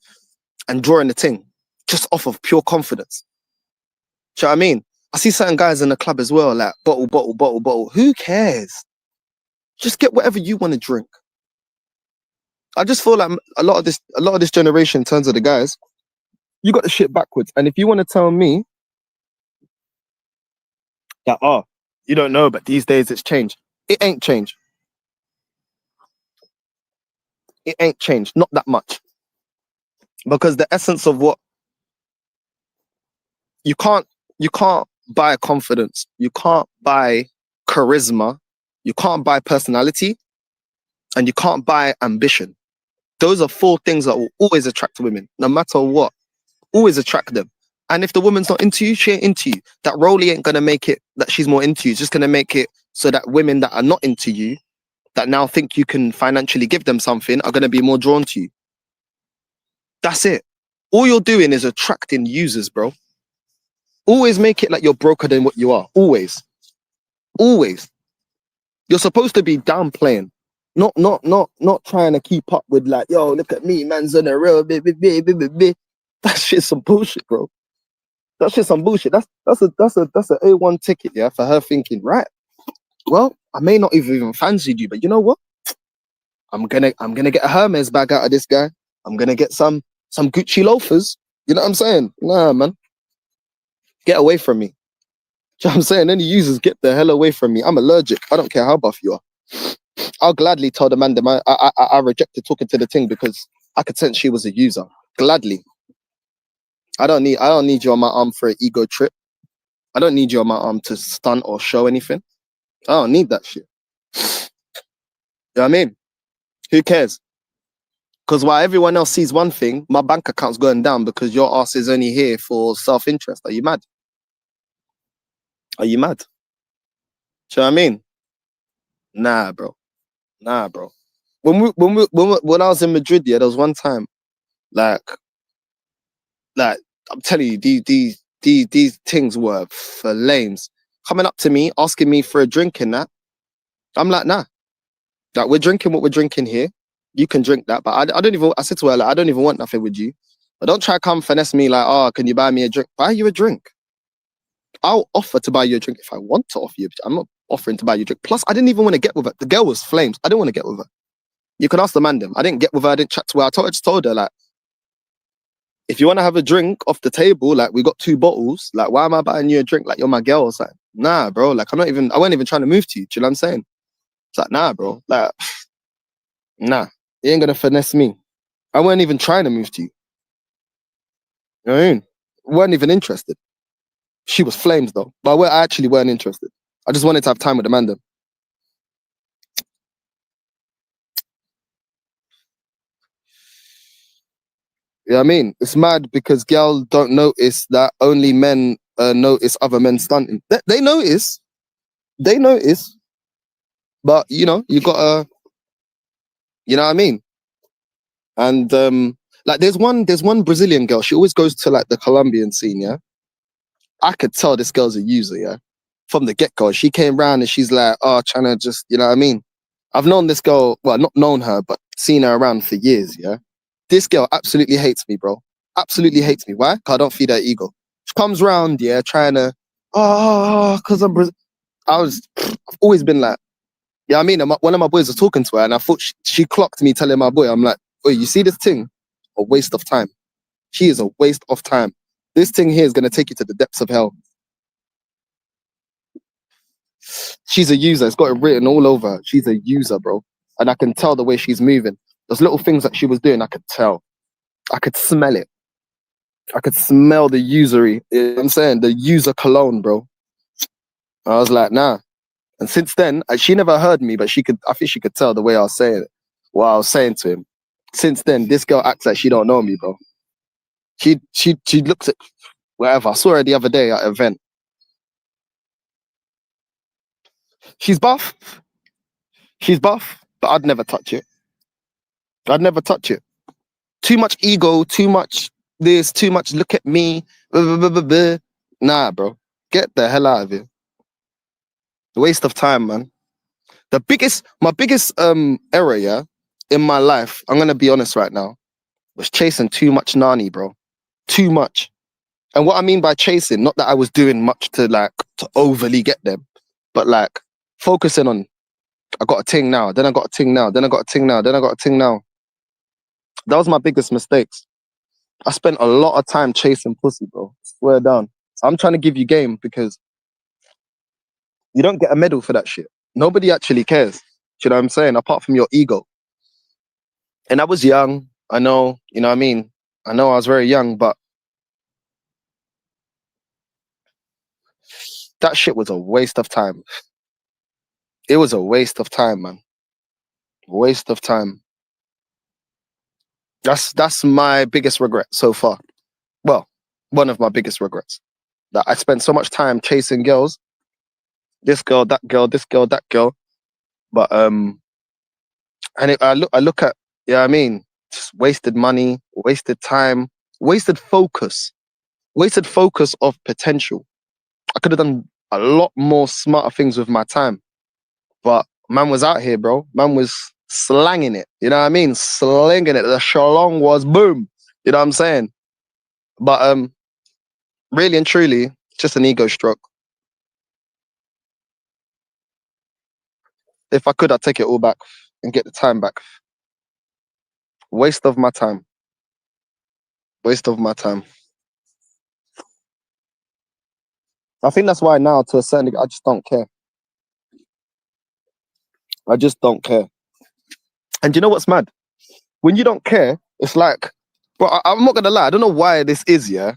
and drawing the thing just off of pure confidence. Do you know what I mean? I see certain guys in the club as well, like bottle. Who cares? Just get whatever you want to drink. I just feel like a lot of this generation, in terms of the guys, you got the shit backwards. And if you want to tell me that, oh, you don't know, but these days it's changed. It ain't changed. It ain't changed, not that much. Because the essence of what you can't buy confidence, you can't buy charisma, you can't buy personality, and you can't buy ambition. Those are 4 things that will always attract women, no matter what. Always attract them. And if the woman's not into you, she ain't into you. That Rolly ain't gonna make it that she's more into you. It's just gonna make it so that women that are not into you, that now think you can financially give them something, are gonna be more drawn to you. That's it. All you're doing is attracting users, bro. Always make it like you're broker than what you are. Always. Always. You're supposed to be downplaying. Not trying to keep up with like, yo, look at me, man's on a real bit. That shit's some bullshit, bro. That shit's some bullshit. That's a A1 ticket, yeah, for her thinking, right? Well, I may not even fancy you, but you know what? I'm gonna get a Hermes bag out of this guy. I'm gonna get some Gucci loafers. You know what I'm saying? Nah, man. Get away from me. Do you know what I'm saying? Any users, get the hell away from me. I'm allergic. I don't care how buff you are. I'll gladly tell the man that I rejected talking to the thing because I could sense she was a user. Gladly. I don't need you on my arm for an ego trip. I don't need you on my arm to stunt or show anything. I don't need that shit. You know what I mean? Who cares? Because while everyone else sees one thing, my bank account's going down because your ass is only here for self-interest. Are you mad? Are you mad? Do you know what I mean? Nah, bro. When I was in Madrid, yeah, there was one time, like I'm telling you, these things were for lames. Coming up to me, asking me for a drink and that. I'm like, nah. Like, we're drinking what we're drinking here. You can drink that, but I don't even. I said to her, like, I don't even want nothing with you. But don't try to come finesse me like, oh, can you buy me a drink? Buy you a drink. I'll offer to buy you a drink if I want to offer you. I'm not offering to buy you a drink. Plus, I didn't even want to get with her. The girl was flames. I didn't want to get with her. You can ask the man them. I didn't get with her. I didn't chat to her. I just told her, like, if you want to have a drink off the table, like, we got 2 bottles. Like, why am I buying you a drink? Like, you're my girl or something. Nah, bro. Like, I wasn't even trying to move to you. Do you know what I'm saying? It's like, nah, bro. Like, nah. You ain't gonna finesse me. I weren't even trying to move to you. You know what I mean? Weren't even interested. She was flames though. But I actually weren't interested. I just wanted to have time with the man them. You know what I mean? It's mad because girls don't notice that only men notice other men stunting. They notice. They notice. But, you know, you gotta, you know what I mean? And like there's one Brazilian girl, she always goes to like the Colombian scene, yeah? I could tell this girl's a user, yeah? From the get-go. She came round and she's like, oh, trying to just, you know what I mean? I've known this girl, well, not known her, but seen her around for years, yeah? This girl absolutely hates me, bro. Absolutely hates me. Why? Because I don't feed her ego. She comes round, yeah, trying to, because I'm Brazilian. I've always been like, yeah, I mean, one of my boys was talking to her and I thought she clocked me telling my boy, I'm like, wait, you see this thing? A waste of time. She is a waste of time. This thing here is going to take you to the depths of hell. She's a user. It's got it written all over her. She's a user, bro. And I can tell the way she's moving. Those little things that she was doing, I could tell. I could smell it. I could smell the usury. You know what I'm saying? The user cologne, bro. I was like, nah. And since then, she never heard me, but I think she could tell the way I was saying it, what I was saying to him. Since then, this girl acts like she don't know me, bro. She looks at wherever. I saw her the other day at an event. She's buff. She's buff, but I'd never touch it. I'd never touch it. Too much ego, too much this, too much look at me. Blah, blah, blah, blah. Nah, bro. Get the hell out of here. Waste of time, man. My biggest error, yeah, in my life, I'm gonna be honest right now, was chasing too much nani, bro. Too much. And what I mean by chasing, not that I was doing much to overly get them, but like focusing on, I got a ting now, then I got a ting now, then I got a ting now, then I got a ting now. That was my biggest mistakes. I spent a lot of time chasing pussy, bro. Swear down. So I'm trying to give you game because you don't get a medal for that shit. Nobody actually cares. Do you know what I'm saying? Apart from your ego. And I was young. I know, you know what I mean? I know I was very young, but that shit was a waste of time. It was a waste of time, man. Waste of time. That's my biggest regret so far. Well, one of my biggest regrets. That I spent so much time chasing girls. This girl, that girl, this girl, that girl. But I look at, yeah, I mean, just wasted money, wasted time, wasted focus of potential. I could have done a lot more smarter things with my time, but man was out here, bro. Man was slanging it. You know what I mean? Slinging it. The shalong was boom. You know what I'm saying? But really and truly, just an ego stroke. If I could, I'd take it all back and get the time back. Waste of my time. Waste of my time. I think that's why now, to a certain degree, I just don't care. I just don't care. And you know what's mad? When you don't care, it's like, bro, I'm not gonna lie, I don't know why this is, yeah.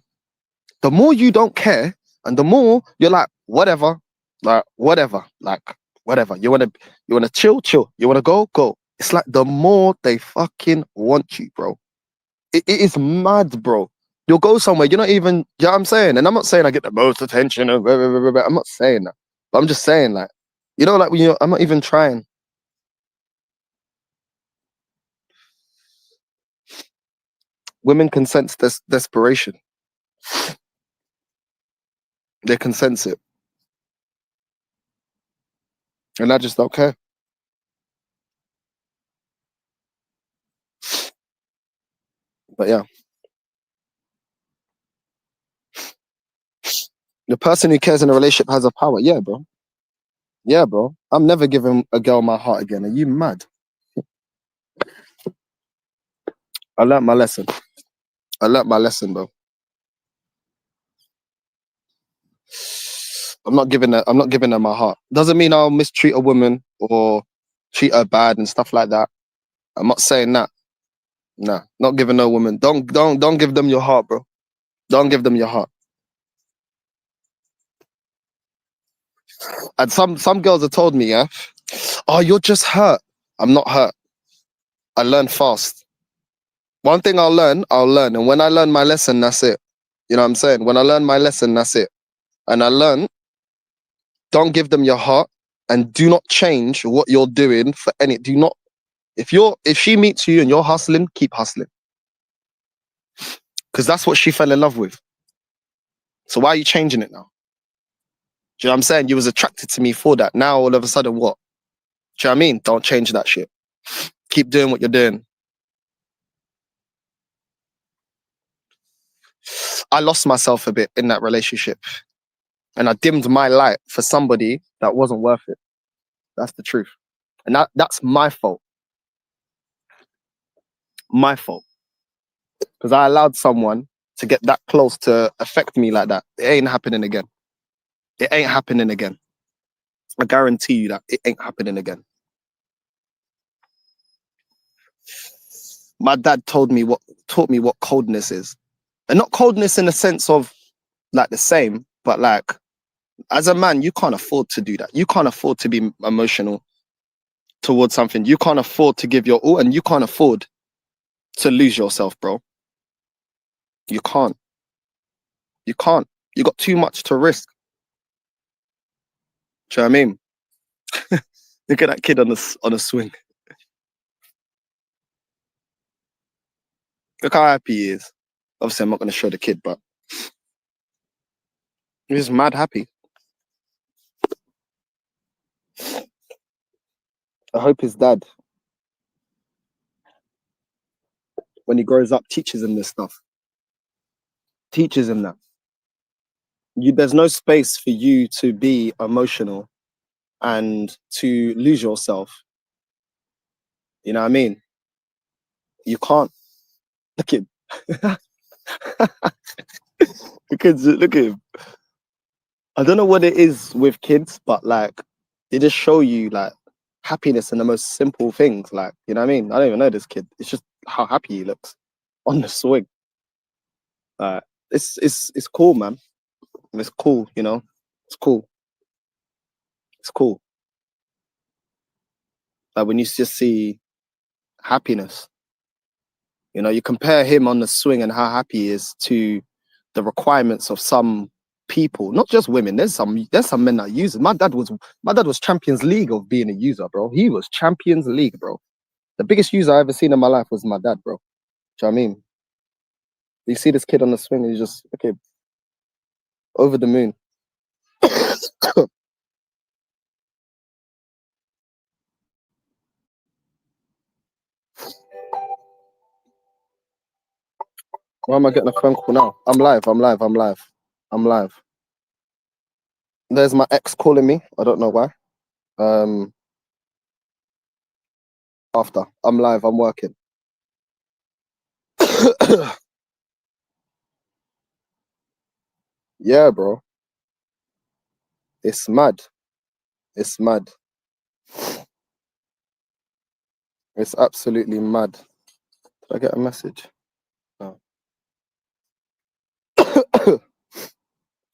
The more you don't care, and the more you're like, whatever, whatever. You wanna chill. You wanna go. It's like the more they fucking want you, bro. It is mad, bro. You'll go somewhere, you're not even, you know what I'm saying? And I'm not saying I get the most attention, I'm not saying that. But I'm just saying, like, you know, like when I'm not even trying. Women can sense this desperation. They can sense it. And I just don't care. But yeah. The person who cares in a relationship has a power. Yeah, bro. Yeah, bro. I'm never giving a girl my heart again. Are you mad? I learnt my lesson. Bro. I'm not giving her my heart. Doesn't mean I'll mistreat a woman or treat her bad and stuff like that. I'm not saying that. Nah, not giving no woman. Don't give them your heart, bro. Don't give them your heart. And some girls have told me, yeah, oh, you're just hurt. I'm not hurt. I learn fast. One thing I'll learn. And when I learn my lesson, that's it. You know what I'm saying? When I learn my lesson, that's it. And I learn, don't give them your heart and do not change what you're doing for any, do not, if she meets you and you're hustling, keep hustling. Because that's what she fell in love with. So why are you changing it now? Do you know what I'm saying? You was attracted to me for that. Now all of a sudden what? Do you know what I mean? Don't change that shit. Keep doing what you're doing. I lost myself a bit in that relationship. And I dimmed my light for somebody that wasn't worth it. That's the truth. And that's my fault. My fault. Because I allowed someone to get that close to affect me like that. It ain't happening again. It ain't happening again. I guarantee you that it ain't happening again. My dad taught me what coldness is. And not coldness in the sense of like the same, but like as a man, you can't afford to do that. You can't afford to be emotional towards something. You can't afford to give your all, and you can't afford to lose yourself, bro. You can't. You can't. You got too much to risk. Do you know what I mean? Look at that kid on a swing. Look how happy he is. Obviously, I'm not going to show the kid, but he's mad happy. I hope his dad, when he grows up, teaches him this stuff. Teaches him that. There's no space for you to be emotional and to lose yourself. You know what I mean? You can't. Look at him. Look at him. I don't know what it is with kids, but like they just show you like happiness in the most simple things. Like, you know what I mean? I don't even know this kid. It's just how happy he looks on the swing. It's cool, man. It's cool, you know. It's cool. It's cool. Like when you just see happiness, you know, you compare him on the swing and how happy he is to the requirements of some people, not just women. There's some men that use it. My dad was Champions League of being a user, bro. He was Champions League, bro. The biggest user I ever seen in my life was my dad, bro. Do you know what I mean? You see this kid on the swing and you just, okay, over the moon. Why am I getting a phone call now? I'm live. There's my ex calling me. I don't know why. After. I'm live, I'm working. Yeah, bro. It's mad. It's mad. It's absolutely mad. Did I get a message? No.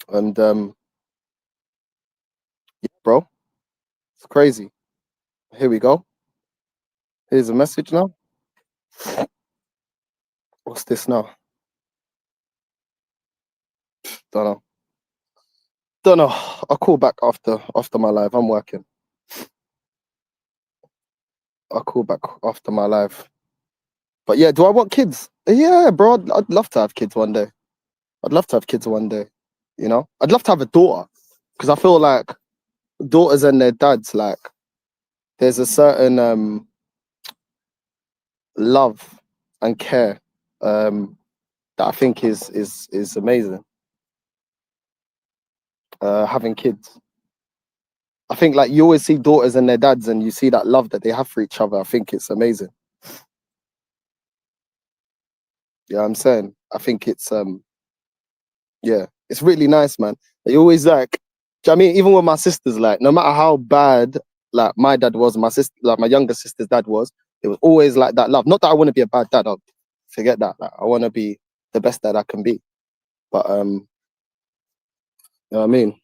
And yeah, bro, it's crazy. Here we go. Here's a message now. What's this now? Don't know. I'll call back after my live. I'm working. I'll call back after my live. But yeah, do I want kids? Yeah, bro. I'd love to have kids one day. I'd love to have kids one day. You know, I'd love to have a daughter because I feel like daughters and their dads, like, there's a certain love and care that I think is amazing. Having kids, I think, like, you always see daughters and their dads, and you see that love that they have for each other. I think it's amazing. Yeah, I'm saying, I think it's yeah, it's really nice, man. They always like, do you know what I mean, even with my sisters, like, no matter how bad like my dad was, my sister, like my younger sister's dad was, it was always like that love. Not that I want to be a bad dad. I'll forget that. Like, I want to be the best dad I can be. But you know what I mean?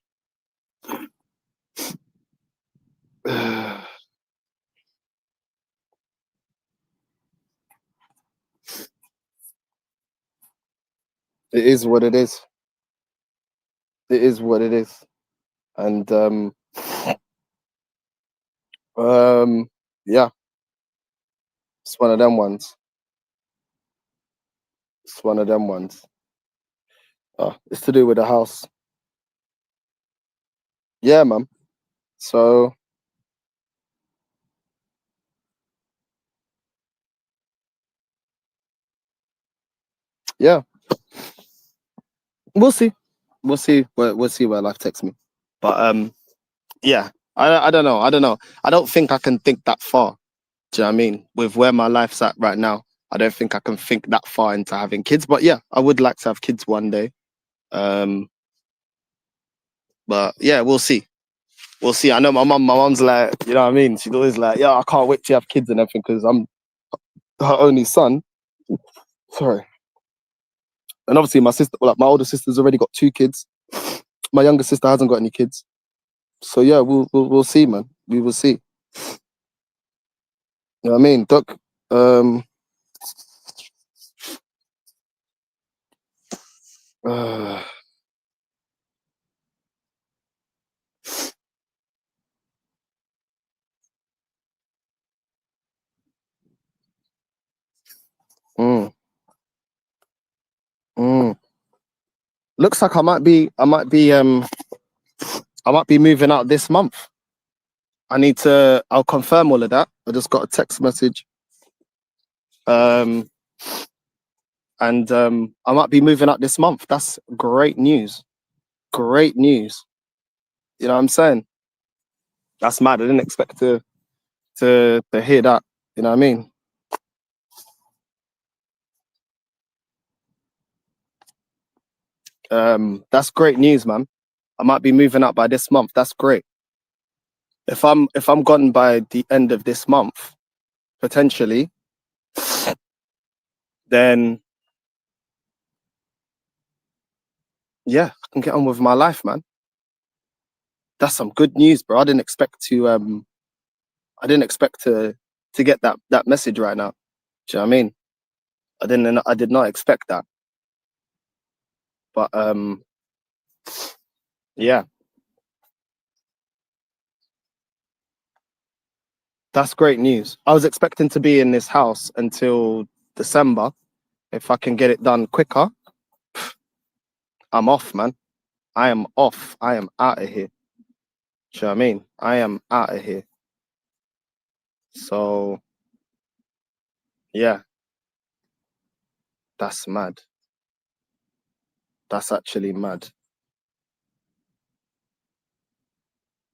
It is what it is. It is what it is. And yeah, it's one of them ones. It's one of them ones. It's to do with the house. Yeah, man. So yeah, we'll see. We'll see where life takes me. But yeah, I don't know. I don't think I can think that far. Do you know what I mean? With where my life's at right now, I don't think I can think that far into having kids. But yeah, I would like to have kids one day. But yeah, we'll see. We'll see. I know my mom's like, you know what I mean? She's always like, yeah, I can't wait to have kids and everything because I'm her only son. Sorry. And obviously my sister, like my older sister's already got 2 kids. My younger sister hasn't got any kids. So yeah, we'll see, man. We will see. You know what I mean? Doc, um uh, mm, mm. Looks like I might be moving out this month. I'll confirm all of that. I just got a text message. And I might be moving out this month. That's great news. Great news. You know what I'm saying? That's mad. I didn't expect to hear that. You know what I mean? That's great news, man. I might be moving out by this month. That's great. If I'm gone by the end of this month, potentially, then yeah, I can get on with my life, man. That's some good news, bro. I didn't expect to get that message right now. Do you know what I mean? I did not expect that. But yeah. That's great news. I was expecting to be in this house until December. If I can get it done quicker, I'm off, man. I am off. I am out of here. Do you know what I mean? I am out of here. So, yeah, that's mad. That's actually mad.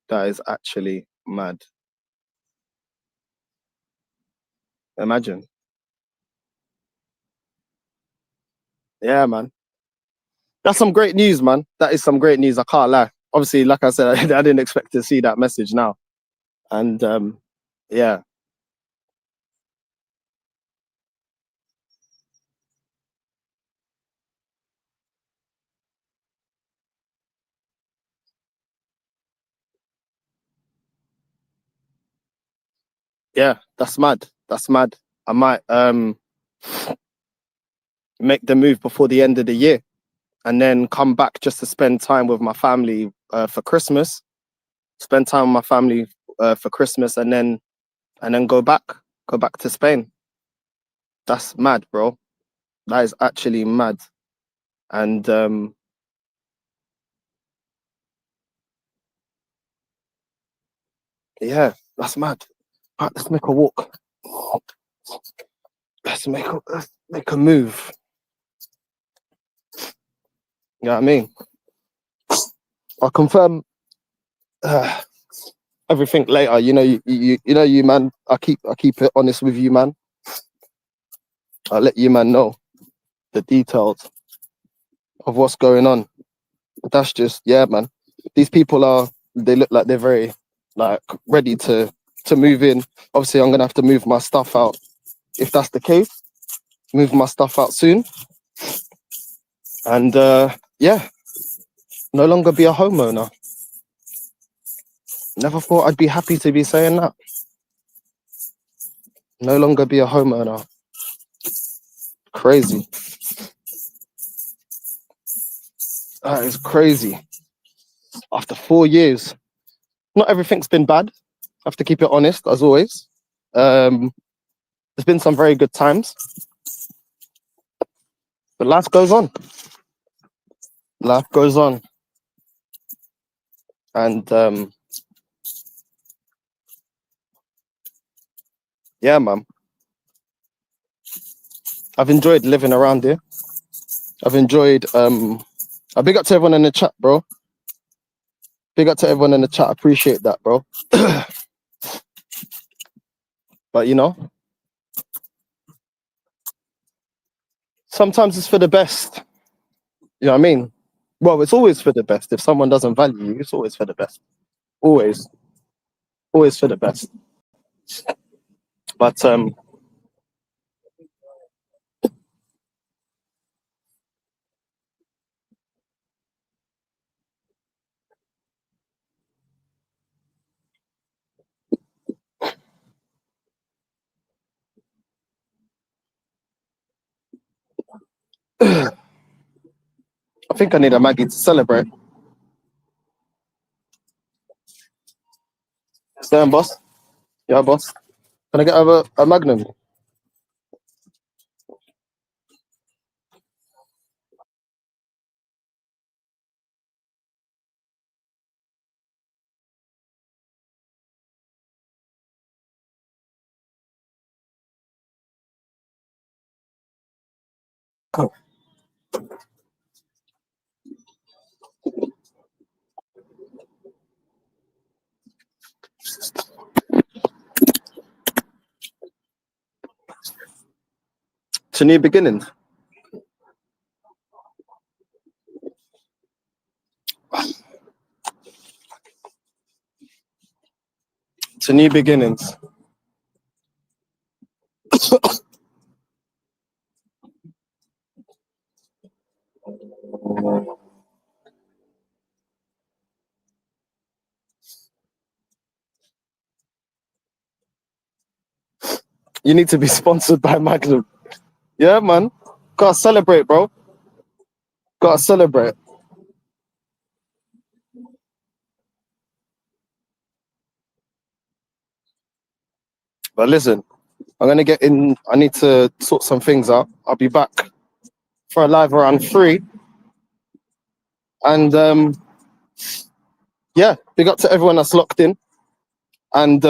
That is actually mad. Imagine. Yeah, man. That's some great news, man. That is some great news. I can't lie. Obviously, like I said, I didn't expect to see that message now. And yeah, yeah, that's mad. That's mad. I might make the move before the end of the year and then come back just to spend time with my family for Christmas. Spend time with my family for Christmas and then go back to Spain. That's mad, bro. That is actually mad. And yeah, that's mad. Right, let's make a walk. Let's make a move. You know what I mean? I'll confirm everything later. You know you, man. I keep it honest with you, man. I'll let you, man, know the details of what's going on. That's just, yeah, man. These people they look like they're very like ready to move in. Obviously, I'm gonna have to move my stuff out if that's the case. Move my stuff out soon, and yeah, no longer be a homeowner. Never thought I'd be happy to be saying that. No longer be a homeowner. Crazy. That is crazy. After 4 years, not everything's been bad. I have to keep it honest, as always. There's been some very good times, but life goes on. Life goes on, and yeah, man. I've enjoyed living around here. I've enjoyed. I big up to everyone in the chat, bro. Big up to everyone in the chat. Appreciate that, bro. But sometimes it's for the best. You know what I mean? Well, it's always for the best. If someone doesn't value you, it's always for the best. Always, always for the best. But I think I need a Maggie to celebrate. Stand, boss. Yeah, boss. Can I get over a Magnum? To new beginnings. To new beginnings. You need to be sponsored by Magnum. Yeah, man. Gotta celebrate, bro. Gotta celebrate. But listen, I'm gonna get in. I need to sort some things out. I'll be back for a live around 3. And yeah, big up to everyone that's locked in. And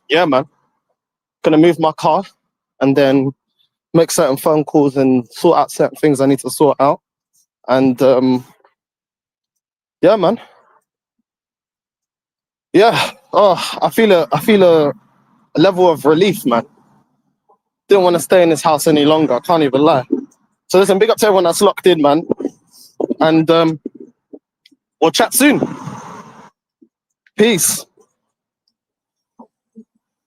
yeah, man, gonna move my car and then make certain phone calls and sort out certain things I need to sort out. And yeah, man. Yeah. Oh, I feel a level of relief, man. Didn't want to stay in this house any longer. I can't even lie. So listen, big up to everyone that's locked in, man. And we'll chat soon. Peace.